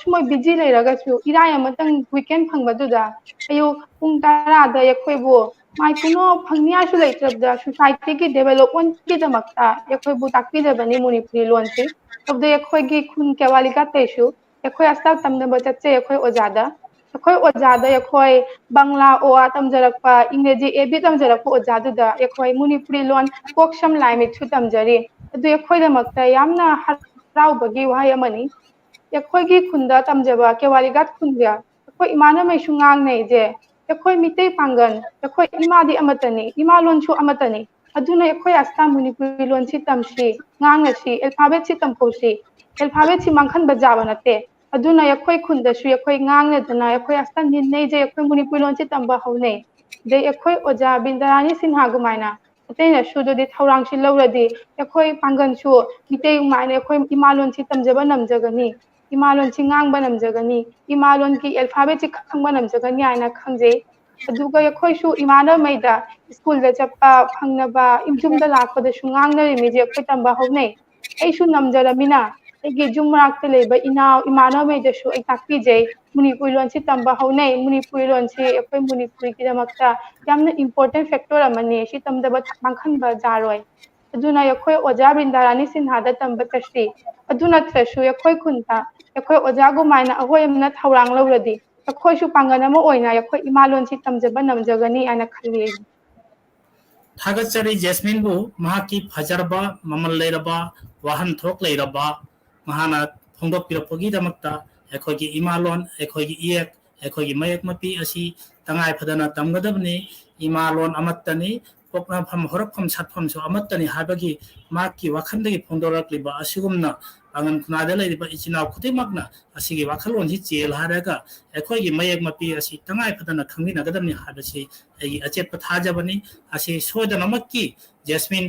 ꯁꯨꯝꯣꯏ ꯕꯤꯖꯤ ꯂꯩꯔꯒꯁꯨ ꯏꯔꯥꯏ ꯑꯃꯇꯪ ꯋꯤꯀꯦꯟ ꯐꯪꯕꯗꯨꯗ ꯑꯌꯨꯛ ꯄꯨꯡ 10ꯗ ꯑꯩꯈꯣꯏꯕꯨ ꯃꯥꯏꯀꯨꯅꯣ ꯐꯪꯅꯤꯡꯉꯥꯏꯁꯨ ꯂꯩꯇ꯭ꯔꯕꯗ ꯁꯣꯁꯥꯏꯇꯤꯒꯤ ꯗꯦꯕꯂꯞꯃꯦꯟꯠꯀꯤꯗꯃꯛꯇ ꯑꯩꯈꯣꯏꯕꯨ ꯇꯥꯛꯄꯤꯗꯕꯅꯤ ꯃꯅꯤꯄꯨꯔꯤ ꯂꯣꯟꯁꯤ ꯑꯗꯨꯗꯩ ꯑꯩꯈꯣꯏꯒꯤ ꯈꯨꯟ ꯀꯦꯋꯥꯂꯤ ꯘꯥꯠꯇꯩꯁꯨ ꯑꯩꯈꯣꯏ ꯑꯁꯇꯥ ꯇꯝꯅꯕ ꯆꯠꯆꯩ ꯑꯩꯈꯣꯏ ꯑꯣꯖꯥꯗ ꯑꯩꯈꯣꯏ ꯕꯪꯂꯥ ꯑꯣꯋꯥ ꯇꯝꯖꯔꯛꯄ ꯏꯪꯔꯦꯖꯤ ꯑꯦꯕꯤ ꯇꯝꯖꯔꯛꯄ ꯑꯣꯖꯥꯗꯨꯗ ꯑꯩꯈꯣꯏ ꯃꯅꯤꯄꯨꯔꯤ ꯂꯣꯟ ꯀꯣꯛ ꯁꯝ ꯂꯥꯏ ꯃꯤꯠꯁꯨ ꯇꯝꯖꯔꯤ ꯑꯗꯨ ꯑꯩꯈꯣꯏꯗꯃꯛꯇ ꯌꯥꯝꯅ ꯍꯔꯥꯎꯕꯒꯤ ꯋꯥꯍꯩ ꯑꯃꯅꯤ ꯑꯩꯈꯣꯏꯒꯤ ꯈꯨꯟꯗ ꯇꯝꯖꯕ ꯀꯦꯋꯥꯂꯤꯒꯥꯠ ꯈꯨꯟꯗ ꯑꯩꯈꯣꯏ ꯏꯃꯥꯅꯉꯩꯁꯨ ꯉꯥꯡꯅꯩ ꯖꯦ ꯑꯩꯈꯣꯏ ꯃꯤꯇꯩ ꯄꯥꯡꯒꯜ ꯑꯩꯈꯣꯏ ꯏꯃꯥꯗꯤ ꯑꯃꯠꯇꯅꯤ ꯏꯃꯥ ꯂꯣꯟꯁꯨ ꯑꯃꯠꯇꯅꯤ ꯑꯗꯨꯅ ꯑꯩꯈꯣꯏ ꯑꯁꯇꯥ ꯃꯅꯤꯄꯨꯔꯤ ꯂꯣꯟꯁꯤ ꯇꯝꯁꯤ ꯉꯥꯡꯅꯁꯤ ꯑꯦꯜꯐꯥꯕꯦꯠꯁꯤ ꯇꯝꯍꯧꯁꯤ ꯑꯦꯜꯐꯥꯕꯦꯠꯁꯤ ꯃꯥꯡꯍꯟꯕ ꯌꯥꯕ ꯅꯠꯇꯦ ꯑꯗꯨꯅ ꯑꯩꯈꯣꯏ ꯈꯨꯟꯗꯁꯨ ꯑꯩꯈꯣꯏ ꯉꯥꯡꯅꯗꯅ ꯑꯩꯈꯣꯏ ꯑꯁꯇꯥ ꯅꯤꯟꯅꯩꯖꯦ ꯑꯩꯈꯣꯏ ꯃꯅꯤꯄꯨꯔꯤ ꯂꯣꯟꯁꯤ ꯇꯝꯕ ꯍꯧꯅꯩ ꯑꯗꯩ ꯑꯩꯈꯣꯏ ꯑꯣꯖꯥ ꯕꯤꯟꯗꯔꯥꯅꯤ ꯁꯤꯟꯍꯥꯒꯨꯃꯥꯏꯅ ꯑꯇꯩꯅꯁꯨ ꯑꯗꯨꯗꯤ ꯊꯧꯔꯥꯡꯁꯤ ꯂꯧꯔꯗꯤ ꯑꯩꯈꯣꯏ ꯄꯥꯡꯒꯜꯁꯨ ꯃꯤꯇꯩꯒꯨꯃꯥꯏꯅ ꯑꯩꯈꯣꯏ ꯏꯃꯥ ꯂꯣꯟꯁꯤ ꯇꯝꯖꯕ ꯅꯝꯖꯒꯅꯤ ꯏꯃꯥ ꯂꯣꯟꯁꯤ ꯉꯥꯡꯕ ꯅꯝꯖꯒꯅꯤ ꯏꯃꯥ ꯂꯣꯟꯒꯤ ꯑꯦꯜꯐꯥꯕꯦꯠꯁꯤ ꯈꯪꯕ ꯅꯝꯖꯒꯅꯤ ꯍꯥꯏꯅ ꯈꯪꯖꯩ ꯑꯗꯨꯒ ꯑꯩꯈꯣꯏꯁꯨ ꯏꯃꯥꯟꯅꯉꯩꯗ ꯁ꯭ꯀꯨꯜꯗ ꯆꯠꯄ ꯐꯪꯅꯕ ꯌꯨꯝꯗ ꯂꯥꯛꯄꯗꯁꯨ ꯉꯥꯡꯅꯔꯤꯃꯤꯁꯦ ꯑꯩꯈꯣꯏ ꯇꯝꯕ ꯍꯧꯅꯩ ꯑꯩꯁꯨ ꯅꯝꯖꯔꯃꯤꯅ ꯑꯩꯒꯤ ꯌꯨꯝ ꯃꯅꯥꯛꯇ ꯂꯩꯕ ꯏꯃꯥꯟꯅꯕꯉꯩꯗꯁꯨ ꯑꯩ ꯇꯥꯛꯄꯤꯖꯩ ꯃꯅꯤꯄꯨꯔꯤ ꯂꯣꯟꯁꯤ ꯇꯝꯕ ꯍꯧꯅꯩ ꯃꯅꯤꯄꯨꯔꯤ ꯂꯣꯟꯁꯤ ꯑꯩꯈꯣꯏ ꯃꯅꯤꯄꯨꯔꯤꯒꯤꯗꯃꯛꯇ ꯌꯥꯝꯅ ꯏꯝꯄꯣꯔꯇꯦꯟ ꯐꯦꯛꯇꯔ ꯑꯃꯅꯤ ꯁꯤ ꯇꯝꯗꯕ ꯃꯥꯡꯍꯟꯕ ꯌꯥꯔꯣꯏ ꯑꯗꯨꯅ ꯑꯩꯈꯣꯏ ꯑꯣꯖꯥ ꯕꯤꯟꯗꯥꯔꯥꯅꯤ ꯁꯤꯟꯍꯥꯗ ꯇꯝꯕ ꯆꯠꯁꯤ ꯑꯗꯨ ꯅꯠꯇ꯭ꯔꯁꯨ ꯑꯩꯈꯣꯏ ꯈꯨꯟꯗ ꯑꯩꯈꯣꯏ ꯑꯣꯖꯥꯒꯨꯃꯥꯏꯅ ꯑꯩꯈꯣꯏ ꯑꯃꯅ ꯊꯧꯔꯥꯡ ꯂꯧꯔꯗꯤ ꯑꯩꯈꯣꯏꯁꯨ ꯄꯥꯡꯒꯜ ꯑꯃ ꯑꯣꯏꯅ ꯑꯩꯈꯣꯏ ꯏꯃꯥ ꯂꯣꯟꯁꯤ ꯇꯝꯖꯕ ꯅꯝꯖꯒꯅꯤ ꯍꯥꯏꯅ ꯈꯜꯂꯤ ꯑꯩ थागतचरी जैस्मिनबू महाकी फजरबा ममल लेरबा वाहनथोक लेरबा महाना फोंदोकपिरपगीदमक्ता अखोगी इमालोन अखोगी इयक अखोगी मयक मपी असि तंगाय फदना तमगदबनी इमालोन अमत्तनी पोकनाफम होरफम सातफम सो अमत्तनी हाबगी माकी वाखंदगी फोंदोरकलिबा असिगुमना आंगन खुनादे लेरिबा इचिनाव खुदिमकना असिगी वाखलोनसि चेल हारगा अखोगी मयक मपी असि तंगाय फदना खंगिनगदबनी हाबसि अगी अचेत थाजबनी असी सोदनमक्की जैस्मिन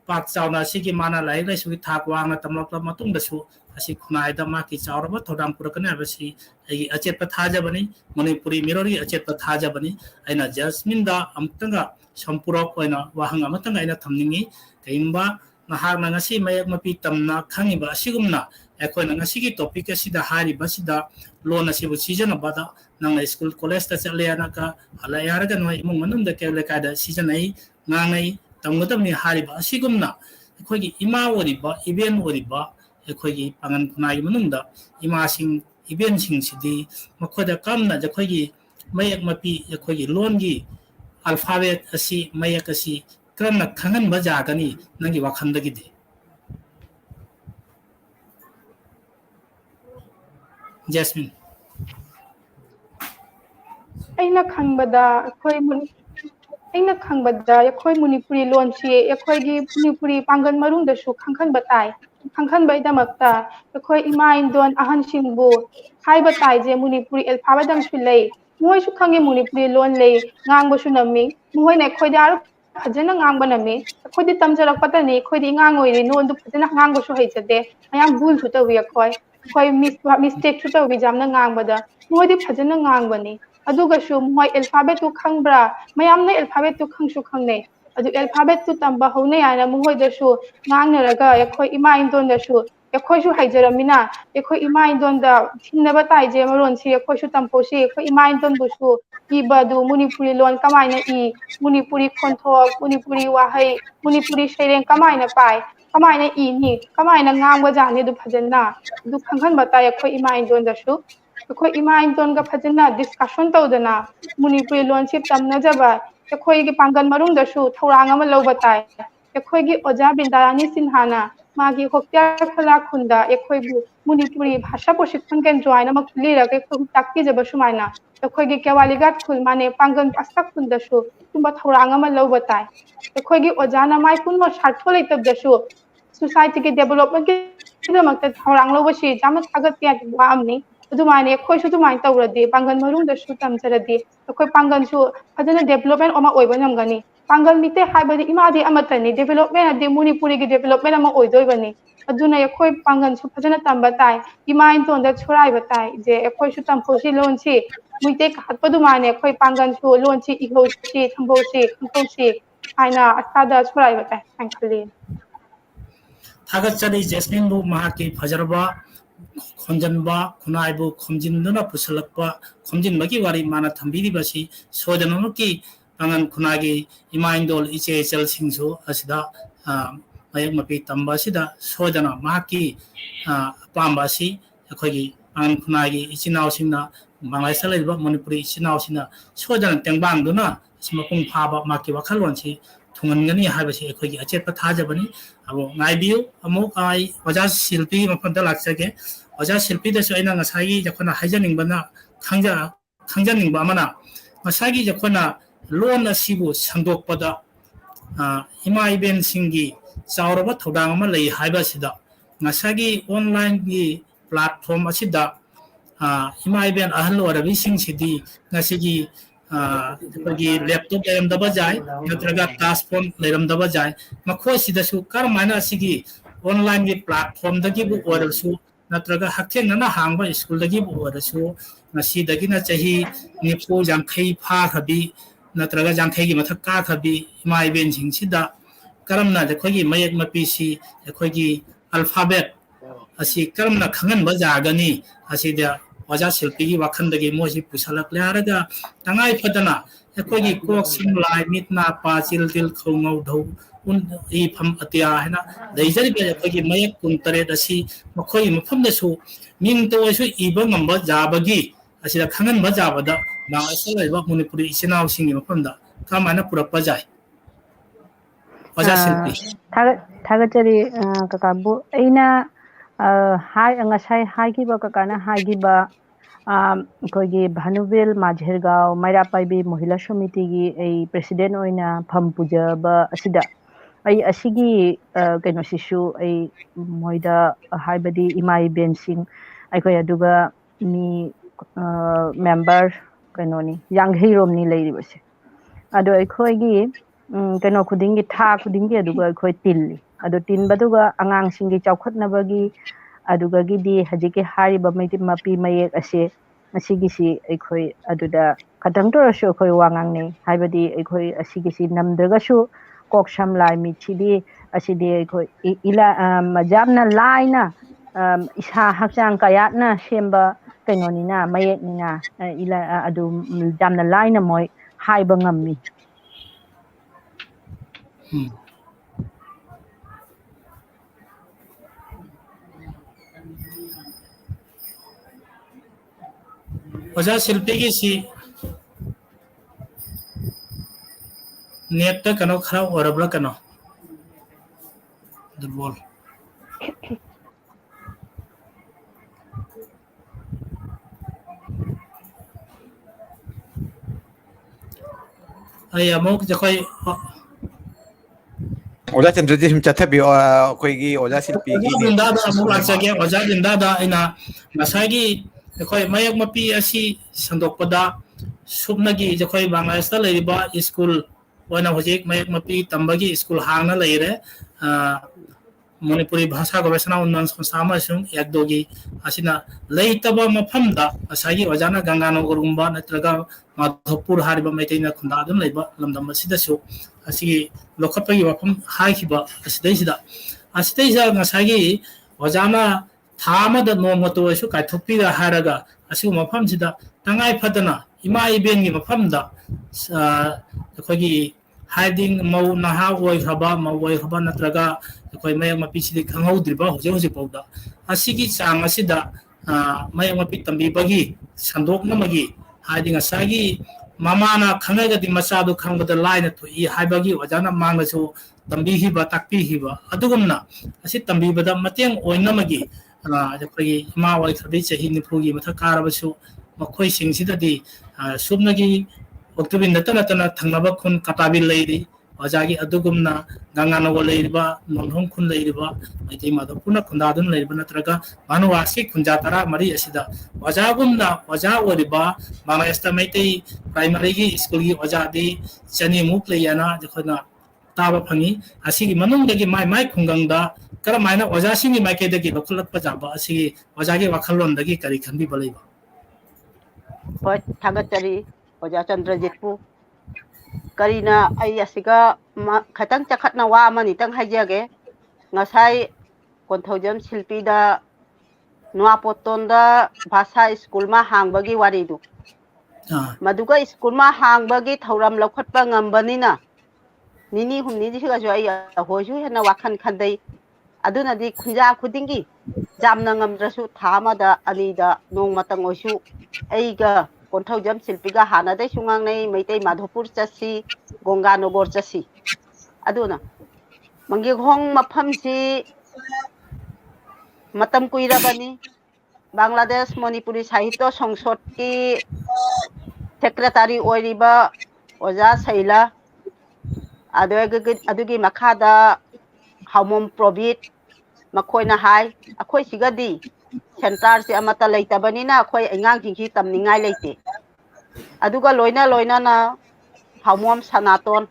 पाक चावना असिगी माना लाइक लाइसुगी थाक वांगना तमलक्ला मतुंगदसु असी खुनायदा माकी चावरबा थोदाम पुरकने अबसि अगी अचेत थाजबनी मणिपुरी मिरोरी अचेत थाजबनी अइना जैस्मिनदा अमतंगा संपुरक ओइना वाहंग अमतंगा अइना थमनिंगी कइंबा नहारना ngasi mayak mapi tamna khangiba asigumna akoina ngasi gi topic asida hari basida loan asibu season bada nang school college ta chale ana ka ala yar ga noi imung manum da kele ka da season ai ngangai tamgadamni hari ba asigumna akoigi ima ori ba event ori ba akoigi pangan kunai manum da ima sing event sing sidi makhoda kamna akoigi mayak mapi akoigi loan gi alphabet asi mayak asi 그럼나 강한 맞아 아가니 nangi wakhandagidi Jasmine ꯑꯩꯅ ꯈꯪꯕꯗ ꯑꯩꯈꯣꯏ ꯃꯅꯤꯄꯨꯔꯤ ꯂꯣꯟꯁꯤ ꯑꯩꯈꯣꯏꯒꯤ ꯃꯅꯤꯄꯨꯔꯤ ꯄꯥꯡꯒꯜ ꯃꯅꯨꯡꯗꯁꯨ ꯈꯪꯍꯟꯕ ꯇꯥꯏ ꯈꯪꯍꯟꯕꯒꯤꯗꯃꯛꯇ ꯑꯩꯈꯣꯏ ꯏꯃꯥ ꯏꯟꯗꯣꯟ ꯑꯍꯟꯁꯤꯡꯕꯨ ꯍꯥꯏꯕ ꯇꯥꯏꯖꯦ ꯃꯅꯤꯄꯨꯔꯤ ꯑꯦꯜꯐꯥꯕꯦꯠ ꯑꯃꯁꯨ ꯂꯩ ꯃꯣꯏꯁꯨ ꯈꯪꯉꯦ ꯃꯅꯤꯄꯨꯔꯤ ꯂꯣꯟ ꯂꯩ ꯉꯥꯡꯕꯁꯨ ꯅꯝꯃꯤ ꯃꯣꯏꯅ ꯑꯩꯈꯣꯏꯗ ꯐꯖꯅ ꯉꯥꯡꯕ ꯅꯝꯃꯤ ꯑꯩꯈꯣꯏꯗꯤ ꯇꯝꯖꯔꯛꯄꯇꯅꯤ ꯑꯩꯈꯣꯏꯗꯤ ꯑꯉꯥꯡ ꯑꯣꯏꯔꯤ ꯂꯣꯟꯗꯨ ꯐꯖꯅ ꯉꯥꯡꯕꯁꯨ ꯍꯩꯖꯗꯦ ꯃꯌꯥꯝ ꯚꯨꯜꯁꯨ ꯇꯧꯏ ꯑꯩꯈꯣꯏ ꯃꯤꯁꯇꯦꯛꯁꯨ ꯇꯧꯏ ꯌꯥꯝꯅ ꯉꯥꯡꯕꯗ ꯃꯣꯏꯗꯤ ꯐꯖꯅ ꯉꯥꯡꯕꯅꯤ ꯑꯗꯨꯒꯁꯨ ꯃꯣꯏ ꯑꯦꯜꯐꯥꯕꯦꯠꯇꯨ ꯈꯪꯕ꯭ꯔꯥ ꯃꯌꯥꯝꯅ ꯑꯦꯜꯐꯥꯕꯦꯠꯇꯨ ꯈꯪꯁꯨ ꯈꯪꯅꯩ ꯑꯗꯨ ꯑꯦꯜꯐꯥꯕꯦꯠꯇꯨ ꯇꯝꯕ ꯍꯧꯅꯩ ꯍꯥꯏꯅ ꯃꯈꯣꯏꯗꯁꯨ ꯉꯥꯡꯅꯔꯒ ꯑꯩꯈꯣꯏ ꯏꯃꯥ ꯏꯟꯗꯣꯟꯗꯁꯨ ꯑꯩꯈꯣꯏꯁꯨ ꯍꯩꯖꯔꯝꯃꯤꯅ ꯑꯩꯈꯣꯏ ꯏꯃꯥ ꯏꯟꯗꯣꯟꯗ ꯊꯤꯟꯅꯕ ꯇꯥꯏꯖꯦ ꯃꯔꯣꯟꯁꯤ ꯑꯩꯈꯣꯏꯁꯨ ꯇꯝꯍꯧꯁꯤ ꯑꯩꯈꯣꯏ ꯏꯃꯥ ꯏꯟꯗꯣꯟꯕꯨꯁꯨ ꯏꯕꯗꯨ ꯃꯅꯤꯄꯨꯔꯤ ꯂꯣꯟ ꯀꯃꯥꯏꯅ ꯏ ꯃꯅꯤꯄꯨꯔꯤ ꯈꯣꯟꯊꯣꯛ ꯃꯅꯤꯄꯨꯔꯤ ꯋꯥꯍꯩ ꯃꯅꯤꯄꯨꯔꯤ ꯁꯩꯔꯦꯡ ꯀꯃꯥꯏꯅ ꯄꯥꯏ ꯀꯃꯥꯏꯅ ꯏꯅꯤ ꯀꯃꯥꯏꯅ ꯉꯥꯡꯕꯖꯥꯠꯅꯤ ꯑꯗꯨ ꯐꯖꯅ ꯑꯗꯨ ꯈꯪꯍꯟꯕ ꯇꯥꯏ ꯑꯩꯈꯣꯏ ꯏꯃꯥ ꯏꯟꯗꯣꯟꯗꯁꯨ ꯑꯩꯈꯣꯏ ꯏꯃꯥ ꯏꯟꯗꯣꯟꯒ ꯐꯖꯅ ꯗꯤꯁꯀꯁꯟ ꯇꯧꯗꯅ ꯃꯅꯤꯄꯨꯔꯤ ꯂꯣꯟꯁꯤ ꯇꯝꯅꯖꯕ ꯑꯩꯈꯣꯏꯒꯤ ꯄꯥꯡꯒꯜ ꯃꯅꯨꯡꯗꯁꯨ ꯊꯧꯔꯥꯡ ꯑꯃ ꯂꯧꯕ ꯇꯥꯏ ꯑꯩꯈꯣꯏꯒꯤ ꯑꯣꯖꯥ ꯕꯤꯟꯗꯥꯔꯥꯅꯤ ꯁꯤꯟꯍꯥꯅ ꯃꯥꯒꯤ ꯍꯣꯛꯇꯤꯌꯥꯔ ꯈꯣꯂꯥ ꯈꯨꯟꯗ ꯑꯩꯈꯣꯏꯕꯨ ꯃꯅꯤꯄꯨꯔꯤ ꯚꯥषꯥ ꯄ꯭ꯔꯣꯁꯤꯛꯁꯟ ꯀꯦꯟꯗ꯭ꯔ ꯍꯥꯏꯅ ꯑꯃ ꯂꯤꯔꯒ ꯑꯩꯈꯣꯏꯕꯨ ꯇꯥꯛꯄꯤꯖꯕ ꯁꯨꯃꯥꯏꯅ ꯑꯩꯈꯣꯏꯒꯤ ꯀꯦꯋꯥꯂꯤꯒꯥꯠ ꯈꯨꯜ ꯃꯥꯅꯦ ꯄꯥꯡꯒꯜ ꯑꯁꯇꯥ ꯈꯨꯟꯗꯁꯨ ꯁꯨꯝꯕ ꯊꯧꯔꯥꯡ ꯑꯃ ꯂꯧꯕ ꯇꯥꯏ ꯑꯩꯈꯣꯏꯒꯤ ꯑꯣꯖꯥꯅ ꯃꯥꯏ ꯄꯨꯟꯕ ꯁꯥꯔꯊꯣ ꯂꯩꯇꯕꯗꯁꯨ ꯁꯣꯁꯥꯏꯇꯤꯒꯤ ꯗꯦꯕꯂꯞꯃꯦꯟꯒꯤꯗꯃꯛꯇ ꯊꯧꯔꯥꯡ ꯂꯧꯕꯁꯤ ꯌꯥꯝꯅ ꯊꯥꯒꯠꯄ ꯌꯥꯕ ꯋꯥ ꯑꯃꯅꯤ ꯑꯗꯨꯃꯥꯏꯅ ꯑꯩꯈꯣꯏꯁꯨ ꯑꯗꯨꯃꯥꯏꯅ ꯇꯧꯔꯗꯤ ꯄꯥꯡꯒꯜ ꯃꯅꯨꯡꯗꯁꯨ ꯇꯝꯖꯔꯗꯤ ꯑꯩꯈꯣꯏ ꯄꯥꯡꯒꯜꯁꯨ ꯐꯖꯅ ꯗꯦꯕꯂꯞꯃꯦꯟ ꯑꯃ ꯑꯣꯏꯕ ꯉꯝꯒꯅꯤ ꯄꯥꯡꯒꯜ ꯃꯤꯇꯩ ꯍꯥꯏꯕꯗꯤ ꯏꯃꯥꯗꯤ ꯑꯃꯠꯇꯅꯤ ꯗꯦꯕꯂꯞꯃꯦꯟ ꯍꯥꯏꯗꯤ ꯃꯅꯤꯄꯨꯔꯤꯒꯤ ꯗꯦꯕꯂꯞꯃꯦꯟ ꯑꯃ ꯑꯣꯏꯗꯣꯏꯕꯅꯤ ꯑꯗꯨꯅ ꯑꯩꯈꯣꯏ ꯄꯥꯡꯒꯜꯁꯨ ꯐꯖꯅ ꯇꯝꯕ ꯇꯥꯏ ꯏꯃꯥ ꯏꯟꯇꯣꯟꯗ ꯁꯣꯔꯥꯏꯕ ꯇꯥꯏ ꯖꯦ ꯑꯩꯈꯣꯏꯁꯨ ꯇꯝꯍꯧꯁꯤ ꯂꯣꯟꯁꯤ ꯃꯩꯇꯩ ꯍꯥꯠꯄꯗꯨꯃꯥꯏꯅ ꯑꯩꯈꯣꯏ ꯄꯥꯡꯒꯜꯁꯨ ꯂꯣꯟꯁꯤ इहौꯁꯤ ꯊꯝꯍꯧꯁꯤ ꯈꯪꯍꯧꯁꯤ ꯍꯥꯏꯅ ꯑꯁꯥꯗ ꯁꯣꯔꯥꯏꯕ ꯇꯥꯏ ꯍꯥꯏꯅ ꯈꯜꯂꯤ थागतचरी जैस्मिनबू महाकी फजरबा खोंजनबा खुनाइबू खोमजिनदुना पुसलकपा खोमजिनबगी वारी माना थंबीरिबसी सोदनमकी पांगन खुनागी इमाइंदोल इचे चल सिंगसु असिदा मयक मपी तंबासिदा सोदना महाकी पांबासी अखोगी an khunagi ichinau singna Bangladesh lai ba Manipuri ichinau sina sojan tengbang duna simapung phaba maki wakhalon si thungan ngani haiba si ekhoi gi achet pa thaja bani abo ngai biu amuk ai oja silpi mapam da laksage oja silpi da so ina ngasai jakhona haijaning bana khangjaning ba mana ngasai jakhona lon asibu sangdokpada ima iben singi chauraba thodang ma lei haiba sida ngasagi online gi platform asida ima iben ahal warabi sing sidi ngasigi gi laptop leram da bajai natraga task phone leram da bajai makhoi sida su karmana sigi online gi platform da gi bu orasu natraga haktheng na hangba school da gi bu orasu ngasi da gi na chahi nipu jangkhai pha khabi natraga jangkhai gi mathak ka khabi ima iben sing sida karamna de khoi gi mayek mapi si khoi gi alphabet asi karamna khangan ba jagani asi da oja silpi gi wakhandagi moji pusalak laraga tangai phadana ekoi kok sim lai mitna pa chil til khongau dho un I pham atia hena deijari be ekoi mayak kuntare dasi makhoi mafam da su min to su iba ngamba jabagi asi da khangan ba jabada na asal ba Manipuri isinau singi mafam da kamana purappa jai oja silpi thagachari kakabu aina hai angasai hai gi ba kakana hai gi ba koigi Bhanuvil Majhergaon Maira Paibi Mohila Samiti gi ai president oina pham puja ba asida ai asigi kaino sisu ai moida haibadi imai bensing ai koi aduga ni member kaino ni yanghei rom ni leiri base ado ai khoi gi kaino khuding gi tha khuding gi aduga ai khoi tilli ado tin baduga angang singi chaukhat na bagi aduga gi di hajike hari ba mai mapi mayek ase asigi si ekhoi aduda kadang to rasho ekhoi wangang ne haibadi ekhoi asigi si namdaga su kok samlai mi chidi asidi ekhoi ila majamna laina isa hakchang kayat na semba kainoni na mayek ni na ila adu jamna laina moi haiba ngammi oja silpi gi si net ta kano khara orabla kano durbol ai amok jakhoi oja chandra ji him chatha bi koi gi oja silpi gi dinda da amok laksage oja dinda da ina masagi jakhoi mayak mapi asi sandokpada subnagi jakhoi Bangladesh ta leiba school oina hojik mayak mapi tambagi school hangna leire Manipuri Bhasha Gaveshana Unnan Samstha amasung yakdogi asina leitaba mafamda asagi ojana Ganganagar gumba natraga Madhopur hariba maitaina khunda adum leiba lamdam asida su asigi lokhapagi wafam haikiba asidaisida ngasagi ojana thamada nomato su kaithopira haraga asigu mafamsida tangai phadana ima ibengi mafamda akhoi hiding mau naha oi khaba natraga akhoi mayang mapi sidi khanghaudriba hoje pauda asigi chang asida mayang mapi tambi bagi sandok namagi hiding asagi mamana khangaga di masadu khangbada laina to I haibagi wajana mangna su tambi hiba takpi hiba adugumna asi tambi bada mateng oinamagi akhoi ma wai khabi chahi nipugi mathakarabasu makhoi singsidadi subnagi Oktobin natana thangnaba khun katabil leiri ojagi adugumna Ganganagar leiriba nonhong khun leiriba aitai mada puna khundadun leiriba natraga manwasi khunja tara mari asida ojagumna oja oriba Bangladesh ta maitai primary gi school gi oja di chani muk leyana jokhona taba phangi asigi manungdagi mai khungangda karamaina oja singi maikedagi lokhlakpa jaba asigi ojagi wakhalondagi kari khanbi balaiba hoi thagachari oja Chandrajitpu karina ai asiga khatang chakhatna wa mani tang haijage ngasai konthojam silpi da nuapoton da bhasha school ma hangbagi wari du maduga school ma hangbagi thauram lokhatpa ngambanina nini humni ji ga jo ai hoju hena wakhan khandai aduna di khunja khudingi ꯌꯥꯝꯅ ꯉꯝꯗ꯭ꯔꯁꯨ ꯊꯥ ꯑꯃꯗ ꯑꯅꯤꯗ ꯅꯣꯡꯃꯇꯪ ꯑꯣꯏꯁꯨ ꯑꯩꯒ ꯀꯣꯟꯊꯧꯖꯝ ꯁꯤꯜꯄꯤꯒ ꯍꯥꯟꯅꯗꯩꯁꯨ ꯉꯥꯡꯅꯩ ꯃꯩꯇꯩ ꯃꯥꯙꯣꯄꯨꯔ ꯆꯠꯁꯤ ꯒꯣꯡꯒꯥꯅꯣꯒꯣꯔ ꯆꯠꯁꯤ ꯑꯗꯨꯅ ꯃꯪꯒꯤꯍꯣꯡ ꯃꯐꯝꯁꯤ matam kuirabani Bangladesh Manipuri Sahitya Sangsodki secretary oiriba oja saila adugi makhada Haumom Probit makoina hai akhoi sigadi center se amata leitabani na akhoi engang jinghi tamningai leite aduga loina na Haumom Sanaton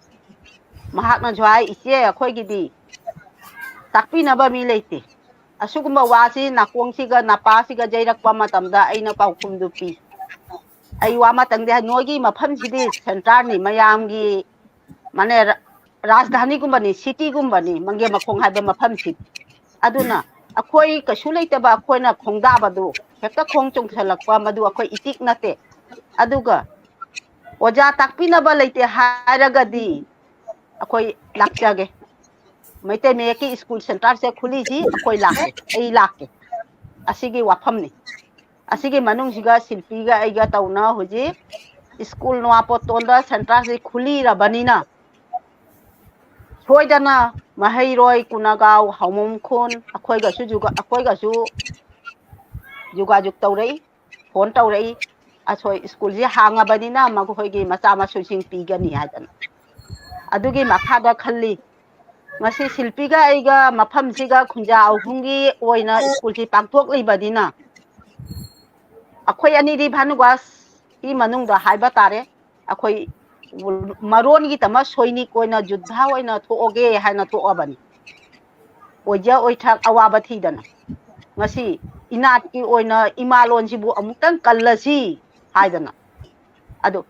mahakna jwai iche akhoi gidi takpi naba mi leite asugumba wasi nakong siga napa siga jairakpa matamda aina paukhumdu pi ai wa matangde nogi mafam sidi center ni mayamgi mane rajdhani gumbani city gumbani mange makhong haiba mafam si aduna akhoi kashu leitaba akhoina khongda badu hekta khong chungthalakpa madu akhoi itik nate aduga oja takpinaba leite haragadi akhoi lakjage maite meki school center se khuli ji akhoi lake ei lake asigi wafamni asigi manung siga silpiga aiga tauna hoji school no apotonda center se khuli rabanina soidana mahairoi kunagaw haumum khun akhoi ga su juga juk taurei phone taurei asoi school ji hanga banina makhoi gi macha ma susing pigani hadan adugi makhada khalli ngasi silpiga aiga mafam siga khunja ahungi oina school ji pangthok leibadina akhoi ani ri bhanuwas I manungda haiba tare akhoi maron gi tama soini koina juddha oina thoge haina thoabani oja oithak awaba thidana ngasi inat ki oina imalon sibu amutang kallasi haidana adu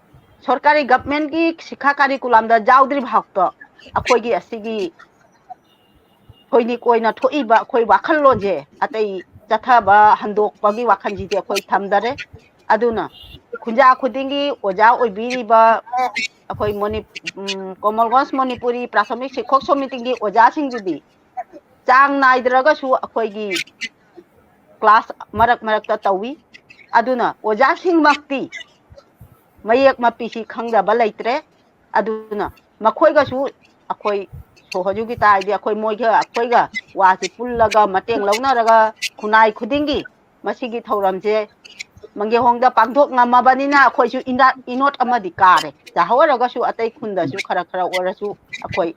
sarkari government ki sikha curriculum da jawdri bhakta akhoi gi asigi khoini koina thoiba khoi wakhal lonje atai chathaba handok pagi wakhan ji de khoi thamdare aduna khunja khudingi oja oibiriba akhoi moni Komalganj Manipuri Prasamik Shikhok Samiti gi oja singjudi chang naidraga su akhoi gi class marak ta tawi aduna oja singmakti mayek mapisi khangdaba leitre aduna makhoi ga su akhoi so hajugi tai di akhoi moiga akhoi ga wasi pullaga mateng launaraga khunai khudingi masigi thauramje mangi hongda pangthok ngamabanina akhoi su inot amadi kare jahawaraga su atai khunda su khara orasu akhoi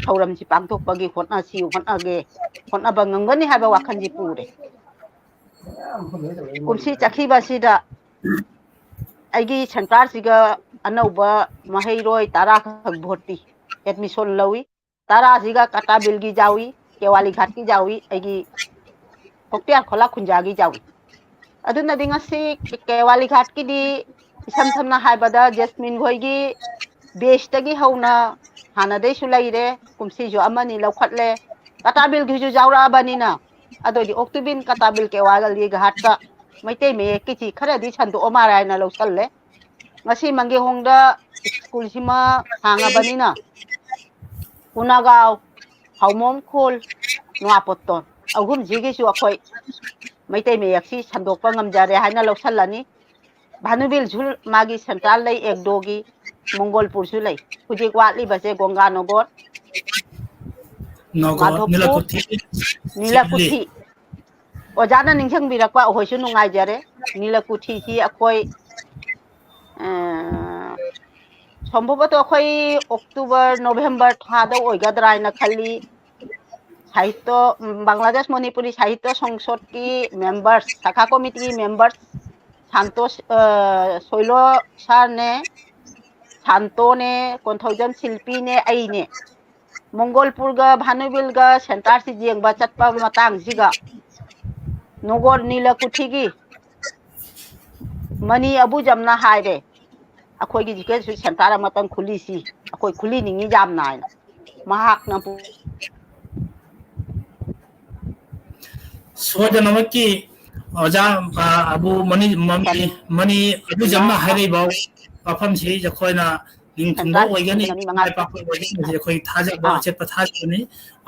thauramji pangthok pagi hotna si hotnage hotna bangangani haba wakhanji pure kumsi chakhiba sida aigi center siga anauba mahairoi tara khak bhoti admission lawi tara siga kata bilgi jawi kewali ghat ki jawi aigi hoktiar khola khunjagi jawi aduna dingasi kewali ghat ki di isam samna haibada jasmine hoigi bestagi hauna hanadei sulaire kumsi jo amani laukhatle kata bilgi ju jawra banina adodi oktubin kata bil kewali ghat ka maitei me kichi khara di chandu omarai na lausalle ngasi mangi hongda school sima hanga banina Kunagaw Haumom Khul Nuapoton ahum jigi su akhoi maitei me yaksi sandokpa ngamjare haina lausalani Bhanubil jul magi central lei ekdogi Mongolpur su lei hujik watli base Gonganogot Nogor Nilakuthi ojana ningchang birakwa hoisu nungai jare Nilakuthi hi akhoi সম্ভবত আখই October November থাদা ওইগাদ্রাইনা খালি সাহিত্য বাংলাদেশ মণিপুরি সাহিত্য সংসদ কি members শাখা committee members শান্তোষ শৈল সার নে শান্ত নে কন্থৌজন শিল্পী নে আই নে मंगलपुर गा भानुबिल गा सेंटर सि जेंगबा चटपा मतंग जिगा नगर नीलकुठी गी मनी अबु जमना हायरे अखोई की जिके सेंटर मतंग खुली सी अखोई खुली निंगी जाम नाय महाक न सोजनमकी ओजा अबु मनी अबु जमना हायरे बाव मफम से जखोइना निंथुंदा ओइगनी पापा ओइगनी जखोइ थाजा बा चेप थाजनी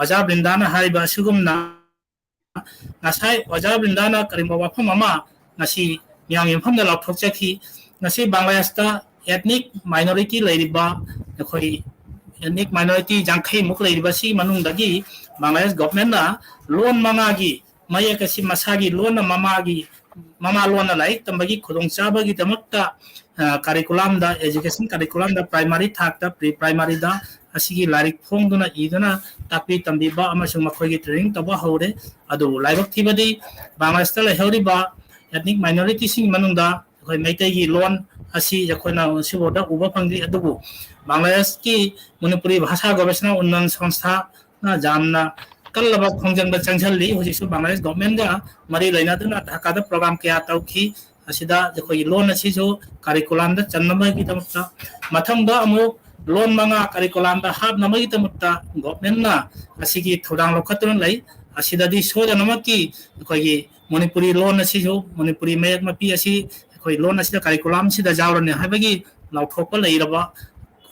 ओजा बृंदाना हायबा सुगुमना ngasai oja brindana karimba wafam ama ngasi yang yamfam da lathok chaki ngasi Bangladesh ta ethnic minority leiriba khoi ethnic minority jangkhai muk leiriba si manung dagi Bangladesh government na loan manga gi maya kasi masagi loan na mama loan na lai tambagi khudong chaba gi tamakta curriculum da education curriculum da primary thak da pre primary da asigi larik phong duna iduna tapi tambi ba amasung makhoi gi training taba hore adu laibak thibadi Bangladesh ta lehori ba ethnic minority sing manung da khoi maitai gi loan asi jakhona siboda uba phangdi adubu Bangladesh ki Manipuri bhasha gobeshna unnan সংস্থা na jamna kallaba khongjang da changchalli hoji su Bangladesh government ga mari laina duna dhaka da program kya tauki asida jakhoi loan asi jo curriculum da channama gi tamta matham da amu loan manga curriculum da hab nama gi tamta government na asigi thodang lokhatun lai asida di so janama ki khoi Manipuri loan asi jo Manipuri mayak mapi asi khoi loan asida curriculum sida jawrane habagi lauthopa leiraba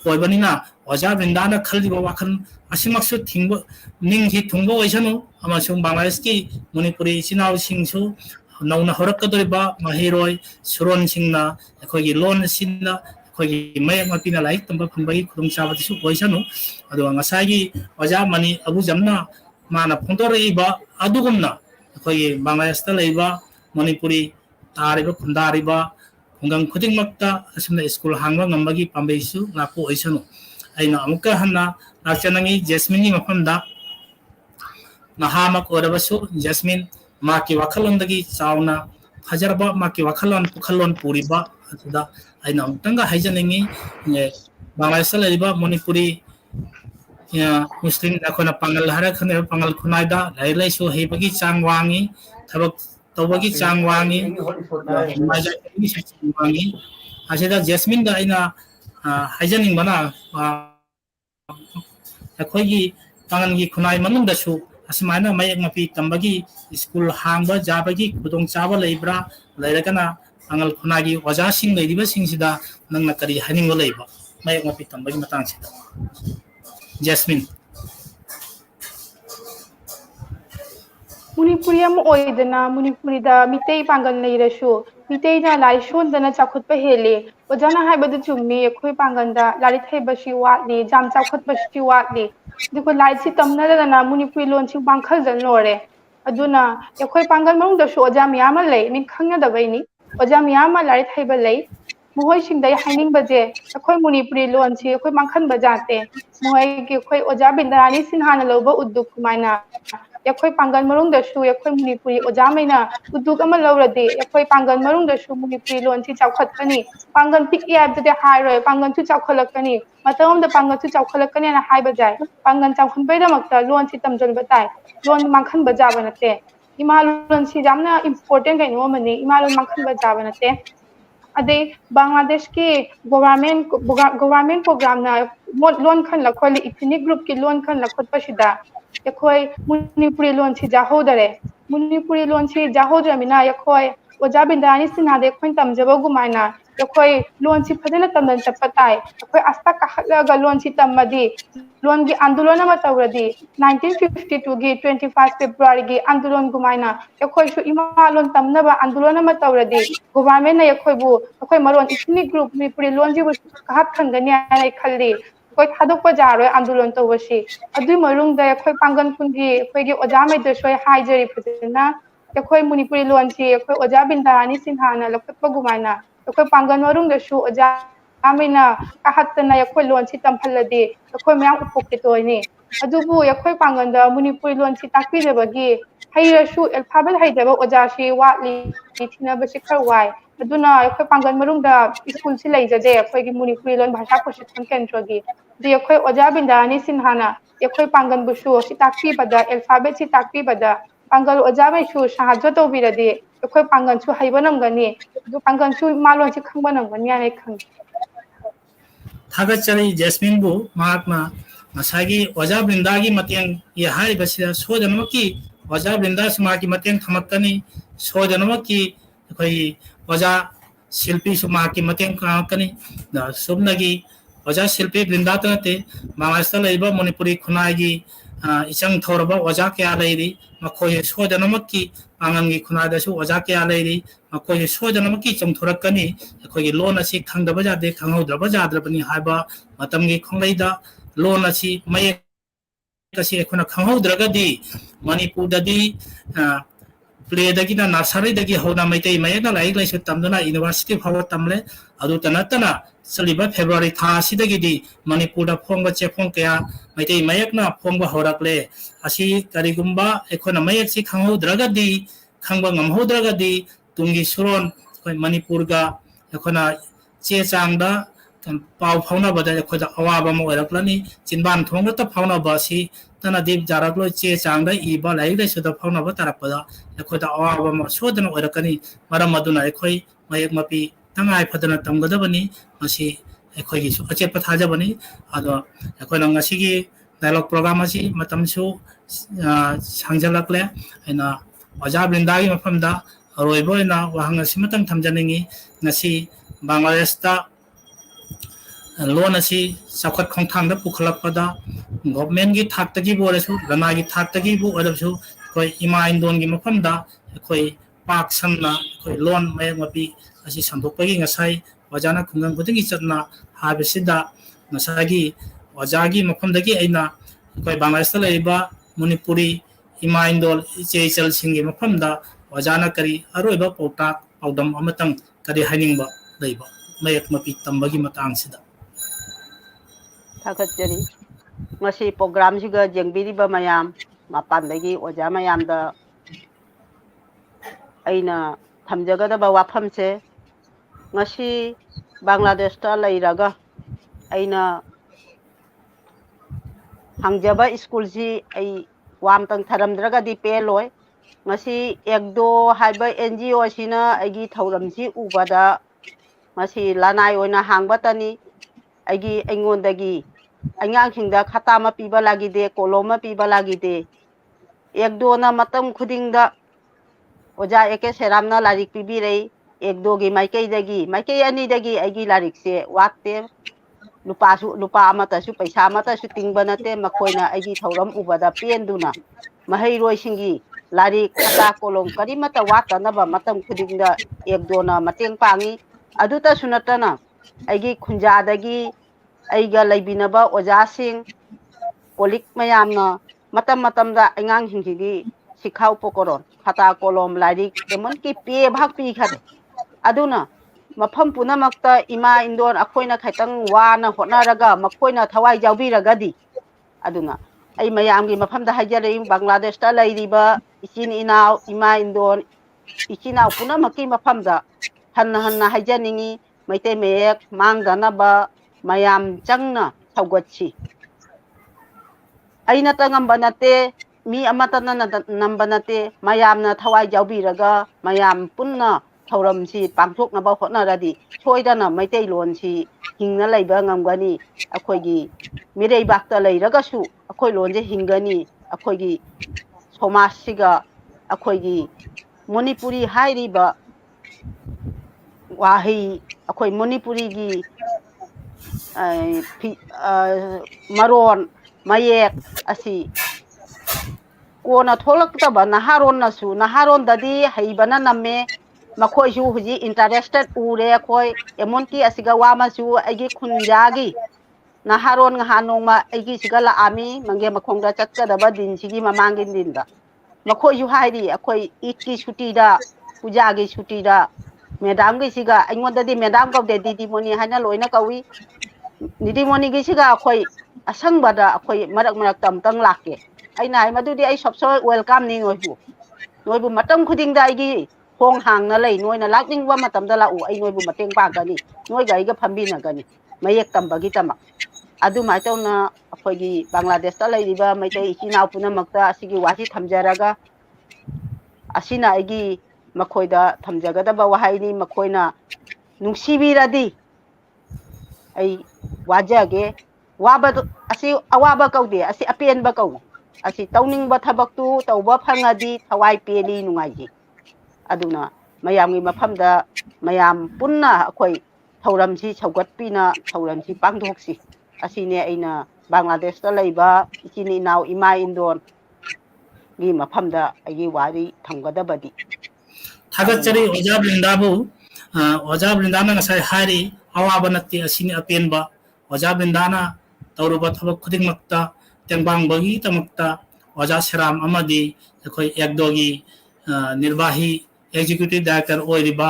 koibanina oja brindana khalliba wakhan asimaksu thingbo ninghi thungbo oisanu amasung Bangladesh ki Manipuri chinau singsu nauna horakadoriba mahiroi suron singna khoi loan sinna khoi mayak mapina lai tamba phambagi khudung chabati su oisanu adu ngasagi oja mani abu jamna mana phondoriba adugumna khoi Bangladesh ta leiba Manipuri tariba khundariba khungang khudingmakta asumna school hangwa ngambagi pambeisu lapu oisanu aina amuka hanna nakchanangi Jasmine ni mafamda nahamak orabasu Jasmine maki wakhalondagi chauna hajarba maki wakhalon pukhalon puriba atuda aina amtanga haijanangi Bangladesh laiba Manipuri ya muslim nakona pangal hara khane pangal khunaida lailai so hebagi changwangi thabak tawagi changwangi maja ni changwangi asida Jasmine da aina haijaning bana akhoi pangan gi khunai manung da su asmana mayak mapi tambagi school hangba jabagi khudong chaba leibra leiragana angal khunagi oja sing leidiba singsida nangna kari haningo leiba mayak mapi tambagi matang sida Jasmine Manipuri am oidana Manipuri da mitei pangal leirasu mitei na lai shon dana chakhutpa hele ojana haibadu chummi khoi pangal da lari thaiba shi watli jam chakhutpa shi watli diko lai si tamna dana Manipuri lon chi bangkhal jan lore aduna khoi pangal mang da shu oja miyama lei min khangna da baini oja miyama lari thaiba lei mohoi sing dai haining baje khoi Manipuri lon chi khoi mangkhan bajate mohoi ki khoi oja bindarani sinhana loba udduk maina yakhoi pangal marung da shu yakhoi Manipuri oja maina uduk ama lawradi yakhoi pangal marung da shu Manipuri lon chi chawkhatkani pangal pik yab de hairoi pangal chu chawkhalakani matam da pangal chu chawkhalakani na hai bajai pangal chawkhan bai da makta lon chi tamjal batai lon mangkhan baja banate ima lon chi jamna important kai no mani ima lon mangkhan baja banate ade Bangladesh ke government program na loan khan la kholi ethnic group ke loan khan la khot pasida yakhoi Manipuri loan chi jaho dare Manipuri loan chi jaho jamina yakhoi oja bindani sina de khoin tamjaba gumaina yakhoi loan chi phadena tamdan chapatai yakhoi asta ka halaga loan chi tamadi loan gi andolona ma tawradi 1952 gi 25 February gi andolon gumaina yakhoi shu ima loan tamna ba andolona ma tawradi government na yakhoi bu yakhoi maron ethnic group Manipuri loan ji bu kahat khangani ai khalli koi thadok pa jaroi andolon tawasi adui marung da yakhoi pangan pungi yakhoi gi oja mai de soi haijari phadena yakhoi Manipuri loan chi yakhoi oja bindarani sinhana lakpa gumaina yakhoi pangan marung da shu oja amina kahatna yakhoi loan chi tamphalladi yakhoi mayam upokitoini adubu yakhoi pangan da Manipuri loan chi takpi jabagi hairasu alphabet haidaba oja shi watli thina ba shikhar wai aduna yakhoi pangan marung da school si leijaje yakhoi gi Manipuri loan bhasha prashikhan kendra gi de yakhoi oja bindarani sinhana yakhoi pangan busu si takpi bada alphabet si takpi bada pangal oja mai shu sahaja to biradi yakhoi pangan chu haibanam gani du pangan chu malon chi khangbanam gani ai khang Thagachari Jasmine bu mahatma masagi oja brindagi mateng ye hai basida so janamaki oja brinda sumaki mateng thamakkani so janamaki khoi oja shilpi sumaki mateng kani da subnagi oja shilpi brinda te Bangladesh laiba Manipuri khunai gi इचंग थोरबा ओजा क्या लेरी मखोय सोदनमकी पांगंगी खुनादसु ओजा क्या लेरी मखोय सोदनमकी चंगथोरकनी अखोय loan असि खंगदबा जादे खंगौदबा जाद्रबनी हाबा मतमगी खोंगैदा लोन असि मय kasi ekhona khanghodragadi manipurdadi play दगी ना नर्सरी दगी होना मैतै मयना लाइक लाइसु तमदना यूनिवर्सिटी फाव तमले अदु तनतना सलिबा फेब्रुवारी था सिदगिदी मणिपुरदा फोंग चेफोंग कया मैतै मयकना फोंग होरकले असि करिगुम्बा एखोना मयक सि खंगहोद्रगदी खंगबा ngमहोद्रगदी तुंगी सुरोन कोइ मणिपुरगा एखोना चे चांगदा पाव फाउना बदा एखोदा अवाबा म ओरकलनी चिनबान थोंगा त फाउना बासी तना दीप जारकलो चे चांगदा इबा लाइक लाइसु द फाउना बा तरपदा एखोदा अवाबा म सोदन ओरकनी मरम अदुना एखोइ मयक मपि तंगाय फदना तमगदबनी मसी एखोइगी सु अचेप थाजबनी अदो एखोना ngasiगी डायलॉग प्रोग्राम असि मतमसु सांगजलकले हैना अजा बृंदागी मफमदा रोइबोइना वहांग सिमतंग थमजनिंगी ngasi बांग्लादेशता लोन असि साखत खोंथांगदा पुखलकपदा गवर्नमेंट की थाक्तगी बोरसु लनागी थाक्तगी बु अदबसु कोइ इमा इंदोनगी मफमदा कोइ पाक सन्ना कोइ लोन मयक मपि असि संदोकपगी ngасai वजाना खुंगंग खुदिंगी चतना हाबसिदा ngасagi वजागी मफमदगी अइना कोइ बांग्लादेशता लेबा मणिपुरी इमा इंदोल चेचल सिंगी मफमदा वजाना करी अरोइबा पौता पौदम अमतंग करी हाइनिंगबा लेबा मयक मपि तंबगी मतंगसिदा थागतजरी ngasi program siga jengbiriba mayam mapandagi oja mayamda aina thamjagadaba wafamse ngasi Bangladesh ta leiraga aina hangjaba school si ai wamtang tharamdraga di peloi ngasi ekdo haiba NGO sina agi thauram si ubada ngasi lanai oina hangbatani agi engondagi angang hingda khata ma piba lagi de koloma piba lagi de ekdo na matam khudingda oja eke seramna larik pibi rei ekdo gi maikei ani dagi agi larik se watte lupa amata su paisa amata su tingbana te makoina agi thauram ubada penduna mahai roi singi larik khata kolom karimata wata na ba matam khudingda ekdo na mateng pangi aduta sunatana agi khunja dagi aiga laibinaba ojasing kolik mayamna matam da angang hingigi sikhau pokoron khata kolom larik emon ki pe bhak pi khade aduna mafam punamakta ima indon akhoina khaitang wana honaraga makhoina thawai jawbiragadi aduna ai mayamgi mafamda hajare Bangladesh ta lairiba ichin inau ima indon ichinau punamaki mafamda hanna hajaningi maite mek mangdanaba mayam changna thawgatchi aina tangamba nate mi amata namba nate mayamna thawai jawbiraga mayam punna thauram si pangthokna ba hotnaradi soidana maitei lon si hingna leiba ngamgani akhoigi mirei bakta leiraga su akhoi lonje hingani akhoigi somas siga akhoigi Manipuri hairiba wahi akhoi Manipuri gi maron mayek asi kona tholakta naharon nasu naharon dadi haibana namme makhoi ju huji interested ure khoi emonki asiga wama su agi khunjagi naharon ngahanongma agi sigala ami mange makhongda chatkadaba din sigi mamangin dinda makhoi ju hairi akhoi itki chuti da pujagi chuti da madam gi siga aingodadi madam gaude didi moni hana loina kawi didi moni gi siga akhoi asangbada akhoi marak tamtang lakke aina ai madudi ai sobso welcome ni noibu matam khuding da igi hong hang na lei noina lakning wa matam da la u ai noibu mateng pa gani noi gai ga phambi na gani mayek tambagi tama adu mai tawna akhoi gi Bangladesh ta lei riba mai tai ichina puna makta asigi wasi thamjaraga asina igi makhoida thamjagada ba wahaini makhoina nungsibiradi ai wajage waba asi awaba kaude asi apen ba kau asi tauning ba thabak tu tauba phangadi thawai peli nungai aduna mayamgi mafamda mayam punna akhoi thauram si chaugat pina thauram si pangdok si asine aina Bangladesh ta leiba ichini naw ima indon gi mafamda agi wari thamgadabadi थागतचरी ओजा बृंदाबु ओजा बृंदाना ngasai hari awaba natti asini apenba ओजा बृंदाना तौरुबा थबक खुदिंगमक्ता तेंबांगबगी तमक्ता ओजा serum अमदी जखोय एकदोगी निर्वाही executive director ओइरिबा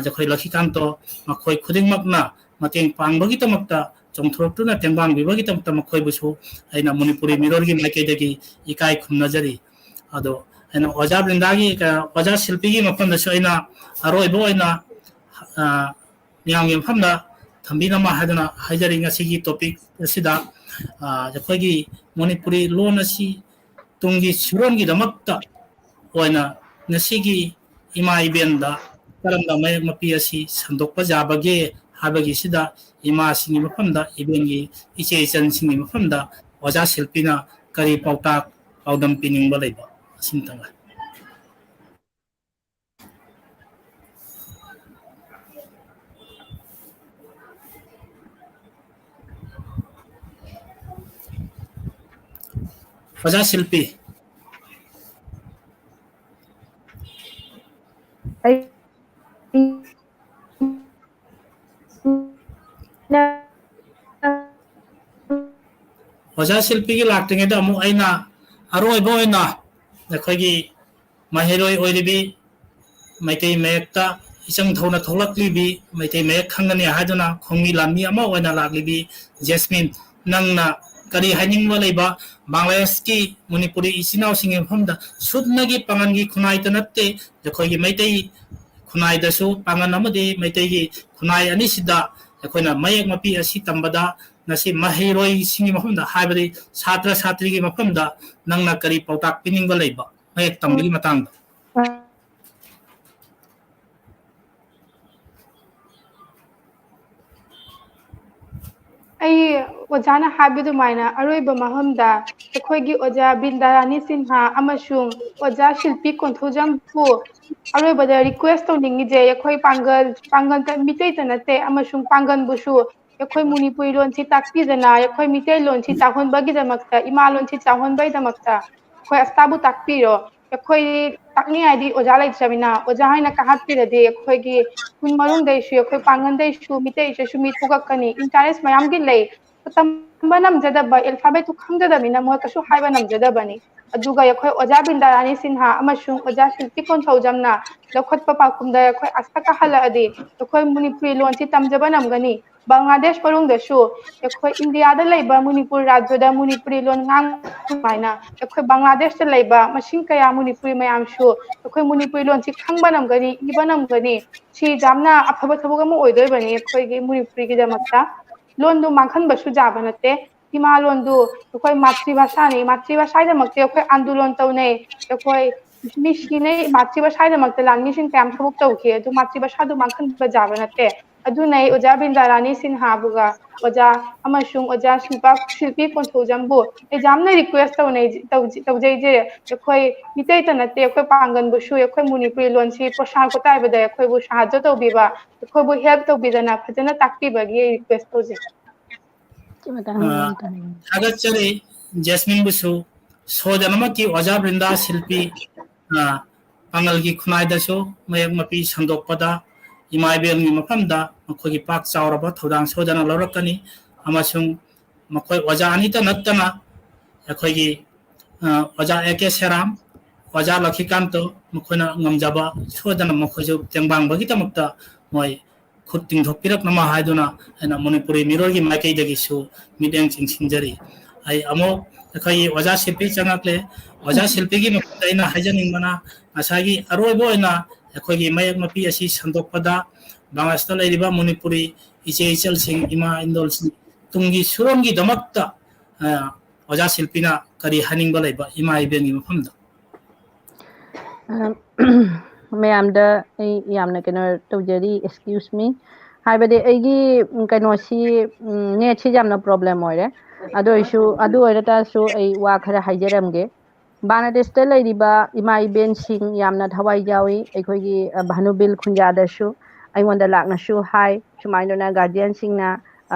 जखोय लखिकांतो मखोय खुदिंगमक्ना मतेंग पांगबगी तमक्ता चोंथोरक्तुना तेंबांगबिबगी तमक्ता मखोय बुसु आइना मणिपुरी मिरोरगी माइकेदगी इकाय खुमनजरी अदो अना ओजा बृंदागी ओजा शिल्पीगी मफमदसु अइना अरोइबो अइना मियामगी मफमदा थंबिनमा हादना हाइजरी ngasiगी topic असिदा जखोयगी Manipuri loan असि तुंगी सुरोनगी दमक्ता ओइना ngasiगी इमा इबेंदा करमदा मयक मपी असि संदोकपा जाबगे हाबगी सिदा इमा सिंगी मफमदा इबेंगी इचे इचन सिंगी मफमदा ओजा शिल्पीना करी पाउताक पाउदम पिनिंगबा लैबा सिंतंगा ओजा शिल्पी ओजा शिल्पी की लाक्टिंगेदा अमु आइना अरोइबो आइना नखोगी महिरोय ओइरिबी मैतै मेयक्ता इचंग थौना थोलक्लिबी मैतै मेयक खंगनी हादुना खोंगी लामी अमा ओइना लाक्लिबी जेस्मिन नंगना करी हाइनिंगबा लैबा बांग्लादेश की मणिपुरी इसिनाव सिंगे फमदा सुदनगी पांगनगी खुनाइ तनत्ते जखोगी मैतै खुनाइ दसु पांगन अमदि मैतै की खुनाइ अनिसिदा जखोना मयक मपी असि तंबदा nasi mahiroi singi mafamda haibadi satra satri gi mafamda nangna kari pautak piningba leiba mayek tambigi matangda ai ojana habidu maina aroiba mahamda ekhoi oja bindarani sinha amasung oja shilpi konthojam pu aroiba da request toningi je ekhoi pangal ta mitei tanate amasung pangan busu ekhoi munipuri lon si takpi dana ekhoi mitei lon si tahon bagi damakta ima lon si tahon bai damakta ekhoi astabu takpi ro ekhoi takni id oja lai chabina oja haina kahat pi de ekhoi gi kun marung dai shu ekhoi pangan dai shu mitei shu mi thogakani interest mayam gi lei tamba namjadaba alphabet tu khangdadamina mo kashu haiba namjadabani aduga ekhoi oja bindarani sinha amasung oja shilpi konthojamna lokhotpa pakumda ekhoi astaka hala adi ekhoi munipuri lon si tamjaba namgani Bangladesh parung dasu ekhoi India da laiba Manipur rajya da Manipuri lon ngang maina ekhoi Bangladesh da laiba masing kaya Manipuri mayam shu ekhoi Manipuri lon si khangba namgani ibanam gani si jamna afaba thabuga mo oidoi bani ekhoi gi Manipuri gi damakta lon du mangkhan basu jaba nate ima lon du ekhoi matri bhasha da makte ekhoi andolon taunai ekhoi mishine matri bhasha da makte langni sin kam thabuk tauke du matri bhasha du mangkhan ba jaba nate adunai oja bindarani sinha buga oja amasung oja shilpi konthojambu examna request taujai je ekhoi mitei tanate ekhoi pangan bu shu ekhoi munipuri lon si prasar kotai bada ekhoi bu sahaja taubiba ekhoi bu help taubidana phajana takpi bagi request toje थागतचरी Jasmine बुसु सोजनम की ओजा बृंदा शिल्पी पांगल की खुनाइ दसु मयक मपी संदोकपदा इमाइबेल नि मफमदा मखोगी पाक चावरबा थौदांग सोजना लौरकनी अमसुंग मखोय ओजा अनित नत्तना अखोगी ओजा एके सेराम ओजा लखिकांतो मखोना ngमजाबा सोजना मखोजु तेंबांगबगी तमक्ता मोय खुद तिंगथोपिरक नमा हाइदुना हैना मणिपुरी मिरोगी माइकेदगिसु मिदेंग चिंसिंजरी आई अमो अखोई ओजा शिल्पी चंगकले ओजा शिल्पीगी मखोइना हाइजनिंगमना असागी अरोइबोइना अखोगी मयक मपी असि संदोकपदा बांग्लादेश लैरिबा मणिपुरी इचे इचल सिंग इमा इंदोल सिंग तुंगी सुरोंगी दमक्ता ओजा शिल्पीना करी हानिंगबा लैबा इमा इबेंगी मफमदा ꯃꯌꯥꯝꯗ ꯑꯩ ꯌꯥꯝꯅ ꯀꯩꯅꯣ ꯇꯧꯖꯔꯤ ꯑꯦꯛꯁꯀ꯭ꯌꯨꯁ ꯃꯤ ꯍꯥꯏꯕꯗꯤ ꯑꯩꯒꯤ ꯀꯩꯅꯣꯁꯤ ꯅꯦꯠꯁꯤ ꯌꯥꯝꯅ ꯄ꯭ꯔꯣꯕ꯭ꯂꯦꯝ ꯑꯣꯏꯔꯦ ꯑꯗꯨ ꯑꯣꯏꯔ ꯇꯥꯔꯁꯨ ꯑꯩ ꯋꯥ ꯈꯔ ꯍꯥꯏꯖꯔꯝꯒꯦ ꯕꯪꯒ꯭ꯂꯥꯗꯦꯁꯇ ꯂꯩꯔꯤꯕ ꯏꯃꯥ ꯏꯕꯦꯟꯁꯤꯡ ꯌꯥꯝꯅ ꯊꯋꯥꯏ ꯌꯥꯎꯏ ꯑꯩꯈꯣꯏꯒꯤ ꯚꯥꯅꯨꯕꯤꯜ ꯈꯨꯟꯖꯥꯗꯁꯨ ꯑꯩꯉꯣꯟꯗ ꯂꯥꯛꯅꯁꯨ ꯍꯥꯏ ꯁꯨꯃꯥꯏꯅ ꯒꯥꯔꯖꯤꯌꯟꯁꯤꯡꯅ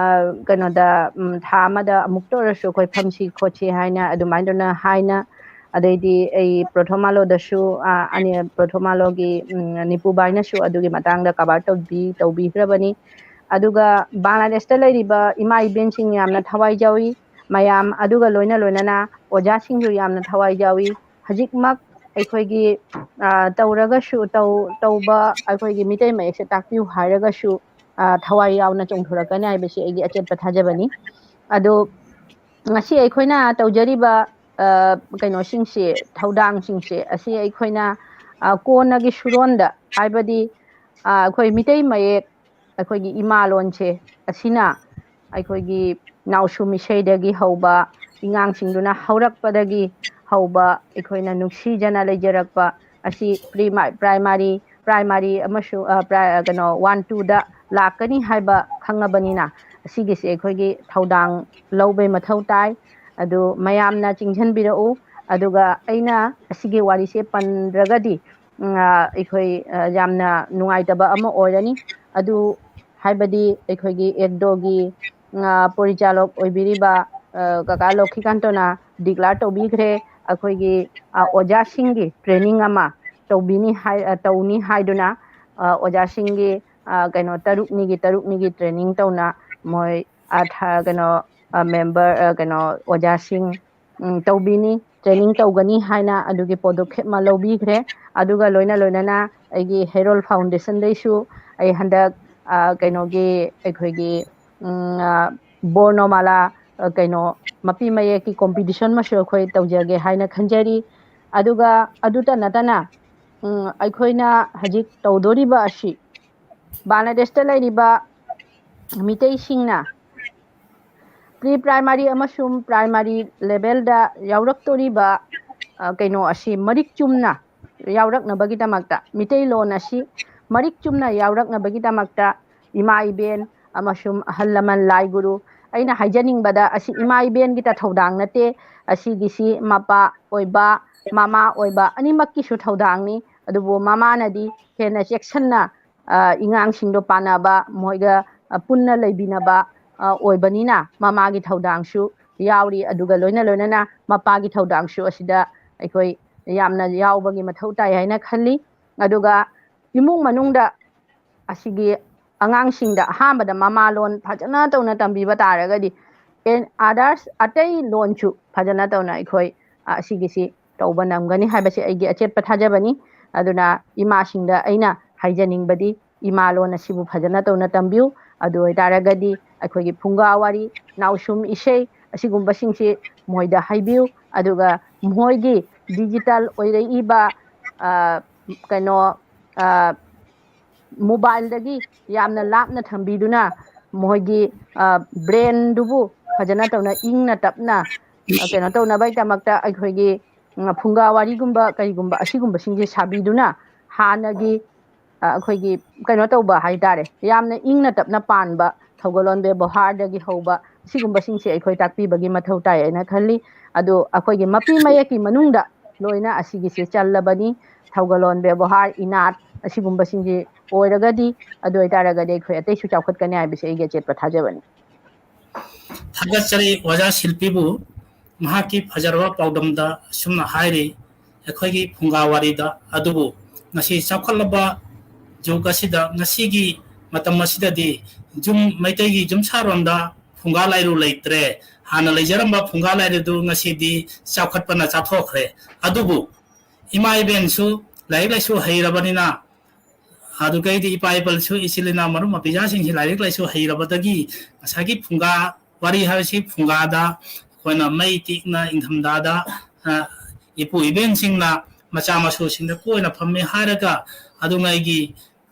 ꯀꯩꯅꯣꯗ ꯊꯥ ꯑꯃꯗ ꯑꯃꯨꯛꯇ ꯑꯣꯏꯔꯁꯨ ꯑꯩꯈꯣꯏ ꯐꯝꯁꯤ ꯈꯣꯠꯁꯤ ꯍꯥꯏꯅ ꯑꯗꯨꯃꯥꯏꯅ ꯍꯥꯏꯅ ꯑꯗꯩꯗꯤ ꯑꯩ ꯄ꯭ꯔꯣꯊꯣꯃꯥꯂꯣꯗꯁꯨ ꯄ꯭ꯔꯣꯊꯣꯃꯥꯂꯣꯒꯤ ꯅꯤꯄꯨꯕꯥꯏꯅꯁꯨ ꯑꯗꯨꯒꯤ ꯃꯇꯥꯡꯗ ꯀꯕꯔ ꯇꯧꯕꯤꯈ꯭ꯔꯕꯅꯤ ꯑꯗꯨꯒ ꯕꯪꯒ꯭ꯂꯥꯗꯦꯁꯇ ꯂꯩꯔꯤꯕ ꯏꯃꯥ ꯏꯕꯦꯟꯁꯤꯡ ꯌꯥꯝꯅ ꯊꯋꯥꯏ ꯌꯥꯎꯏ ꯃꯌꯥꯝ ꯑꯗꯨꯒ ꯂꯣꯏꯅꯅ ꯑꯣꯖꯥꯁꯤꯡꯁꯨ ꯌꯥꯝꯅ ꯊꯋꯥꯏ ꯌꯥꯎꯏ ꯍꯧꯖꯤꯛꯃꯛ ꯑꯩꯈꯣꯏꯒꯤ ꯇꯧꯔꯒꯁꯨ ꯇꯧꯕ ꯑꯩꯈꯣꯏꯒꯤ ꯃꯤꯇꯩ ꯃꯌꯦꯛꯁꯦ ꯇꯥꯛꯄꯤꯌꯨ ꯍꯥꯏꯔꯒꯁꯨ ꯊꯋꯥꯏ ꯌꯥꯎꯅ ꯆꯣꯡꯊꯣꯔꯛꯀꯅꯤ ꯍꯥꯏꯕꯁꯤ ꯑꯩꯒꯤ ꯑꯆꯦꯠꯄ ꯊꯥꯖꯕꯅꯤ ꯑꯗꯣ ꯉꯁꯤ ꯑꯩꯈꯣꯏꯅ ꯇꯧꯖꯔꯤꯕ ꯀꯩꯅꯣꯁꯤꯡꯁꯦ ꯊꯧꯗꯥꯡꯁꯤꯡꯁꯦ ꯑꯁꯤ ꯑꯩꯈꯣꯏꯅ ꯀꯣꯟꯅꯒꯤ ꯁꯨꯔꯣꯟꯗ ꯍꯥꯏꯕꯗꯤ ꯑꯩꯈꯣꯏ ꯃꯤꯇꯩ ꯃꯌꯦꯛ ꯑꯩꯈꯣꯏꯒꯤ ꯏꯃꯥꯂꯣꯟꯁꯦ ꯑꯁꯤꯅ ꯑꯩꯈꯣꯏꯒꯤ ꯅꯥꯎꯁꯨꯝ ꯏꯁꯩꯗꯒꯤ ꯍꯧꯕ ꯏꯉꯥꯡꯁꯤꯡꯗꯨꯅ ꯍꯧꯔꯛꯄꯗꯒꯤ ꯍꯧꯕ ꯑꯩꯈꯣꯏꯅ ꯅꯨꯡꯁꯤꯖꯅ ꯂꯩꯖꯔꯛꯄ ꯑꯁꯤ ꯄ꯭ꯔꯥꯏꯃꯥꯔꯤ ꯑꯃꯁꯨꯡ ꯀꯩꯅꯣ 1-2ꯗ ꯂꯥꯛꯀꯅꯤ ꯍꯥꯏꯕ ꯈꯪꯉꯕꯅꯤꯅ ꯑꯁꯤꯒꯤꯁꯦ ꯑꯩꯈꯣꯏꯒꯤ ꯊꯧꯗꯥꯡ ꯂꯧꯕꯩ ꯃꯊꯧ ꯇꯥꯏ ꯑꯗꯨ ꯃꯌꯥꯝꯅ ꯆꯤꯡꯁꯤꯟꯕꯤꯔꯛꯎ ꯑꯗꯨꯒ ꯑꯩꯅ ꯑꯁꯤꯒꯤ ꯋꯥꯔꯤꯁꯦ ꯄꯟꯗ꯭ꯔꯒꯗꯤ ꯑꯩꯈꯣꯏ ꯌꯥꯝꯅ ꯅꯨꯡꯉꯥꯏꯇꯕ ꯑꯃ ꯑꯣꯏꯔꯅꯤ ꯑꯗꯨ ꯍꯥꯏꯕꯗꯤ ꯑꯩꯈꯣꯏꯒꯤ ꯑꯦꯛꯗꯣꯒꯤ ꯄꯣꯔꯤꯆꯥꯂꯣꯛ ꯑꯣꯏꯕꯤꯔꯤꯕ ꯀꯀꯥ ꯂꯣꯛꯈꯤꯀꯥꯟꯇꯣꯅ ꯗꯤꯀ꯭ꯂꯥꯔ ꯇꯧꯕꯤꯈ꯭ꯔꯦ ꯑꯩꯈꯣꯏꯒꯤ ꯑꯣꯖꯥꯁꯤꯡꯒꯤ ꯇ꯭ꯔꯦꯅꯤꯡ ꯑꯃ ꯇꯧꯅꯤ ꯍꯥꯏꯗꯨꯅ ꯑꯣꯖꯥꯁꯤꯡꯒꯤ ꯀꯩꯅꯣ ꯇꯔꯨꯛꯅꯤꯒꯤ ꯇ꯭ꯔꯦꯅꯤꯡ ꯇꯧꯅ ꯃꯣꯏ ꯀꯩꯅꯣ ꯃꯦꯝꯕꯔ ꯀꯩꯅꯣ ꯑꯣꯖꯥꯁꯤꯡ ꯇꯧꯕꯤꯅꯤ ꯇ꯭ꯔꯦꯅꯤꯡ ꯇꯧꯒꯅꯤ ꯍꯥꯏꯅ ꯑꯗꯨꯒꯤ ꯄꯣꯗꯣꯈꯦꯞ ꯑꯃ ꯂꯧꯕꯤꯈ꯭ꯔꯦ ꯑꯗꯨꯒ ꯂꯣꯏꯅꯅ ꯑꯩꯒꯤ ꯍꯦꯔꯣꯜ ꯐꯥꯎꯟꯗꯦꯁꯟꯗꯩꯁꯨ ꯑꯩ ꯍꯟꯗꯛ ꯀꯩꯅꯣꯒꯤ ꯑꯩꯈꯣꯏꯒꯤ ꯕꯣꯔꯅꯣꯃꯥꯂꯥ ꯀꯩꯅꯣ ꯃꯄꯤ ꯃꯌꯦꯛꯀꯤ ꯀꯣꯝꯄꯤꯇꯤꯁꯟ ꯑꯃꯁꯨ ꯑꯩꯈꯣꯏ ꯇꯧꯖꯒꯦ ꯍꯥꯏꯅ ꯈꯟꯖꯔꯤ ꯑꯗꯨꯒ ꯑꯗꯨꯇ ꯅꯠꯇꯅ ꯑꯩꯈꯣꯏꯅ ꯍꯧꯖꯤꯛ ꯇꯧꯗꯣꯔꯤꯕ ꯑꯁꯤ ꯕꯪꯒ꯭ꯂꯥꯗꯦꯁꯇ ꯂꯩꯔꯤꯕ ꯃꯤꯇꯩꯁꯤꯡꯅ ꯄ꯭ꯔꯤ ꯄ꯭ꯔꯥꯏꯃꯥꯔꯤ ꯑꯃꯁꯨꯡ ꯄ꯭ꯔꯥꯏꯃꯥꯔꯤ ꯂꯦꯚꯦꯜꯗ ꯌꯥꯎꯔꯛꯇꯣꯔꯤꯕ ꯀꯩꯅꯣ ꯑꯁꯤ ꯃꯔꯤꯛ ꯆꯨꯝꯅ ꯌꯥꯎꯔꯛꯅꯕꯒꯤꯗꯃꯛꯇ ꯃꯤꯇꯩꯂꯣꯟ ꯑꯁꯤ ꯃꯔꯤꯛ ꯆꯨꯝꯅ ꯌꯥꯎꯔꯛꯅꯕꯒꯤꯗꯃꯛꯇ ꯏꯃꯥ ꯏꯕꯦꯟ ꯑꯃꯁꯨꯡ ꯑꯍꯜ ꯂꯃꯟ ꯂꯥꯏ ꯒꯨꯔꯨ ꯑꯩꯅ ꯍꯥꯏꯖꯅꯤꯡꯕꯗ ꯑꯁꯤ ꯏꯃꯥ ꯏꯕꯦꯟꯒꯤꯇ ꯊꯧꯗꯥꯡ ꯅꯠꯇꯦ ꯑꯁꯤꯒꯤꯁꯤ ꯃꯄꯥ ꯑꯣꯏꯕ ꯃꯃꯥ ꯑꯣꯏꯕ ꯑꯅꯤꯃꯛꯀꯤꯁꯨ ꯊꯧꯗꯥꯡꯅꯤ ꯑꯗꯨꯕꯨ ꯃꯃꯥꯅꯗꯤ ꯍꯦꯟꯅ ꯆꯦꯛꯁꯤꯟꯅ ꯏꯉꯥꯡꯁꯤꯡꯗꯣ ꯄꯥꯟꯅꯕ ꯃꯣꯏꯒ ꯄꯨꯟꯅ ꯂꯩꯕꯤꯅꯕ ꯑꯣꯏꯕꯅꯤꯅ ꯃꯃꯥꯒꯤ ꯊꯧꯗꯥꯡꯁꯨ ꯌꯥꯎꯔꯤ ꯑꯗꯨꯒ ꯂꯣꯏꯅꯅ ꯃꯄꯥꯒꯤ ꯊꯧꯗꯥꯡꯁꯨ ꯑꯁꯤꯗ ꯑꯩꯈꯣꯏ ꯌꯥꯝꯅ ꯌꯥꯎꯕꯒꯤ ꯃꯊꯧ ꯇꯥꯏ ꯍꯥꯏꯅ ꯈꯜꯂꯤ ꯑꯗꯨꯒ ꯏꯃꯨꯡ ꯃꯅꯨꯡꯗ ꯑꯁꯤꯒꯤ ꯑꯉꯥꯡꯁꯤꯡꯗ ꯑꯍꯥꯟꯕꯗ ꯃꯃꯥꯂꯣꯟ ꯐꯖꯅ ꯇꯧꯅ ꯇꯝꯕꯤꯕ ꯇꯥꯔꯒꯗꯤ ꯑꯇꯩ ꯂꯣꯟꯁꯨ ꯐꯖꯅ ꯇꯧꯅ ꯑꯩꯈꯣꯏ ꯑꯁꯤꯒꯤꯁꯤ ꯇꯧꯕ ꯉꯝꯒꯅꯤ ꯍꯥꯏꯕꯁꯤ ꯑꯩꯒꯤ ꯑꯆꯦꯠꯄ ꯊꯥꯖꯕꯅꯤ ꯑꯗꯨꯅ ꯏꯃꯥꯁꯤꯡꯗ ꯑꯩꯅ ꯍꯥꯏꯖꯅꯤꯡꯕꯗꯤ ꯏꯃꯥꯂꯣꯟ ꯑꯁꯤꯕꯨ ꯐꯖꯅ ꯇꯧꯅ ꯇꯝꯕꯤꯌꯨ ꯑꯗꯨ ꯑꯣꯏꯇꯥꯔꯒꯗꯤ ꯑꯩꯈꯣꯏꯒꯤ ꯐꯨꯡꯒꯥ ꯋꯥꯔꯤ ꯅꯥꯎꯁꯨꯝ ꯏꯁꯩ ꯑꯁꯤꯒꯨꯝꯕꯁꯤꯡꯁꯤ ꯃꯣꯏꯗ ꯍꯥꯏꯕꯤꯌꯨ ꯑꯗꯨꯒ ꯃꯣꯏꯒꯤ ꯗꯤꯖꯤꯇꯦꯜ ꯑꯣꯏꯔꯛꯏꯕ ꯀꯩꯅꯣ ꯃꯣꯕꯥꯏꯜꯗꯒꯤ ꯌꯥꯝꯅ ꯂꯥꯞꯅ ꯊꯝꯕꯤꯗꯨꯅ ꯃꯣꯏꯒꯤ ꯕ꯭ꯔꯦꯟꯗꯨꯕꯨ ꯐꯖꯅ ꯇꯧꯅ ꯏꯪꯅ ꯇꯞꯅ ꯀꯩꯅꯣ ꯇꯧꯅꯕꯒꯤꯗꯃꯛꯇ ꯑꯩꯈꯣꯏꯒꯤ ꯐꯨꯡꯒꯥ ꯋꯥꯔꯤꯒꯨꯝꯕ ꯀꯔꯤꯒꯨꯝꯕ ꯑꯁꯤꯒꯨꯝꯕꯁꯤꯡꯁꯦ ꯁꯥꯕꯤꯗꯨꯅ ꯍꯥꯟꯅꯒꯤ ꯑꯩꯈꯣꯏꯒꯤ ꯀꯩꯅꯣ ꯇꯧꯕ ꯍꯥꯏꯇꯥꯔꯦ ꯌꯥꯝꯅ ꯏꯪꯅ ꯇꯞꯅ ꯄꯥꯟꯕ ꯊꯧꯒꯜꯂꯣꯟ ꯕꯦꯕꯣꯍꯥꯔꯗꯒꯤ ꯍꯧꯕ ꯑꯁꯤꯒꯨꯝꯕꯁꯤꯡꯁꯦ ꯑꯩꯈꯣꯏ ꯇꯥꯛꯄꯤꯕꯒꯤ ꯃꯊꯧ ꯇꯥꯏ ꯍꯥꯏꯅ ꯈꯜꯂꯤ ꯑꯗꯣ ꯑꯩꯈꯣꯏꯒꯤ ꯃꯄꯤ ꯃꯌꯦꯛꯀꯤ ꯃꯅꯨꯡꯗ ꯂꯣꯏꯅ ꯑꯁꯤꯒꯤꯁꯦ ꯆꯜꯂꯕꯅꯤ ꯊꯧꯒꯜꯂꯣꯟ ꯕꯦꯕꯣꯍꯥꯔ ꯏꯅꯥꯠ ꯑꯁꯤꯒꯨꯝꯕꯁꯤꯡꯁꯦ ꯑꯣꯏꯔꯒꯗꯤ ꯑꯗꯨ ꯑꯣꯏꯇꯥꯔꯒꯗꯤ ꯑꯩꯈꯣꯏ ꯑꯇꯩꯁꯨ ꯆꯥꯎꯈꯠꯀꯅꯤ ꯍꯥꯏꯕꯁꯦ ꯑꯩꯒꯤ ꯑꯆꯦꯠꯄ ꯊꯥꯖꯕꯅꯤ ꯊꯥꯒꯠꯆꯔꯤ ꯑꯣꯖꯥ ꯁꯤꯜꯄꯤꯕꯨ ꯃꯍꯥꯛꯀꯤ ꯐꯖꯔꯕ ꯄꯥꯎꯗꯝꯗ ꯑꯁꯨꯝꯅ ꯍꯥꯏꯔꯤ ꯑꯩꯈꯣꯏꯒꯤ ꯐꯨꯡꯒꯥ ꯋꯥꯔꯤꯗ ꯑꯗꯨꯕꯨ ꯉꯁꯤ ꯆꯥꯎꯈꯠꯂꯕ ꯖꯨꯒ ꯑꯁꯤꯗ ꯉꯁꯤꯒꯤ ꯃꯇꯝ ꯑꯁꯤꯗꯗꯤ ꯃꯩꯇꯩꯒꯤ ꯌꯨꯝꯁꯥꯔꯣꯟꯗ ꯐꯨꯡꯒꯥ ꯂꯥꯏꯔꯨ ꯂꯩꯇ꯭ꯔꯦ ꯍꯥꯟꯅ ꯂꯩꯖꯔꯝꯕ ꯐꯨꯡꯒꯥ ꯂꯥꯏꯔꯨꯗꯨ ꯉꯁꯤꯗꯤ ꯆꯥꯎꯈꯠꯄꯅ ꯆꯥꯊꯣꯛꯈ꯭ꯔꯦ ꯑꯗꯨꯕꯨ ꯏꯃꯥ ꯏꯕꯦꯟꯁꯨ ꯂꯥꯏꯔꯤꯛ ꯂꯥꯏꯁꯨ ꯍꯩꯔꯕꯅꯤना ꯑꯗꯨꯒꯩꯗꯤ ꯏꯄꯥ ꯏꯄꯜꯁꯨ ꯏꯆꯤꯜ ꯏꯅꯥꯎ ꯃꯔꯨꯞ ꯃꯄꯤꯖꯥꯁꯤꯡꯁꯤ ꯂꯥꯏꯔꯤꯛ ꯂꯥꯏꯁꯨ ꯍꯩꯔꯕꯗꯒꯤ ꯉꯁꯥꯏꯒꯤ ꯐꯨꯡꯒꯥ ꯋꯥꯔꯤ ꯍꯥꯏꯕꯁꯤ ꯐꯨꯡꯒꯥꯗ ꯑꯩꯈꯣꯏꯅ ꯃꯩ ꯇꯤꯛꯅ ꯏꯪꯊꯝꯊꯥꯗ ꯏꯄꯨ ꯏꯕꯦꯟꯁꯤꯡꯅ ꯃꯆꯥ ꯃꯁꯨꯁꯤꯡꯗ ꯀꯣꯏꯅ ꯐꯝꯃꯤ ꯍꯥꯏꯔꯒ ꯑꯗꯨꯉꯩꯒꯤ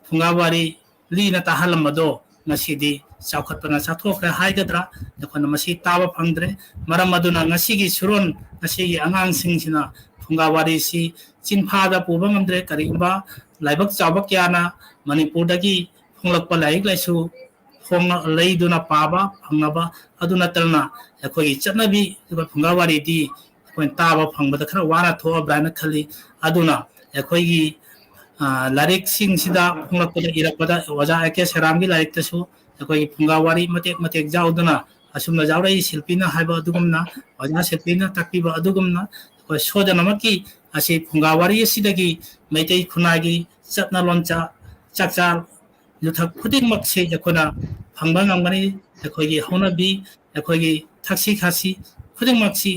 ꯐꯨꯡꯒꯥ ꯋꯥꯔꯤ ꯂꯤꯅ ꯇꯥꯍꯜꯂꯝꯕꯗꯣ ꯉꯁꯤꯗꯤ ꯆꯥꯎꯈꯠꯄꯅ ꯆꯥꯊꯣꯛꯈ꯭ꯔꯦ ꯍꯥꯏꯒꯗ꯭ꯔꯥ ꯑꯩꯈꯣꯏꯅ ꯃꯁꯤ ꯇꯥꯕ ꯐꯪꯗ꯭ꯔꯦ ꯃꯔꯝ ꯑꯗꯨꯅ ꯉꯁꯤꯒꯤ ꯁꯨꯔꯣꯟ ꯉꯁꯤꯒꯤ ꯑꯉꯥꯡꯁꯤꯡꯁꯤꯅ ꯐꯨꯡꯒꯥ ꯋꯥꯔꯤꯁꯤ ꯆꯤꯟꯐꯥꯗ ꯄꯨꯕ ꯉꯝꯗ꯭ꯔꯦ ꯀꯔꯤꯒꯨꯝꯕ ꯂꯥꯏꯕꯛ ꯆꯥꯎꯕ ꯀꯌꯥꯅ ꯃꯅꯤꯄꯨꯔꯗꯒꯤ ꯐꯣꯡꯂꯛꯄ ꯂꯥꯏꯔꯤꯛ ꯂꯥꯏꯁꯨ ꯂꯩꯗꯨꯅ ꯄꯥꯕ ꯐꯪꯅꯕ ꯑꯗꯨ ꯅꯠꯇꯅ ꯑꯩꯈꯣꯏꯒꯤ ꯆꯠꯅꯕꯤ ꯐꯨꯡꯒꯥ ꯋꯥꯔꯤꯗꯤ ꯑꯩꯈꯣꯏꯅ ꯇꯥꯕ ꯐꯪꯕꯗ ꯈꯔ ꯋꯥꯅ ꯊꯣꯛꯑꯕ꯭ꯔꯥ ꯍꯥꯏꯅ ꯈꯜꯂꯤ ꯑꯗꯨꯅ ꯑꯩꯈꯣꯏꯒꯤ ꯂꯥꯏꯔꯤꯛꯁꯤꯡꯁꯤꯗ ꯐꯣꯡꯂꯛꯄꯗ ꯏꯔꯛꯄꯗ ꯑꯣꯖꯥ ꯑꯦ ꯀꯦ ꯁꯦꯔꯥꯝꯒꯤ ꯂꯥꯏꯔꯤꯛꯇꯁꯨ ꯑꯩꯈꯣꯏꯒꯤ ꯐꯨꯡꯒꯥꯋꯥꯔꯤ ꯃꯇꯦꯛ ꯃꯇꯦꯛ ꯌꯥꯎꯗꯨꯅ ꯑꯁꯨꯝꯅ ꯌꯥꯎꯔꯛꯏ ꯁꯤꯜꯄꯤꯅ ꯍꯥꯏꯕ ꯑꯗꯨꯒꯨꯝꯅ ꯑꯣꯖꯥ ꯁꯤꯜꯄꯤꯅ ꯇꯥꯛꯄꯤꯕ ꯑꯗꯨꯒꯨꯝꯅ ꯑꯩꯈꯣꯏ ꯁꯣꯏꯗꯅꯃꯛꯀꯤ ꯑꯁꯤ ꯐꯨꯡꯒꯥꯋꯥꯔꯤ ꯑꯁꯤꯗꯒꯤ ꯃꯩꯇꯩ ꯈꯨꯟꯅꯥꯏꯒꯤ ꯆꯠꯅ ꯂꯣꯟꯆ ꯆꯥꯛꯆꯥ ꯌꯨꯊꯛ ꯈꯨꯗꯤꯡꯃꯛꯁꯤ ꯑꯩꯈꯣꯏꯅ ꯐꯪꯕ ꯉꯝꯒꯅꯤ ꯑꯩꯈꯣꯏꯒꯤ ꯍꯧꯅꯕꯤ ꯑꯩꯈꯣꯏꯒꯤ ꯊꯛꯁꯤ ꯈꯥꯁꯤ ꯈꯨꯗꯤꯡꯃꯛꯁꯤ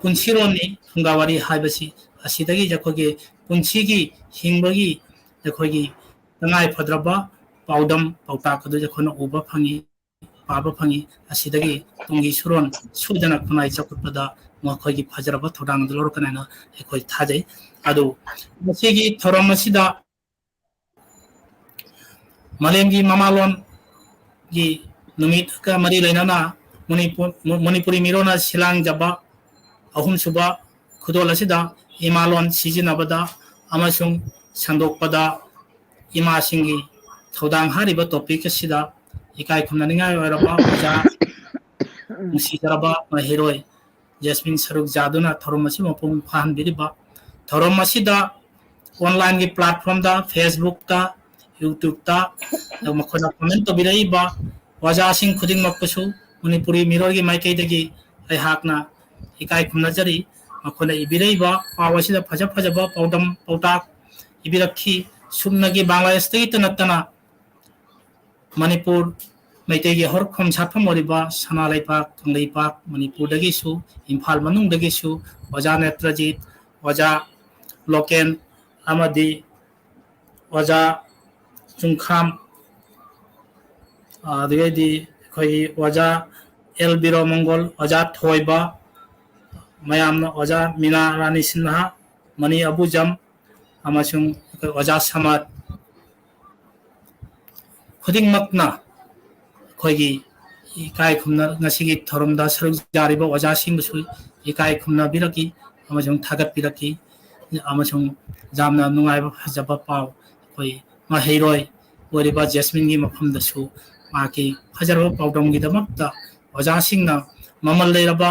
ꯄꯨꯟꯁꯤꯔꯣꯟꯅꯤ ꯐꯨꯡꯒꯥꯋꯥꯔꯤ ꯍꯥꯏꯕꯁꯤ ꯑꯁꯤꯗꯒꯤ ꯑꯩꯈꯣꯏꯒꯤ ꯄꯨꯟꯁꯤꯒꯤ ꯍꯤꯡꯕꯒꯤ ꯑꯩꯈꯣꯏꯒꯤ ꯇꯉꯥꯏ ꯐꯗ꯭ꯔꯕ ꯄꯥꯎꯗꯝ ꯄꯥꯎꯇꯥꯛ ꯑꯗꯨ ꯑꯩꯈꯣꯏꯅ ꯎꯕ ꯐꯪꯉꯤ ꯄꯥꯕ ꯐꯪꯉꯤ ꯑꯁꯤꯗꯒꯤ ꯇꯨꯡꯒꯤ ꯁꯨꯔꯣꯟ ꯁꯣꯏꯗꯅ ꯈꯨꯟꯅꯥꯏ ꯆꯥꯎꯈꯠꯄꯗ ꯃꯈꯣꯏꯒꯤ ꯐꯖꯔꯕ ꯊꯧꯗꯥꯡ ꯑꯗꯨ ꯂꯧꯔꯛꯀꯅꯤ ꯍꯥꯏꯅ ꯑꯩꯈꯣꯏ ꯊꯥꯖꯩ ꯑꯗꯨ ꯃꯁꯤꯒꯤ ꯊꯧꯔꯝ ꯑꯁꯤꯗ ꯃꯥꯂꯦꯝꯒꯤ ꯃꯃꯥꯂꯣꯟꯒꯤ ꯅꯨꯃꯤꯠꯀ ꯃꯔꯤ ꯂꯩꯅꯅ ꯃꯅꯤꯄꯨꯔꯤ ꯃꯤꯔꯣꯟꯅ ꯁꯤꯂꯥꯡꯖꯕ ꯑꯍꯨꯝꯁꯨꯕ ꯈꯨꯗꯣꯜ ꯑꯁꯤꯗ ꯏꯃꯥꯂꯣꯟ ꯁꯤꯖꯤꯟꯅꯕꯗ ꯑꯃꯁꯨꯡ ꯁꯟꯗꯣꯛꯄꯗ ꯏꯃꯥꯁꯤꯡꯒꯤ ꯊꯧꯗꯥꯡ ꯍꯥꯏꯔꯤꯕ ꯇꯣꯄꯤꯛ ꯑꯁꯤꯗ ꯏꯀꯥꯏ ꯈꯨꯝꯅꯅꯤꯡꯉꯥꯏ ꯑꯣꯏꯔꯕ ꯑꯣꯖꯥ ꯅꯨꯡꯁꯤꯖꯔꯕ ꯃꯍꯩꯔꯣꯏ ꯖꯦꯁꯃꯤꯟ ꯁꯔꯨꯛ ꯌꯥꯗꯨꯅ ꯊꯧꯔꯝ ꯑꯁꯤ ꯃꯄꯨꯡ ꯐꯥꯍꯟꯕꯤꯔꯤꯕ ꯊꯧꯔꯝ ꯑꯁꯤꯗ ꯑꯣꯟꯂꯥꯏꯟꯒꯤ ꯄ꯭ꯂꯥꯠꯐꯣꯝꯗ ꯐꯦꯁꯕꯨꯛꯇ ꯌꯨꯇ꯭ꯌꯨꯕꯇ ꯃꯈꯣꯏꯅ ꯀꯃꯦꯟ ꯇꯧꯕꯤꯔꯛꯏꯕ ꯑꯣꯖꯥꯁꯤꯡ ꯈꯨꯗꯤꯡꯃꯛꯄꯨꯁꯨ ꯃꯅꯤꯄꯨꯔꯤ ꯃꯤꯔꯣꯜꯒꯤ ꯃꯥꯏꯀꯩꯗꯒꯤ ꯑꯩꯍꯥꯛꯅ ꯏꯀꯥꯏ ꯈꯨꯝꯅꯖꯔꯤ ꯃꯈꯣꯏꯅ ꯏꯕꯤꯔꯛꯏꯕ ꯄꯥꯎ ꯑꯁꯤꯗ ꯐꯖ ꯐꯖꯕ ꯄꯥꯎꯗꯝ ꯄꯥꯎꯇꯥꯛ ꯏꯕꯤꯔꯛꯈꯤ ꯁꯨꯞꯅꯒꯤ ꯕꯪꯒ꯭ꯂꯥꯗꯦꯁꯇꯒꯤ ꯅꯠꯇꯅ ꯃꯅꯤꯄꯨꯔ ꯃꯩꯇꯩꯒꯤ ꯍꯧꯔꯛꯐꯝ ꯁꯥꯠꯐꯝ ꯑꯣꯏꯔꯤꯕ ꯁꯅꯥ ꯂꯩꯄꯥꯛ ꯀꯪꯂꯩꯄꯥꯛ ꯃꯅꯤꯄꯨꯔꯗꯒꯤꯁꯨ ꯏꯝꯐꯥꯜ ꯃꯅꯨꯡꯗꯒꯤꯁꯨ ꯑꯣꯖꯥ ꯅꯦꯇ꯭ꯔꯖꯤꯠ ꯑꯣꯖꯥ ꯂꯣꯀꯦꯟ ꯑꯃꯗꯤ ꯑꯣꯖꯥ ꯆꯨꯡꯈꯥꯝ ꯑꯗꯨꯗꯩꯗꯤ ꯑꯩꯈꯣꯏꯒꯤ ꯑꯣꯖꯥ ꯑꯦꯜ ꯕꯤꯔꯣ ꯃꯪꯒꯣꯜ ꯑꯣꯖꯥ ꯊꯣꯏꯕ ꯃꯌꯥꯝꯅ ꯑꯣꯖꯥ ꯃꯤꯅꯥ ꯔꯥꯅꯤ ꯁꯤꯟꯍꯥ ꯃꯅꯤ ꯑꯕꯨꯖꯝ ꯑꯃꯁꯨꯡ ꯑꯩꯈꯣꯏ ꯑꯣꯖꯥ ꯁꯃꯠ ꯈꯨꯗꯤꯡꯃꯛꯅ ꯑꯩꯈꯣꯏꯒꯤ ꯏꯀꯥꯏ ꯈꯨꯝꯅ ꯉꯁꯤꯒꯤ ꯊꯧꯔꯝꯗ ꯁꯔꯨꯛ ꯌꯥꯔꯤꯕ ꯑꯣꯖꯥꯁꯤꯡꯕꯨꯁꯨ ꯏꯀꯥꯏ ꯈꯨꯝꯅꯕꯤꯔꯛꯈꯤ ꯑꯃꯁꯨꯡ ꯊꯥꯒꯠꯄꯤꯔꯛꯈꯤ ꯑꯃꯁꯨꯡ ꯌꯥꯝꯅ ꯅꯨꯡꯉꯥꯏꯕ ꯐꯖꯕ ꯄꯥꯎ ꯑꯩꯈꯣꯏ ꯃꯍꯩꯔꯣꯏ ꯑꯣꯏꯔꯤꯕ ꯖꯦꯁꯃꯤꯟꯒꯤ ꯃꯐꯝꯗꯁꯨ ꯃꯍꯥꯛꯀꯤ ꯐꯖꯔꯕ ꯄꯥꯎꯗꯝꯒꯤꯗꯃꯛꯇ ꯑꯣꯖꯥꯁꯤꯡꯅ ꯃꯃꯜ ꯂꯩꯔꯕ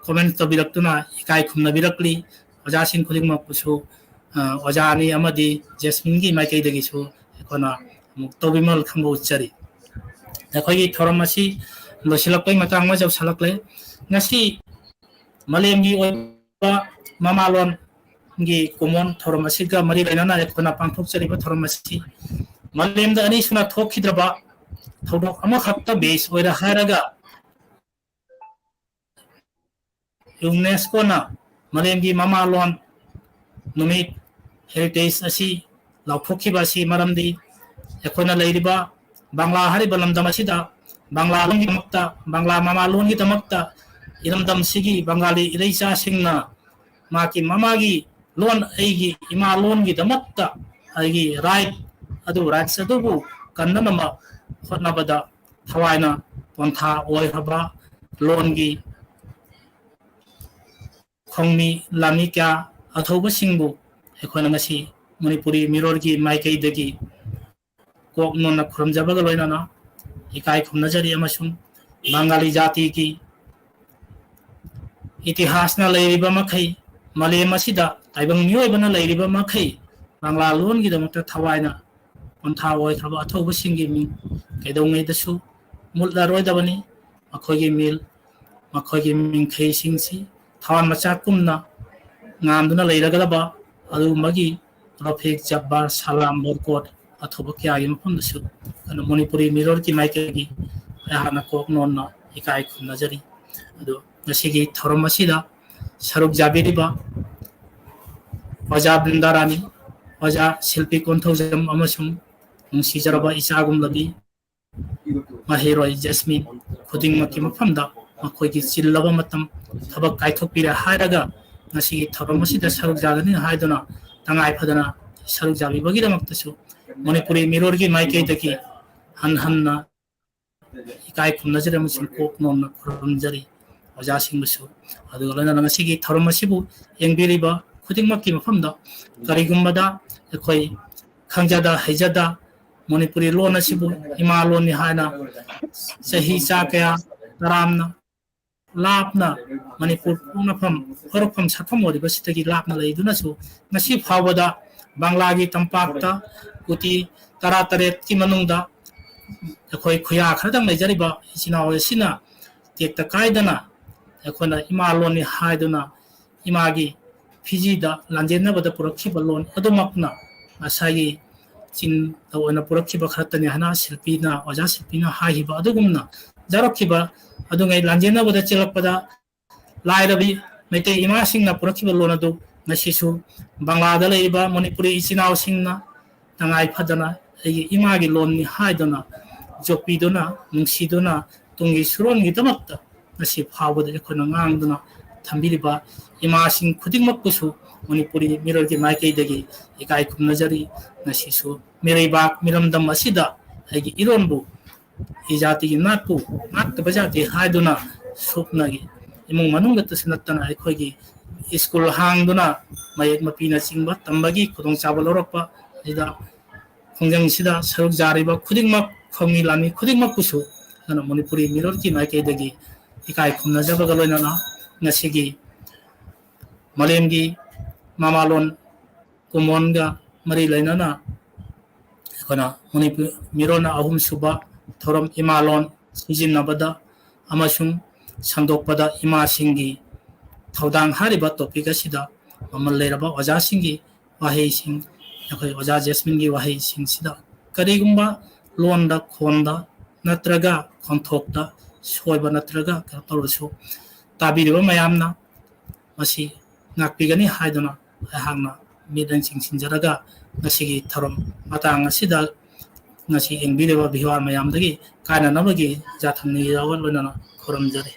ꯀꯣꯃꯦꯟ ꯇꯧꯕꯤꯔꯛꯇꯨꯅ ꯏꯀꯥꯏ ꯈꯨꯝꯅꯕꯤꯔꯛꯂꯤ ꯑꯣꯖꯥꯁꯤꯡ ꯈꯨꯗꯤꯡꯃꯛꯄꯨꯁꯨ ꯑꯣꯖꯥ ꯑꯅꯤ ꯑꯃꯗꯤ ꯖꯦꯁꯃꯤꯟꯒꯤ ꯃꯥꯏꯀꯩꯗꯒꯤꯁꯨ ꯑꯩꯈꯣꯏꯅ ꯑꯃꯨꯛ ꯇꯧꯕꯤꯃꯜ ꯈꯪꯕ ꯎꯠꯆꯔꯤ ꯑꯩꯈꯣꯏꯒꯤ ꯊꯧꯔꯝ ꯑꯁꯤ ꯂꯣꯏꯁꯤꯜꯂꯛꯄꯒꯤ ꯃꯇꯥꯡ ꯑꯃ ꯌꯧꯁꯤꯜꯂꯛꯂꯦ ꯉꯁꯤ ꯃꯥꯂꯦꯝꯒꯤ ꯑꯣꯏꯕ ꯃꯃꯥꯂꯣꯟꯒꯤ ꯀꯨꯝꯑꯣꯟ ꯊꯧꯔꯝ ꯑꯁꯤꯒ ꯃꯔꯤ ꯂꯩꯅꯅ ꯑꯩꯈꯣꯏꯅ ꯄꯥꯡꯊꯣꯛꯆꯔꯤꯕ ꯊꯧꯔꯝ ꯑꯁꯤ ꯃꯥꯂꯦꯝꯗ ꯑꯅꯤꯁꯨꯅ ꯊꯣꯛꯈꯤꯗ꯭ꯔꯕ ꯊꯧꯗꯣꯛ ꯑꯃꯈꯛꯇ ꯕꯦꯁ ꯑꯣꯏꯔ ꯍꯥꯏꯔꯒ ꯌꯨꯅꯦꯁꯀꯣꯅ ꯃꯥꯂꯦꯝꯒꯤ ꯃꯃꯥꯂꯣꯟ ꯅꯨꯃꯤꯠ ꯍꯦꯔꯤꯇꯦꯖ ꯑꯁꯤ ꯂꯥꯎꯊꯣꯛꯈꯤꯕ ꯑꯁꯤ ꯃꯔꯝꯗꯤ ꯑꯩꯈꯣꯏꯅ ꯂꯩꯔꯤꯕ ꯕꯪꯒ꯭ꯂꯥ ꯍꯥꯏꯔꯤꯕ ꯂꯝꯗꯝ ꯑꯁꯤꯗ ꯕꯪꯒ꯭ꯂꯥ ꯂꯣꯟꯒꯤꯗꯃꯛꯇ ꯕꯪꯒ꯭ꯂꯥ ꯃꯃꯥꯂꯣꯟꯒꯤꯗꯃꯛꯇ ꯏꯔꯝꯗꯝꯁꯤꯒꯤ ꯕꯪꯒꯥꯂꯤ ꯏꯔꯩꯆꯥꯁꯤꯡꯅ ꯃꯥꯒꯤ ꯃꯃꯥꯒꯤ ꯂꯣꯟ ꯑꯩꯒꯤ ꯏꯃꯥ ꯂꯣꯟꯒꯤꯗꯃꯛꯇ ꯑꯩꯒꯤ ꯔꯥꯏꯠꯁ ꯑꯗꯨꯕꯨ ꯀꯟꯅꯅꯕ ꯍꯣꯠꯅꯕꯗ ꯊꯋꯥꯏꯅ ꯄꯣꯟꯊꯥ ꯑꯣꯏꯈ꯭ꯔꯕ ꯂꯣꯟꯒꯤ ꯈꯣꯡꯃꯤ ꯂꯥꯟꯃꯤ ꯀꯌꯥ ꯑꯊꯧꯕꯁꯤꯡꯕꯨ ꯑꯩꯈꯣꯏꯅ ꯉꯁꯤ ꯃꯅꯤꯄꯨꯔꯤ ꯃꯤꯔꯣꯜꯒꯤ ꯃꯥꯏꯀꯩꯗꯒꯤ ꯀꯣꯛ ꯅꯣꯟꯅ ꯈꯨꯔꯨꯝꯖꯕꯒ ꯂꯣꯏꯅꯅ ꯏꯀꯥꯏ ꯈꯨꯝꯅꯖꯔꯤ ꯑꯃꯁꯨꯡ ꯕꯪꯒꯥꯂꯤ ꯖꯥꯇꯤꯒꯤ ꯏꯇꯤꯍꯥꯁꯅ ꯂꯩꯔꯤꯕ ꯃꯈꯩ ꯃꯥꯂꯦꯝ ꯑꯁꯤꯗ ꯇꯥꯏꯕꯪ ꯃꯤꯑꯣꯏꯕꯅ ꯂꯩꯔꯤꯕ ꯃꯈꯩ ꯕꯪꯒ꯭ꯂꯥ ꯂꯣꯟꯒꯤꯗꯃꯛꯇ ꯊꯋꯥꯏꯅ ꯄꯣꯟꯊꯥ ꯑꯣꯏꯈ꯭ꯔꯕ ꯑꯊꯧꯕꯁꯤꯡꯒꯤ ꯃꯤꯡ ꯀꯩꯗꯧꯉꯩꯗꯁꯨ ꯃꯨꯠꯂꯔꯣꯏꯗꯕꯅꯤ ꯃꯈꯣꯏꯒꯤ ꯃꯈꯣꯏꯒꯤ ꯃꯤꯡꯈꯩꯁꯤꯡꯁꯤ ꯊꯋꯥꯟꯃꯆꯥꯛꯀꯨꯝꯅ ꯉꯥꯟꯗꯨꯅ ꯂꯩꯔꯒꯗꯕ ꯑꯗꯨꯒꯨꯝꯕꯒꯤ ꯔꯐꯤꯛ ꯖब्ꯕꯥꯔ ꯁꯂꯥꯝ ꯕꯣꯔꯀꯣꯠ ꯑꯊꯧꯕ ꯀꯌꯥꯒꯤ ꯃꯐꯝꯗꯁꯨ ꯃꯅꯤꯄꯨꯔꯤ ꯃꯤꯔꯣꯜꯒꯤ ꯃꯥꯏꯀꯩꯒꯤ ꯑꯩꯍꯥꯛꯅ ꯀꯣꯛ ꯅꯣꯟꯅ ꯏꯀꯥꯏ ꯈꯨꯝꯅꯖꯔꯤ ꯑꯗꯨ ꯉꯁꯤꯒꯤ ꯊꯧꯔꯝ ꯑꯁꯤꯗ ꯁꯔꯨꯛ ꯌꯥꯕꯤꯔꯤꯕ ꯑꯣꯖꯥ ꯕ꯭ꯔꯤꯟꯗꯥꯔꯥꯅꯤ ꯑꯣꯖꯥ ꯁꯤꯜꯄꯤ ꯀꯣꯟꯊꯧꯖꯝ ꯑꯃꯁꯨꯡ ꯅꯨꯡꯁꯤꯖꯔꯕ ꯏꯆꯥꯒꯨꯝꯂꯕꯤ ꯃꯍꯩꯔꯣꯏ ꯖꯦꯁꯃꯤꯟ ꯈꯨꯗꯤꯡꯃꯛꯀꯤ ꯃꯐꯝꯗ ꯃꯈꯣꯏꯒꯤ ꯆꯤꯜꯂꯕ ꯃꯇꯝ ꯊꯕꯛ ꯀꯥꯏꯊꯣꯛꯄꯤꯔꯦ ꯍꯥꯏꯔꯒ ꯉꯁꯤꯒꯤ ꯊꯧꯔꯝ ꯑꯁꯤꯗ ꯁꯔꯨꯛ ꯌꯥꯒꯅꯤ ꯍꯥꯏꯗꯨꯅ ꯇꯉꯥꯏ ꯐꯗꯅ ꯁꯔꯨꯛ ꯌꯥꯕꯤꯕꯒꯤꯗꯃꯛꯇꯁꯨ ꯃꯅꯤꯄꯨꯔꯤ ꯃꯤꯔꯣꯜꯒꯤ ꯃꯥꯏꯀꯩꯗꯒꯤ ꯍꯟꯅ ꯏꯀꯥꯏ ꯈꯨꯝꯅꯖꯔꯤ ꯑꯃꯁꯨꯡ ꯀꯣꯛ ꯅꯣꯝꯅ ꯈꯨꯔꯨꯝꯖꯔꯤ ꯑꯣꯖꯥꯁꯤꯡꯕꯨꯁꯨ ꯑꯗꯨꯒ ꯂꯣꯏꯅꯅ ꯉꯁꯤꯒꯤ ꯊꯧꯔꯝ ꯑꯁꯤꯕꯨ ꯌꯦꯡꯕꯤꯔꯤꯕ ꯈꯨꯗꯤꯡꯃꯛꯀꯤ ꯃꯐꯝꯗ ꯀꯔꯤꯒꯨꯝꯕꯗ ꯑꯩꯈꯣꯏ ꯈꯪꯖꯗ ꯍꯩꯖꯗ ꯃꯅꯤꯄꯨꯔꯤ ꯂꯣꯟ ꯑꯁꯤꯕꯨ ꯏꯃꯥ ꯂꯣꯟꯅꯤ ꯍꯥꯏꯅ ꯆꯍꯤ ꯆꯥ ꯀꯌా ꯇꯔꯥꯝꯅ ꯂꯥꯞꯅ ꯃꯅꯤꯄꯨꯔ ꯄꯣꯛꯅꯐꯝ ꯍꯧꯔꯛꯐꯝ ꯁꯛꯐꯝ ꯑꯣꯏꯔꯤꯕꯁꯤꯗꯒꯤ ꯂꯥꯞꯅ ꯂꯩꯗꯨꯅꯁꯨ ꯉꯁꯤ ꯐꯥꯎꯕꯗ ꯕꯪꯒ꯭ꯂꯥꯒꯤ ꯇꯝꯄꯥꯛꯇ ꯀꯣꯇꯤ 18ꯀꯤ ꯃꯅꯨꯡꯗ ꯑꯩꯈꯣꯏ ꯈꯨꯌꯥ ꯈꯔꯗꯪ ꯂꯩꯖꯔꯤꯕ ꯏꯆꯤꯟ ꯏꯅꯥꯎ ꯑꯁꯤꯅ ꯇꯦꯛꯇ ꯀꯥꯏꯗꯅ ꯑꯩꯈꯣꯏꯅ ꯏꯃꯥ ꯂꯣꯟꯅꯤ ꯍꯥꯏꯗꯨꯅ ꯏꯃꯥꯒꯤ ꯐꯤꯖꯤꯗ ꯂꯥꯟꯖꯦꯟꯅꯕꯗ ꯄꯨꯔꯛꯈꯤꯕ ꯂꯣꯟ ꯑꯗꯨꯃꯛꯅ ꯉꯁꯥꯏꯒꯤ ꯆꯤꯡꯗ ꯑꯣꯏꯅ ꯄꯨꯔꯛꯈꯤꯕ ꯈꯔꯇꯅꯤ ꯍꯥꯏꯅ ꯁꯤꯜꯄꯤꯅ ꯑꯣꯖꯥ ꯁꯤꯜꯄꯤꯅ ꯍꯥꯏꯈꯤꯕ ꯑꯗꯨꯒꯨꯝꯅ ꯖꯥꯔꯛꯈꯤꯕ ꯑꯗꯨꯉꯩ ꯂꯥꯟꯖꯦꯟꯅꯕꯗ ꯆꯦꯜꯂꯛꯄꯗ ꯂꯥꯏꯔꯕꯤ ꯃꯩꯇꯩ ꯏꯃꯥꯁꯤꯡꯅ ꯄꯨꯔꯛꯈꯤꯕ ꯂꯣꯟ ꯑꯗꯨ ꯉꯁꯤꯁꯨ ꯕꯪꯂꯥꯗ ꯂꯩꯔꯤꯕ ꯃꯅꯤꯄꯨꯔꯤ ꯏꯆꯤꯟ ꯏꯅꯥꯎꯁꯤꯡꯅ ꯇꯉꯥꯏ ꯐꯗꯅ ꯑꯩꯒꯤ ꯏꯃꯥꯒꯤ ꯂꯣꯟꯅꯤ ꯍꯥꯏꯗꯨꯅ ꯌꯣꯛꯄꯤꯗꯨꯅ ꯅꯨꯡꯁꯤꯗꯨꯅ ꯇꯨꯡꯒꯤ ꯁꯨꯔꯣꯟꯒꯤꯗꯃꯛꯇ ꯉꯁꯤ ꯐꯥꯎꯕꯗ ꯑꯩꯈꯣꯏꯅ ꯉꯥꯡꯗꯨꯅ ꯊꯝꯕꯤꯔꯤꯕ ꯏꯃꯥꯁꯤꯡ ꯈꯨꯗꯤꯡꯃꯛꯄꯨꯁꯨ ꯃꯅꯤꯄꯨꯔꯤ ꯃꯤꯔꯣꯜꯒꯤ ꯃꯥꯏꯀꯩꯗꯒꯤ ꯏꯀꯥꯏ ꯈꯨꯝꯅꯖꯔꯤ ꯉꯁꯤꯁꯨ ꯃꯤꯔꯩꯕꯥꯛ ꯃꯤꯔꯝꯗꯝ ꯑꯁꯤꯗ ꯑꯩꯒꯤ ꯏꯔꯣꯟꯕꯨ ꯏꯖꯥꯇꯤꯒꯤ ꯅꯥꯠꯄꯨ ꯉꯥꯛꯇꯕ ꯖꯥꯇꯤ ꯍꯥꯏꯗꯨꯅ ꯁꯨꯞꯅꯒꯤ ꯏꯃꯨꯡ ꯃꯅꯨꯡꯗꯇꯁꯨ ꯅꯠꯇꯅ ꯑꯩꯈꯣꯏꯒꯤ ꯁ꯭ꯀꯨꯜ ꯍꯥꯡꯗꯨꯅ ꯃꯌꯦꯛ ꯃꯄꯤꯅꯆꯤꯡꯕ ꯇꯝꯕꯒꯤ ꯈꯨꯗꯣꯡꯆꯥꯕ ꯂꯧꯔꯛꯄ ꯑꯁꯤꯗ ꯈꯣꯡꯖꯪꯁꯤꯗ ꯁꯔꯨꯛ ꯌꯥꯔꯤꯕ ꯈꯨꯗꯤꯡꯃꯛ ꯐꯝꯃꯤ ꯂꯥꯟꯃꯤ ꯈꯨꯗꯤꯡꯃꯛꯄꯨꯁꯨ ꯑꯗꯨꯅ ꯃꯅꯤꯄꯨꯔꯤ ꯃꯤꯔꯣꯜꯒꯤ ꯃꯥꯏꯀꯩꯗꯒꯤ ꯏꯀꯥꯏ ꯈꯨꯝꯅꯖꯕꯒ ꯂꯣꯏꯅꯅ ꯉꯁꯤꯒꯤ ꯃꯥꯂꯦꯝꯒꯤ ꯃꯃꯥꯂꯣꯟ ꯀꯨꯃꯣꯟꯒ ꯃꯔꯤ ꯂꯩꯅꯅ ꯑꯩꯈꯣꯏꯅ ꯃꯅꯤꯄꯨꯔ ꯃꯤꯔꯣꯟ ꯑꯍꯨꯝꯁꯨꯕ ꯊꯧꯔꯝ ꯏꯃꯥꯂꯣꯟ ꯁꯤꯖꯤꯟꯅꯕꯗ ꯑꯃꯁꯨꯡ ꯁꯟꯗꯣꯛꯄꯗ ꯏꯃꯥꯁꯤꯡꯒꯤ ꯊꯧꯗꯥꯡ ꯍꯥꯏꯔꯤꯕ ꯇꯣꯄꯤꯛ ꯑꯁꯤꯗ ꯃꯃꯜ ꯂꯩꯔꯕ ꯑꯣꯖꯥꯁꯤꯡꯒꯤ ꯋꯥꯍꯩꯁꯤꯡ ꯑꯩꯈꯣꯏ ꯑꯣꯖꯥ ꯖꯦꯁꯃꯤꯟꯒꯤ ꯋꯥꯍꯩꯁꯤꯡꯁꯤꯗ ꯀꯔꯤꯒꯨꯝꯕ ꯂꯣꯟꯗ ꯈꯣꯟꯗ ꯅꯠꯇ꯭ꯔꯒ ꯈꯣꯟꯊꯣꯛꯇ ꯁꯣꯏꯕ ꯅꯠꯇ꯭ꯔꯒ ꯀꯩꯅꯣ ꯇꯧꯔꯁꯨ ꯇꯥꯕꯤꯔꯤꯕ ꯃꯌꯥꯝꯅ ꯃꯁꯤ ꯉꯥꯛꯄꯤꯒꯅꯤ ꯍꯥꯏꯗꯨꯅ ꯑꯩꯍꯥꯛꯅ ꯃꯤꯠꯌꯦꯡ ꯆꯤꯡꯁꯤꯟꯖꯔꯒ ꯉꯁꯤꯒꯤ ꯊꯧꯔꯝ ꯃꯇꯥꯡ ꯑꯁꯤꯗ ꯉꯁꯤ ꯌꯦꯡꯕꯤꯔꯤꯕ ꯚꯤꯋꯥꯔ ꯃꯌꯥꯝꯗꯒꯤ ꯀꯥꯏꯅꯅꯕꯒꯤ ꯖꯥꯊꯝ ꯅꯤꯖꯕꯒ ꯂꯣꯏꯅꯅ ꯈꯨꯔꯨꯝꯖꯔꯤ